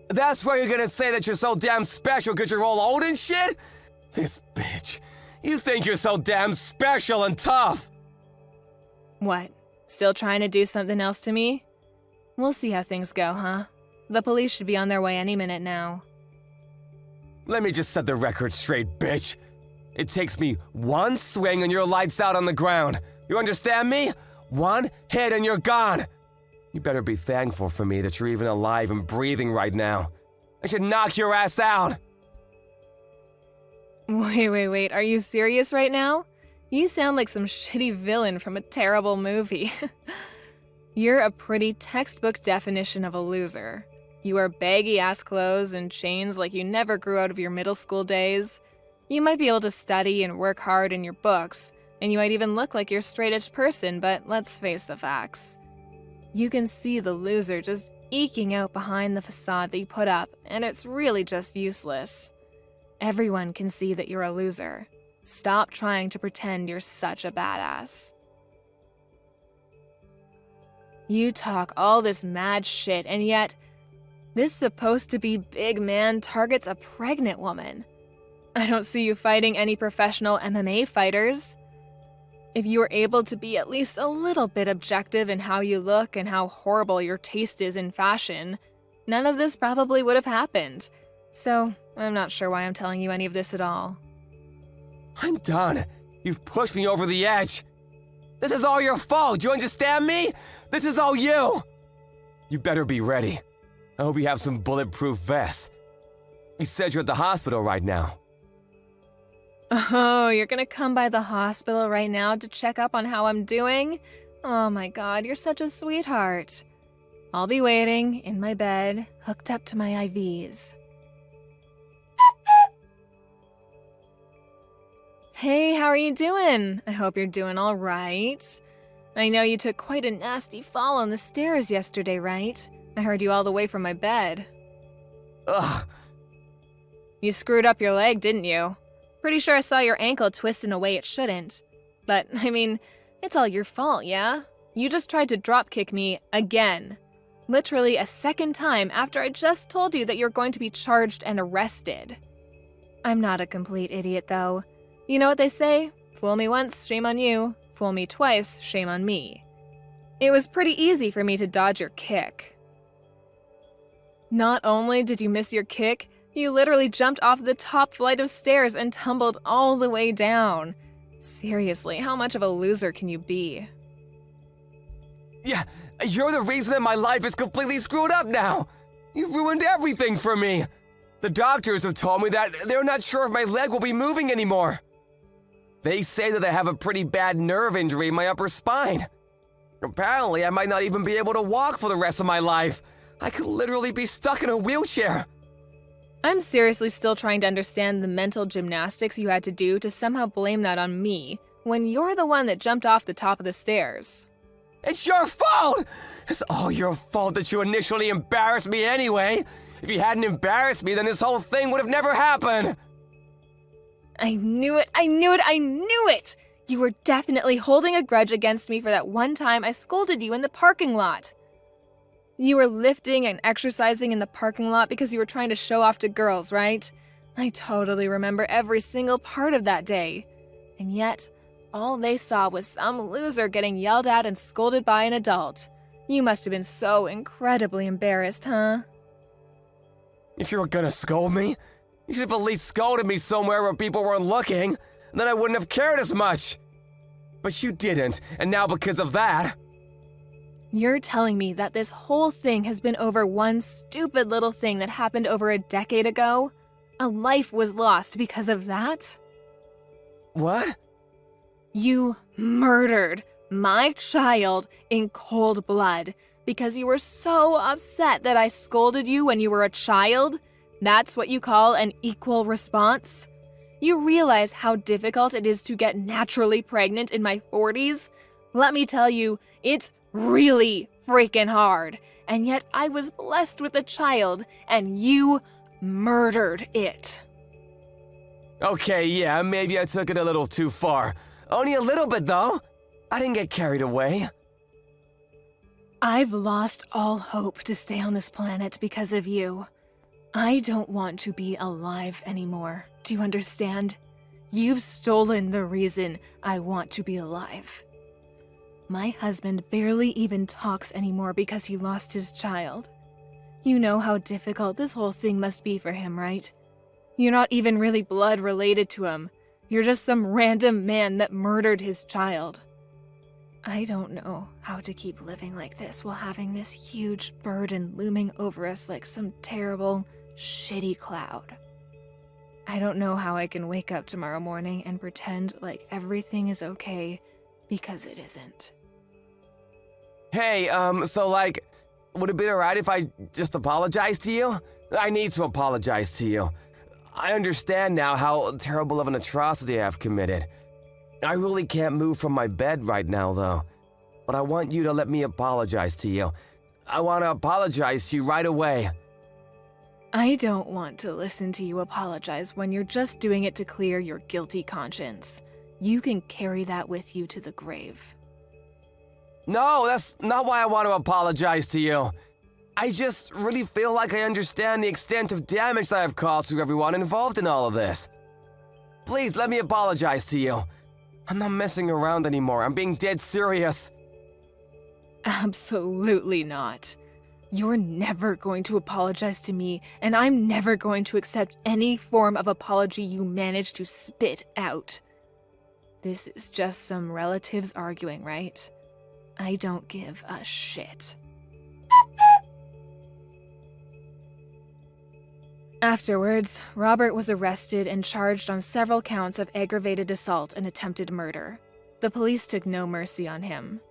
That's why you're gonna say that you're so damn special because you're all old and shit? This bitch. You think you're so damn special and tough. What? Still trying to do something else to me? We'll see how things go, huh? The police should be on their way any minute now. Let me just set the record straight, bitch. It takes me one swing and you're lights out on the ground. You understand me? One hit and you're gone. You better be thankful for me that you're even alive and breathing right now. I should knock your ass out. Wait, are you serious right now? You sound like some shitty villain from a terrible movie. You're a pretty textbook definition of a loser. You wear baggy-ass clothes and chains like you never grew out of your middle school days. You might be able to study and work hard in your books, and you might even look like you're a straight-edge person, but let's face the facts. You can see the loser just eking out behind the facade that you put up, and it's really just useless. Everyone can see that you're a loser. Stop trying to pretend you're such a badass. You talk all this mad shit, and yet, this supposed to be big man targets a pregnant woman. I don't see you fighting any professional MMA fighters. If you were able to be at least a little bit objective in how you look and how horrible your taste is in fashion, none of this probably would have happened. So, I'm not sure why I'm telling you any of this at all. I'm done. You've pushed me over the edge. This is all your fault. Do you understand me? This is all you. You better be ready. I hope you have some bulletproof vests. You said you're at the hospital right now. Oh, you're gonna come by the hospital right now to check up on how I'm doing? Oh my god, you're such a sweetheart. I'll be waiting, in my bed, hooked up to my IVs. Hey, how are you doing? I hope you're doing all right. I know you took quite a nasty fall on the stairs yesterday, right? I heard you all the way from my bed. Ugh. You screwed up your leg, didn't you? Pretty sure I saw your ankle twist in a way it shouldn't. But, I mean, it's all your fault, yeah? You just tried to dropkick me again. Literally a second time after I just told you that you're going to be charged and arrested. I'm not a complete idiot, though. You know what they say? Fool me once, shame on you. Fool me twice, shame on me. It was pretty easy for me to dodge your kick. Not only did you miss your kick, you literally jumped off the top flight of stairs and tumbled all the way down. Seriously, how much of a loser can you be? Yeah, you're the reason that my life is completely screwed up now. You've ruined everything for me. The doctors have told me that they're not sure if my leg will be moving anymore. They say that I have a pretty bad nerve injury in my upper spine. Apparently, I might not even be able to walk for the rest of my life. I could literally be stuck in a wheelchair. I'm seriously still trying to understand the mental gymnastics you had to do to somehow blame that on me, when you're the one that jumped off the top of the stairs. It's your fault! It's all your fault that you initially embarrassed me anyway. If you hadn't embarrassed me, then this whole thing would have never happened. I knew it! I knew it! I knew it! You were definitely holding a grudge against me for that one time I scolded you in the parking lot. You were lifting and exercising in the parking lot because you were trying to show off to girls, right? I totally remember every single part of that day. And yet, all they saw was some loser getting yelled at and scolded by an adult. You must have been so incredibly embarrassed, huh? If you were gonna scold me, you should have at least scolded me somewhere where people weren't looking. Then I wouldn't have cared as much. But you didn't, and now because of that... You're telling me that this whole thing has been over one stupid little thing that happened over a decade ago? A life was lost because of that? What? You murdered my child in cold blood because you were so upset that I scolded you when you were a child? That's what you call an equal response? You realize how difficult it is to get naturally pregnant in my 40s? Let me tell you, it's really freaking hard. And yet I was blessed with a child, and you murdered it. Okay, yeah, maybe I took it a little too far. Only a little bit, though. I didn't get carried away. I've lost all hope to stay on this planet because of you. I don't want to be alive anymore. Do you understand? You've stolen the reason I want to be alive. My husband barely even talks anymore because he lost his child. You know how difficult this whole thing must be for him, right? You're not even really blood related to him. You're just some random man that murdered his child. I don't know how to keep living like this while having this huge burden looming over us like some terrible, shitty cloud. I don't know how I can wake up tomorrow morning and pretend like everything is okay, because it isn't. Hey, would it be alright if I just apologize to you? I need to apologize to you. I understand now how terrible of an atrocity I've committed. I really can't move from my bed right now, though. But I want you to let me apologize to you. I want to apologize to you right away. I don't want to listen to you apologize when you're just doing it to clear your guilty conscience. You can carry that with you to the grave. No, that's not why I want to apologize to you. I just really feel like I understand the extent of damage that I've caused to everyone involved in all of this. Please let me apologize to you. I'm not messing around anymore. I'm being dead serious. Absolutely not. You're never going to apologize to me, and I'm never going to accept any form of apology you manage to spit out. This is just some relatives arguing, right? I don't give a shit. Afterwards, Robert was arrested and charged on several counts of aggravated assault and attempted murder. The police took no mercy on him.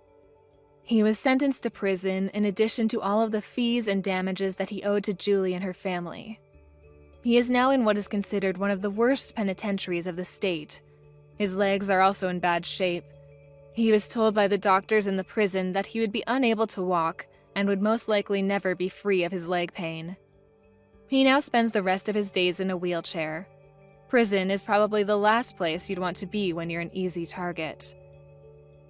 He was sentenced to prison in addition to all of the fees and damages that he owed to Julie and her family. He is now in what is considered one of the worst penitentiaries of the state. His legs are also in bad shape. He was told by the doctors in the prison that he would be unable to walk and would most likely never be free of his leg pain. He now spends the rest of his days in a wheelchair. Prison is probably the last place you'd want to be when you're an easy target.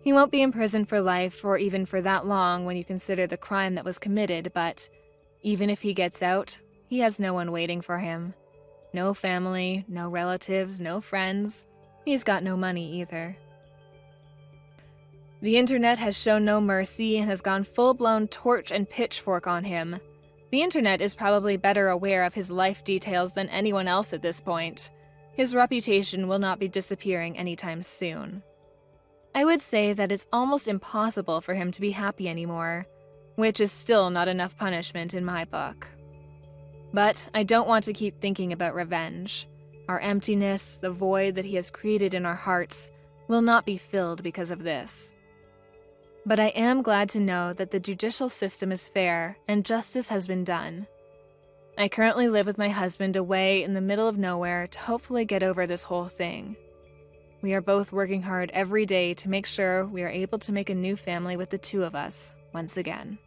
He won't be in prison for life or even for that long when you consider the crime that was committed, but even if he gets out, he has no one waiting for him. No family, no relatives, no friends. He's got no money either. The internet has shown no mercy and has gone full-blown torch and pitchfork on him. The internet is probably better aware of his life details than anyone else at this point. His reputation will not be disappearing anytime soon. I would say that it's almost impossible for him to be happy anymore, which is still not enough punishment in my book. But I don't want to keep thinking about revenge. Our emptiness, the void that he has created in our hearts, will not be filled because of this. But I am glad to know that the judicial system is fair and justice has been done. I currently live with my husband away in the middle of nowhere to hopefully get over this whole thing. We are both working hard every day to make sure we are able to make a new family with the two of us once again.